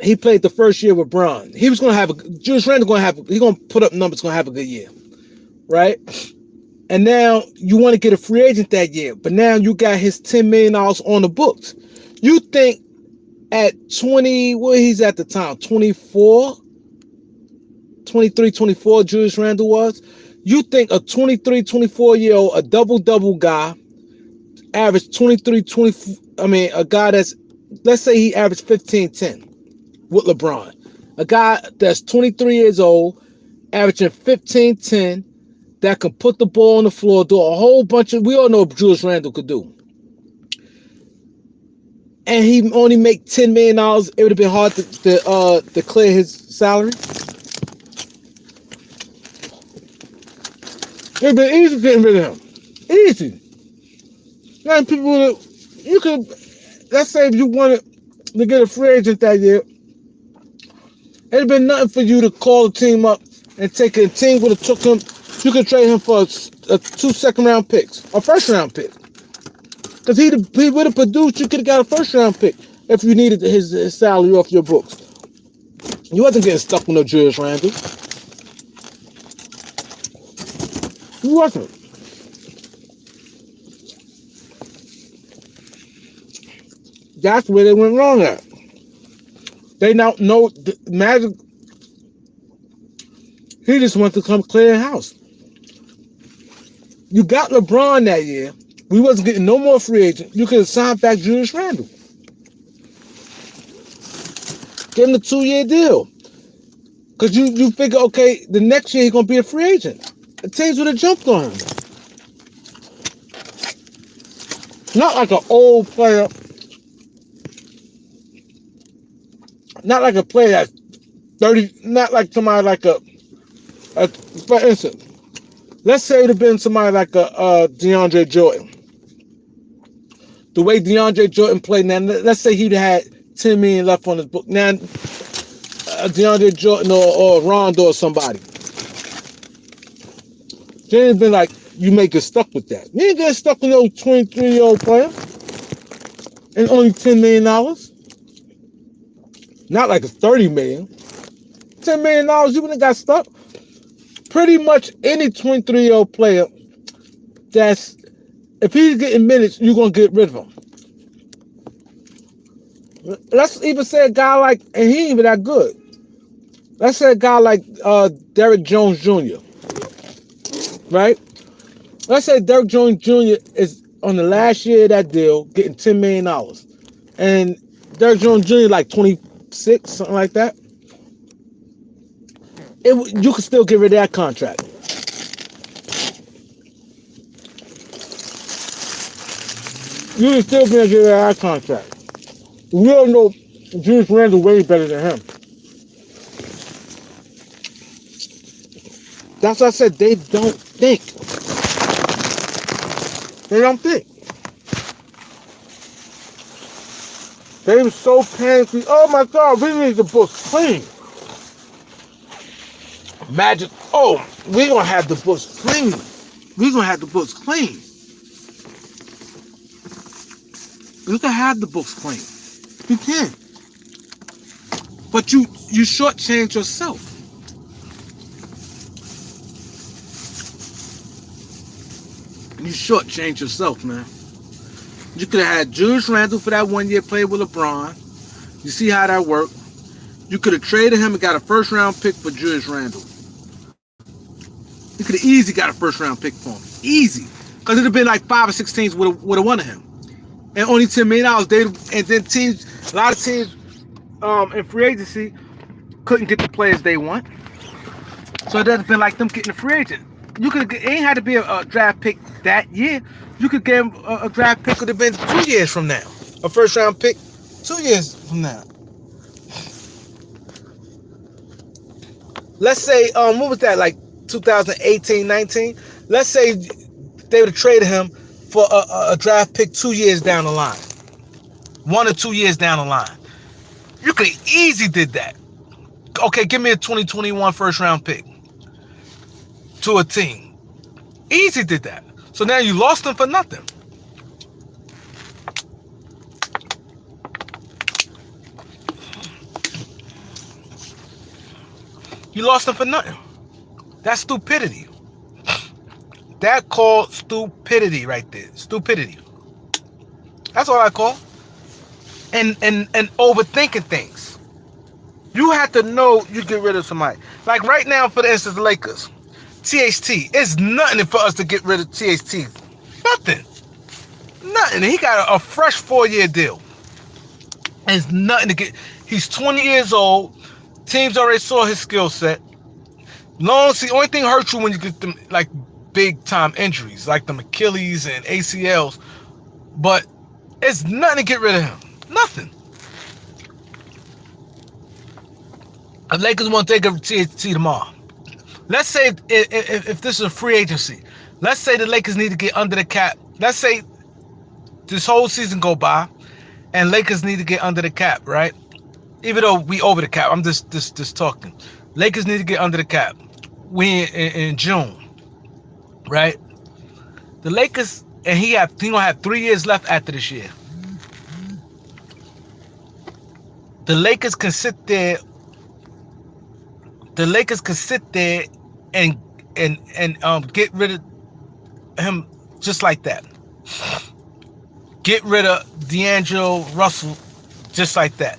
he played the first year with Bron. He was going to have Julius Randle he's going to put up numbers, going to have a good year. Right? And now you want to get a free agent that year, but now you got his $10 million on the books. You think at 20, what he's at the time, 24, 23, 24, Julius Randle was. You think a 23, 24-year-old, a double-double guy, average 23, 24, a guy that's, let's say he averaged 15-10 with LeBron. A guy that's 23 years old, averaging 15-10, that can put the ball on the floor, do a whole bunch of, we all know what Julius Randle could do. And he only make $10 million, it would have been hard to clear his salary. It would have been easy getting rid of him. Easy. Now people you could, let's say if you wanted to get a free agent that year, it'd been nothing for you to call the team up and take a team would have took him. You could trade him for 2 second-round picks, a first-round pick. Because he would have produced, you could have got a first-round pick if you needed his salary off your books. You wasn't getting stuck with no Julius Randle. You wasn't. That's where they went wrong at. They now know the Magic. He just wants to come clear the house. You got LeBron that year. We wasn't getting no more free agent. You could have signed back Julius Randle. Give him a 2-year deal. Because you figure, okay, the next year he's going to be a free agent. The teams would have jumped on him. Not like an old player. Not like a player that's 30, not like somebody like for instance, let's say it would have been somebody like a DeAndre Jordan. The way DeAndre Jordan played now, let's say he'd had $10 million left on his book. Now, DeAndre Jordan or Rondo or somebody. They ain't been like, you may get stuck with that. You ain't getting stuck with no 23-year-old player. And only $10 million. Not like a $30 million. $10 million, you wouldn't have got stuck. Pretty much any 23-year-old player that's, if he's getting minutes, you're going to get rid of him. Let's even say a guy like, and he ain't even that good. Let's say a guy like Derrick Jones Jr. Right? Let's say Derrick Jones Jr. is on the last year of that deal, getting $10 million. And Derrick Jones Jr. like 26, something like that. You can still get rid of that contract. You can still get rid of that contract. We all know Julius Randle way better than him. That's why I said they don't think. They don't think. They were so panicky. Oh my God, we need the books clean. Magic. Oh, we're going to have the books clean. We're going to have the books clean. You can have the books clean. You can. But you shortchange yourself. You shortchange yourself, man. You could have had Julius Randle for that 1 year playing with LeBron. You see how that worked. You could have traded him and got a first round pick for Julius Randle. You could have easily got a first round pick for him. Easy. Because it would have been like 5 or 6 teams would have wanted him. And only $10 million. And then teams, a lot of teams in free agency couldn't get the players they want. So it doesn't been like them getting a free agent. You could it ain't had to be a draft pick that year. You could get him a draft pick could have been 2 years from now. A first round pick 2 years from now. Let's say what was that, like 2018, 19? Let's say they would have traded him for a draft pick 2 years down the line. 1 or 2 years down the line. You could have easily did that. Okay, give me a 2021 first round pick to a team. Easy did that. So now you lost him for nothing. You lost him for nothing. That's stupidity. That called stupidity right there. Stupidity. That's all I call. And overthinking things. You have to know you get rid of somebody. Like right now, for instance, the Lakers. THT. It's nothing for us to get rid of THT. Nothing. Nothing. He got a fresh 4-year deal. It's nothing to get. He's 20 years old. Teams already saw his skill set. The only thing hurts you when you get them like big time injuries, like the Achilles and ACLs. But it's nothing to get rid of him. Nothing. The Lakers want to take a THT tomorrow. Let's say if this is a free agency, let's say the Lakers need to get under the cap. Let's say this whole season go by, and Lakers need to get under the cap, right? Even though we over the cap, I'm just talking. Lakers need to get under the cap. We in June, right? The Lakers, and he gonna have 3 years left after this year. The Lakers can sit there. The Lakers can sit there and get rid of him just like that. Get rid of D'Angelo Russell just like that.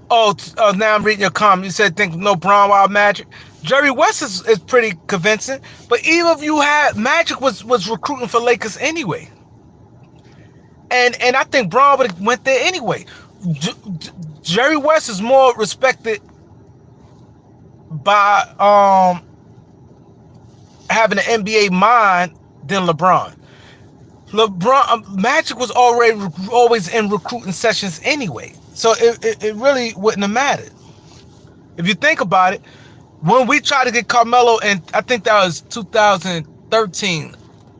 Oh, now I'm reading your comment. You said think no Bron Wild Magic. Jerry West is pretty convincing, but even if you had Magic was recruiting for Lakers anyway. And I think Bron would have went there anyway. Jerry West is more respected by having an NBA mind than LeBron. Magic was always in recruiting sessions anyway. So it really wouldn't have mattered. If you think about it, when we tried to get Carmelo, and I think that was 2013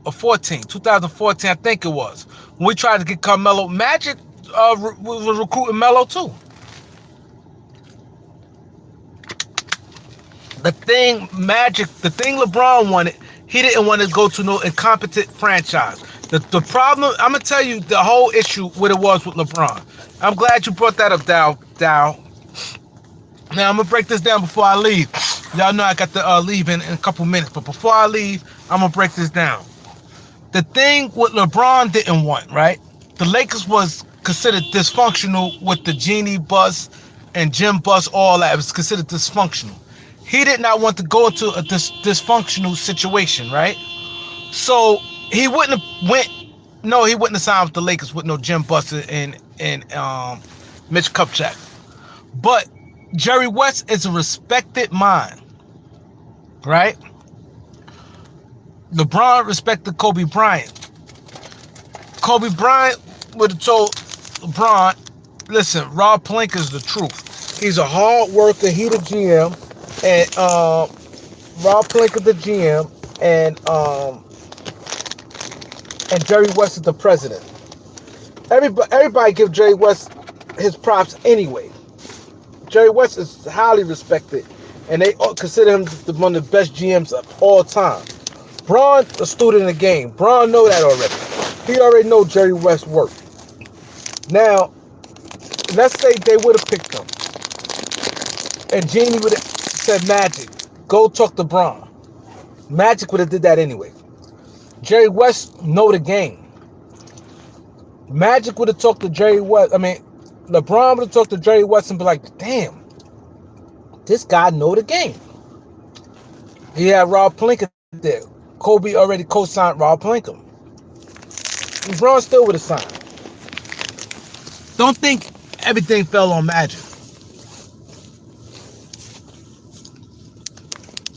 or 2014, I think it was. When we tried to get Carmelo, Magic was recruiting Melo too. The thing LeBron wanted, he didn't want to go to no incompetent franchise. The problem, I'm going to tell you the whole issue what it was with LeBron. I'm glad you brought that up, Dow. Now, I'm going to break this down before I leave. Y'all know I got to leave in a couple minutes, but before I leave, I'm going to break this down. The thing what LeBron didn't want, right? The Lakers was considered dysfunctional with the Genie bus and Jim bus, all that. It was considered dysfunctional. He did not want to go into a dysfunctional situation, right? So he wouldn't have signed with the Lakers with no Jim Buss and Mitch Kupchak. But Jerry West is a respected mind, right? LeBron respected Kobe Bryant. Kobe Bryant would have told LeBron, listen, Rob Pelinka is the truth. He's a hard worker. He the GM. And Rob Pelinka the GM. And Jerry West is the president. Everybody give Jerry West his props anyway. Jerry West is highly respected. And they consider him one of the best GMs of all time. Bron, a student in the game. Bron know that already. He already know Jerry West's work. Now, let's say they would have picked him. And Genie would have said, Magic, go talk to Bron. Magic would have did that anyway. Jerry West know the game. Magic would have talked to Jerry West. LeBron would have talked to Jerry West and be like, damn, this guy know the game. He had Rob Pelinka there. Kobe already co-signed Rob Pelinka. LeBron still would have signed. Don't think everything fell on Magic.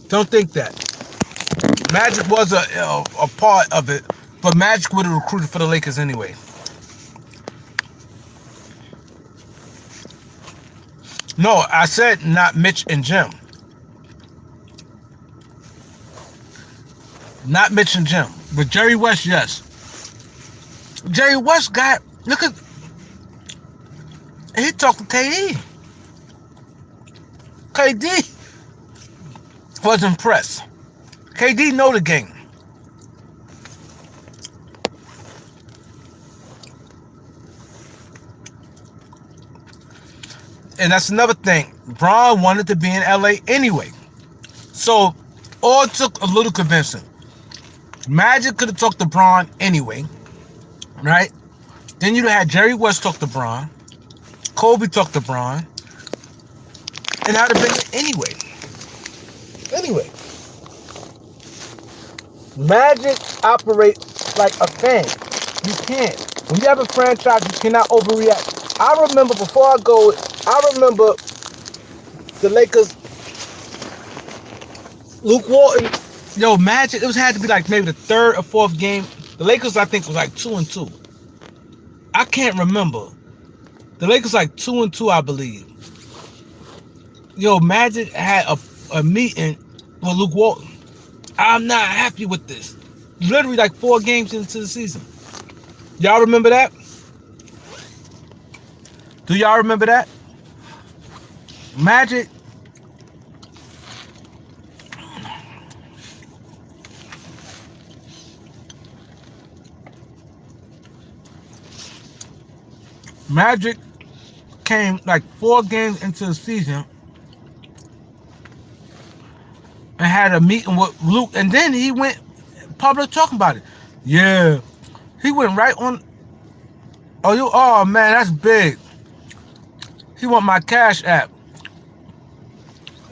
Don't think that. Magic was a part of it, but Magic would have recruited for the Lakers anyway. No, I said not Mitch and Jim. Not Mitch and Jim. But Jerry West, yes. Jerry West look at, he talked to KD. KD was impressed. KD know the game. And that's another thing. Bron wanted to be in LA anyway. So all it took a little convincing. Magic could have talked to Bron anyway. Right? Then you'd have had Jerry West talk to Bron. Kobe talk to Bron. And that would have been anyway. Anyway. Magic operates like a fan. You can't. When you have a franchise, you cannot overreact. I remember the Lakers, Luke Walton, Magic, it had to be like maybe the third or fourth game. The Lakers, I think, was like 2-2. I can't remember. The Lakers like 2-2, I believe. Magic had a meeting with Luke Walton. I'm not happy with this. Literally like 4 games into the season. Y'all remember that? Do y'all remember that? Magic. Magic came like 4 games into the season and had a meeting with Luke, and then he went public talking about it. Yeah. He went right on. Oh man, that's big. He want my Cash App.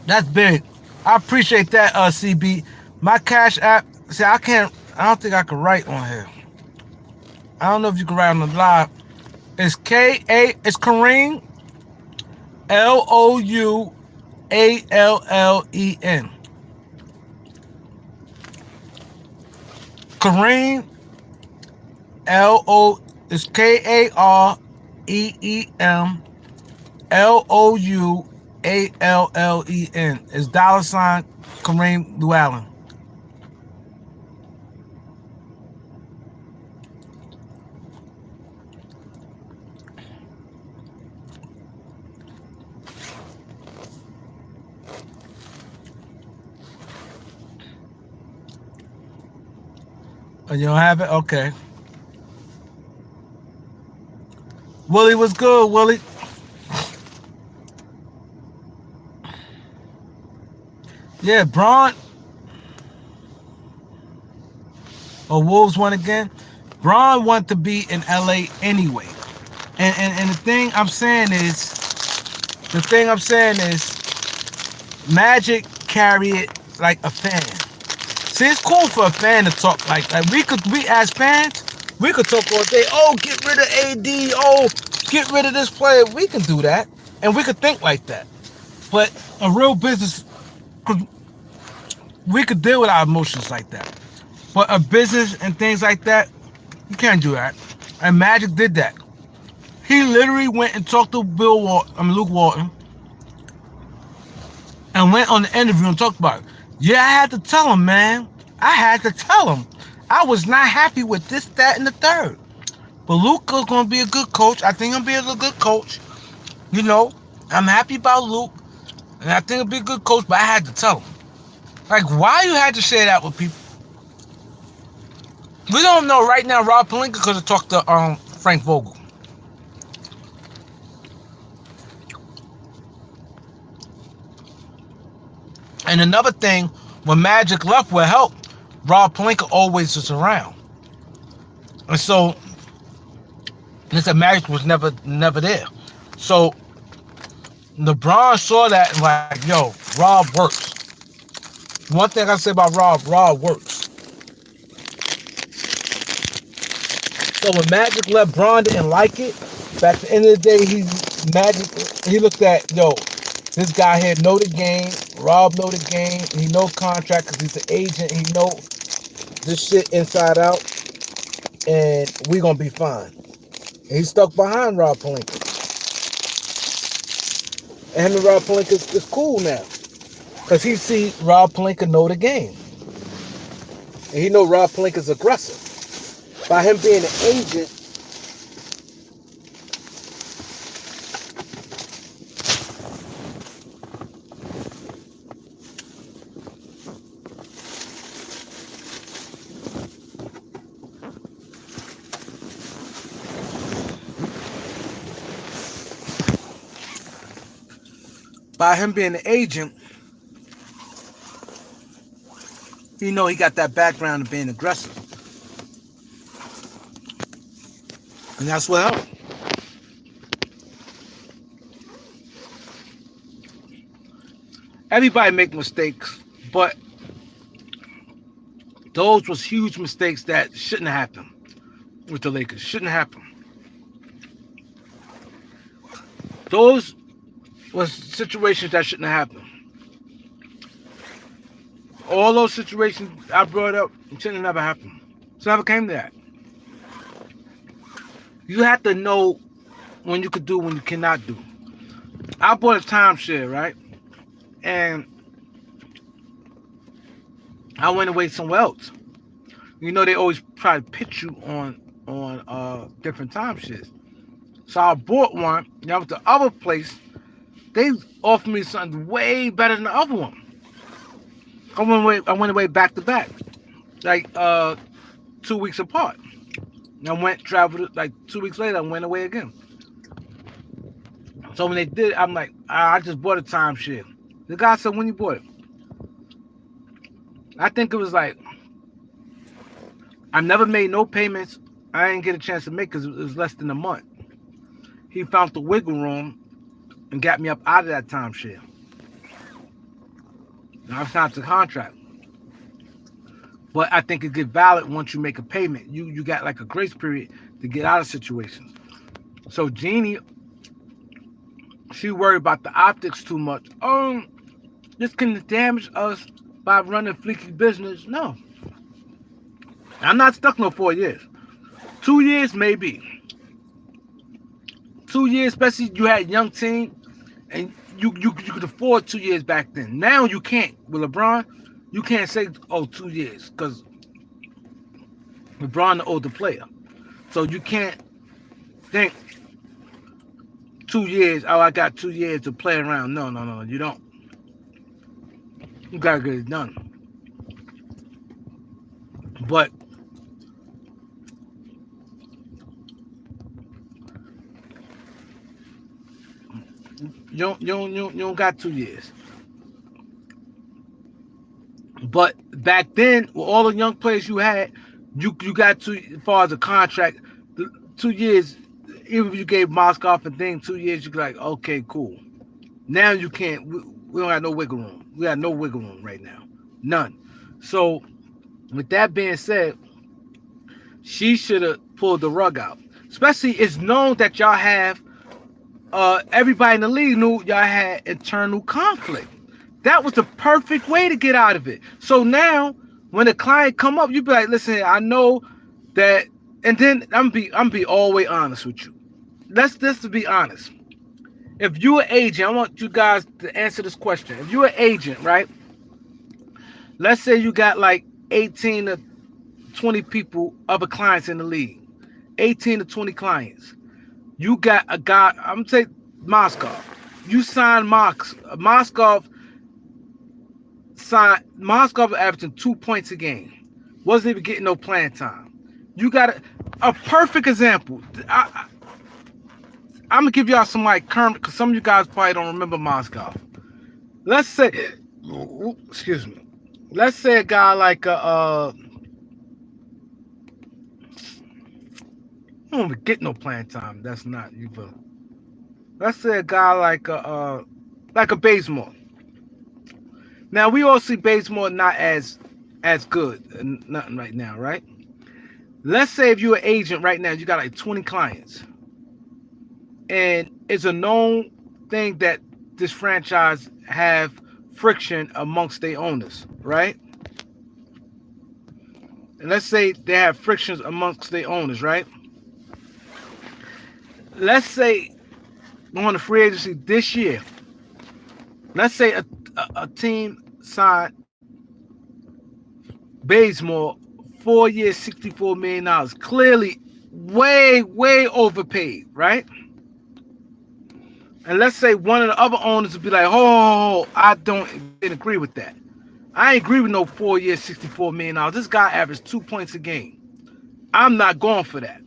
That's big. I appreciate that, CB. My Cash App. See, I don't think I can write on here. I don't know if you can write on the live. It's it's Kareem. Louallen. Kareem. It's Kareem. Louallen. It's $ Kareem Llewellyn. Oh, you don't have it? Okay. Willie was good, Willie. Yeah, Bron. Wolves won again. Bron wanted to be in LA anyway. And the thing I'm saying is, Magic carry it like a fan. See, it's cool for a fan to talk like we as fans, we could talk all day. Oh, get rid of AD. Oh, get rid of this player. We can do that, and we could think like that. But a real business, we could deal with our emotions like that. But a business and things like that, you can't do that. And Magic did that. He literally went and talked to Luke Walton, and went on the interview and talked about it. Yeah, I had to tell him, man. I had to tell him. I was not happy with this, that, and the third. But Luka's going to be a good coach. I think he'll be a good coach. I'm happy about Luke. And I think he'll be a good coach, but I had to tell him. Like, why you had to share that with people? We don't know right now. Rob Pelinka could have talked to Frank Vogel. And another thing when Magic left with help, Rob Pelinka always was around. And so, they said Magic was never there. So, LeBron saw that and like, yo, Rob works. One thing I say about Rob works. So when Magic left, Bron didn't like it. But at the end of the day, he looked at, yo, this guy here know the game. Rob know the game. He know contract because he's an agent. He know this shit inside out. And we gonna be fine. And he stuck behind Rob Pelinka. And him and Rob Pelinka is cool now. Because he see Rob Pelinka know the game. And he know Rob Pelinka's aggressive. By him being an agent, you know he got that background of being aggressive. And that's what helped. Everybody make mistakes, but those was huge mistakes that shouldn't happen with the Lakers. Shouldn't happen. Those was situations that shouldn't happen. All those situations I brought up shouldn't have never happened. It never came to that. You have to know when you could do, when you cannot do. I bought a timeshare, right? And I went away somewhere else. You know they always try to pitch you on different timeshares. So I bought one. And I went to the other place. They offered me something way better than the other one. I went away back to back, like 2 weeks apart. I traveled like 2 weeks later. I went away again. So when they did, I'm like, I just bought a timeshare. The guy said, when you bought it? I think it was like, I never made no payments. I didn't get a chance to make because it was less than a month. He found the wiggle room and got me up out of that timeshare. Now I signed the contract. But I think it get valid once you make a payment. You got like a grace period to get out of situations. So Jeannie, she worried about the optics too much. This can damage us by running fleeky business. No. I'm not stuck no 4 years. 2 years maybe. 2 years, especially you had a young team and you could afford 2 years back then. Now you can't. With LeBron, you can't say, 2 years, because LeBron the older player. So you can't think 2 years, I got 2 years to play around. No, you don't. You gotta get it done. But you don't got 2 years. But back then, with all the young players you had, you got to, as far as a contract, 2 years. Even if you gave Moskoff a thing, 2 years, you could like, okay, cool. Now you can't. We don't have no wiggle room. We got no wiggle room right now, none. So, with that being said, she should have pulled the rug out. Especially, it's known that y'all have. Everybody in the league knew y'all had internal conflict. That was the perfect way to get out of it. So now, when a client come up, you be like, listen, I know that, and then I'm be all the way honest with you. Let's just be honest. If you're an agent, I want you guys to answer this question. If you're an agent, right? Let's say you got like 18 to 20 people, other clients in the league. 18 to 20 clients. You got a guy, I'm going to take Moskoff. You signed Moskoff averaging 2 points a game. Wasn't even getting no playing time. You got a perfect example. I'm going to give y'all some like current, because some of you guys probably don't remember Moskoff. Let's say, excuse me. let's say a guy like I don't even get no playing time. That's not even. Let's say a guy like a Bazemore. Now we all see Bazemore not as good, nothing right now, right? Let's say if you're an agent right now, you got like 20 clients, and it's a known thing that this franchise have friction amongst their owners, right? And let's say they have frictions amongst their owners, right? Let's say on the free agency this year, let's say a team signed Bazemore 4 years, $64 million. Clearly, way overpaid, right? And let's say one of the other owners would be like, "Oh, I didn't agree with that. I ain't agree with no 4 years, $64 million. This guy averaged 2 points a game. I'm not going for that."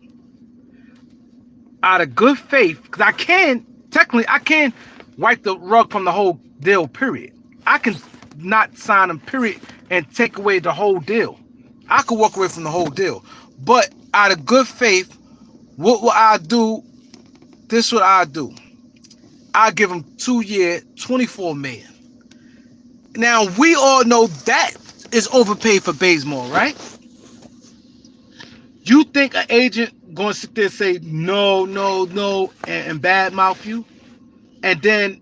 Out of good faith, because I can wipe the rug from the whole deal, period. I can not sign him, period, and take away the whole deal. I could walk away from the whole deal. But out of good faith, what will I do? This is what I do. I give him 2 year, $24 million. Now we all know that is overpaid for Bazemore, right? You think an agent gonna sit there and say no, and badmouth you, and then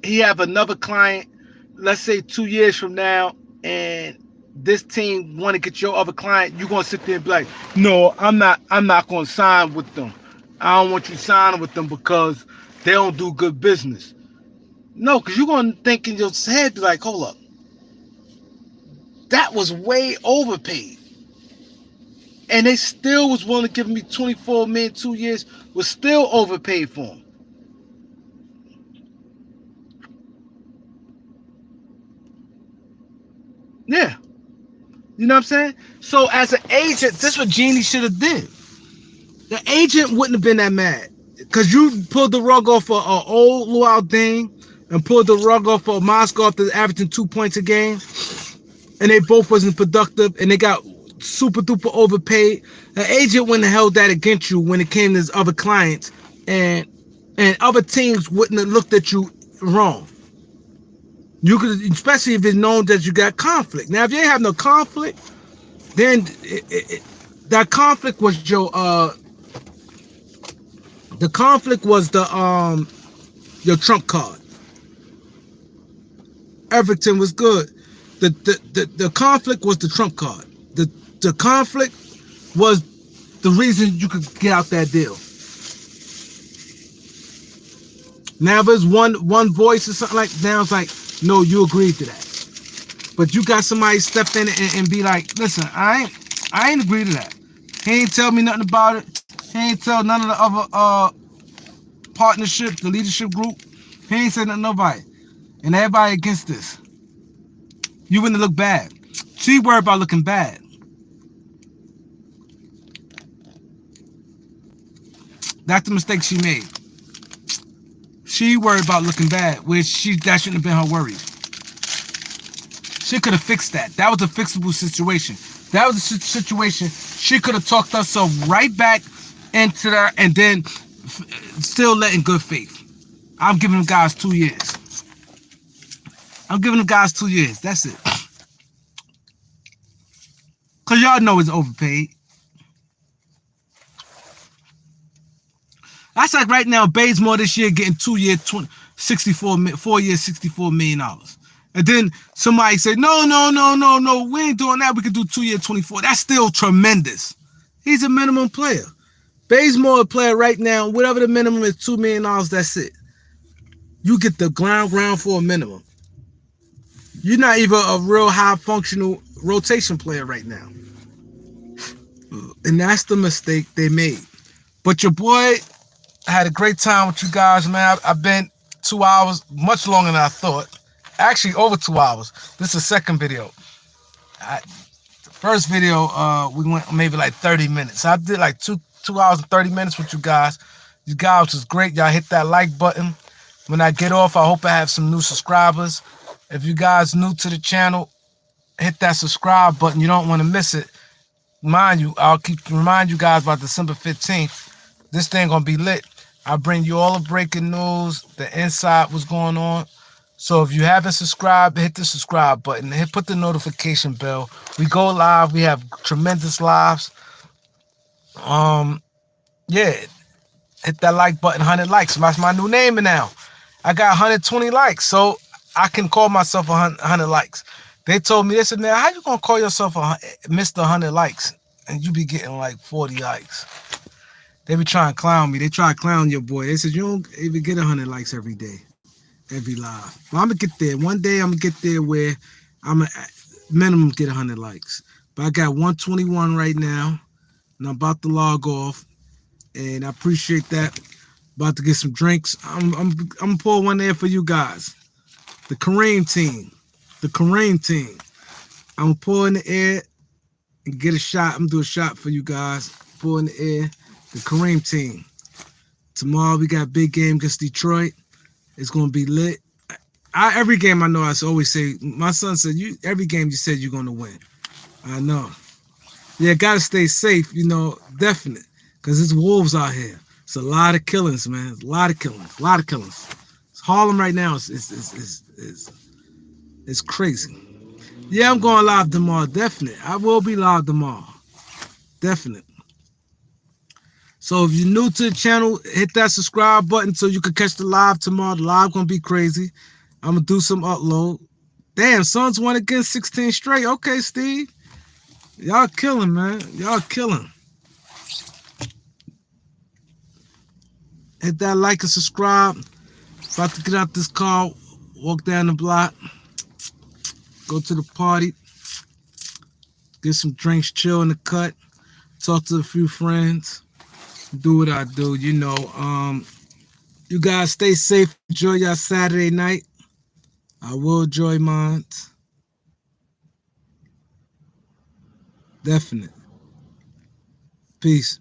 he have another client, let's say 2 years from now, and this team want to get your other client, you gonna sit there and be like, no, I'm not gonna sign with them. I don't want you signing with them because they don't do good business. No, because you're gonna think in your head, be like, hold up, that was way overpaid. And they still was willing to give me 24 million, 2 years, was still overpaid for him. Yeah. You know what I'm saying? So as an agent, this is what Genie should have did. The agent wouldn't have been that mad. Because you pulled the rug off of an old Luau Ding and pulled the rug off of Moscow after averaging 2 points a game. And they both wasn't productive and they got super duper overpaid. An agent wouldn't have held that against you when it came to his other clients, and other teams wouldn't have looked at you wrong. You could, especially if it's known that you got conflict. Now, if you ain't have no conflict, then that conflict was the conflict was your trump card. Everything was good. The conflict was the trump card. The conflict was the reason you could get out that deal. Now if it's one voice or something like, now it's like, no, you agreed to that. But you got somebody step in and be like, listen, I ain't agree to that. He ain't tell me nothing about it. He ain't tell none of the other partnership, the leadership group. He ain't said nothing to nobody. And everybody against this. You wouldn't look bad. She worried about looking bad. That's the mistake she made. She worried about looking bad, which that shouldn't have been her worry. She could have fixed that. That was a fixable situation. That was a situation she could have talked herself right back into that, and then still let in good faith. I'm giving them guys 2 years. I'm giving them guys 2 years. That's it. Because y'all know it's overpaid. That's like right now, Bazemore this year getting 2 year, 4 years, $64 million. And then somebody say, no, we ain't doing that. We could do 2 year, 24. That's still tremendous. He's a minimum player. Bazemore player right now, whatever the minimum is, $2 million, that's it. You get the ground for a minimum. You're not even a real high functional rotation player right now. And that's the mistake they made. But your boy, I had a great time with you guys, man. I've been 2 hours, much longer than I thought. Actually, over 2 hours. This is the second video. The first video, we went maybe like 30 minutes. I did like 2 hours and 30 minutes with you guys. You guys was great. Y'all hit that like button. When I get off, I hope I have some new subscribers. If you guys new to the channel, hit that subscribe button. You don't want to miss it. Mind you, I'll keep remind you guys about December 15th. This thing gonna be lit. I'll bring you all the breaking news, the inside, what's going on. So if you haven't subscribed, hit the subscribe button. Put the notification bell. We go live. We have tremendous lives. Yeah, hit that like button. 100 likes. That's my new name now. I got 120 likes, so I can call myself 100 likes. They told me, they said, man, how you gonna call yourself Mr. 100 likes and you be getting like 40 likes? They be trying to clown me. They try to clown your boy. They said you don't even get 100 likes every day, every live. But I'm gonna get there. One day I'm gonna get there where I'm gonna minimum get 100 likes. But I got 121 right now, and I'm about to log off. And I appreciate that. About to get some drinks. I'm gonna pour one there for you guys. The Kareem team. The Kareem team. I'm gonna pour in the air and get a shot. I'm gonna do a shot for you guys. Pour in the air. The Kareem team. Tomorrow we got big game against Detroit. It's gonna be lit. Every game I know I always say, my son said, every game you said you're gonna win. I know. Yeah, gotta stay safe, definite. Cause it's wolves out here. It's a lot of killings, man. It's a lot of killings. A lot of killings. Harlem right now is crazy. Yeah, I'm going live tomorrow, definite. I will be live tomorrow. Definite. So if you're new to the channel, hit that subscribe button so you can catch the live tomorrow. The live gonna be crazy. I'm gonna do some upload. Damn, Suns won again 16 straight. Okay, Steve. Y'all killing, man. Y'all killing. Hit that like and subscribe. About to get out this car, walk down the block, go to the party, get some drinks, chill in the cut, talk to a few friends, do what I do, You guys stay safe, enjoy your Saturday night. I will enjoy mine. Definite. Peace.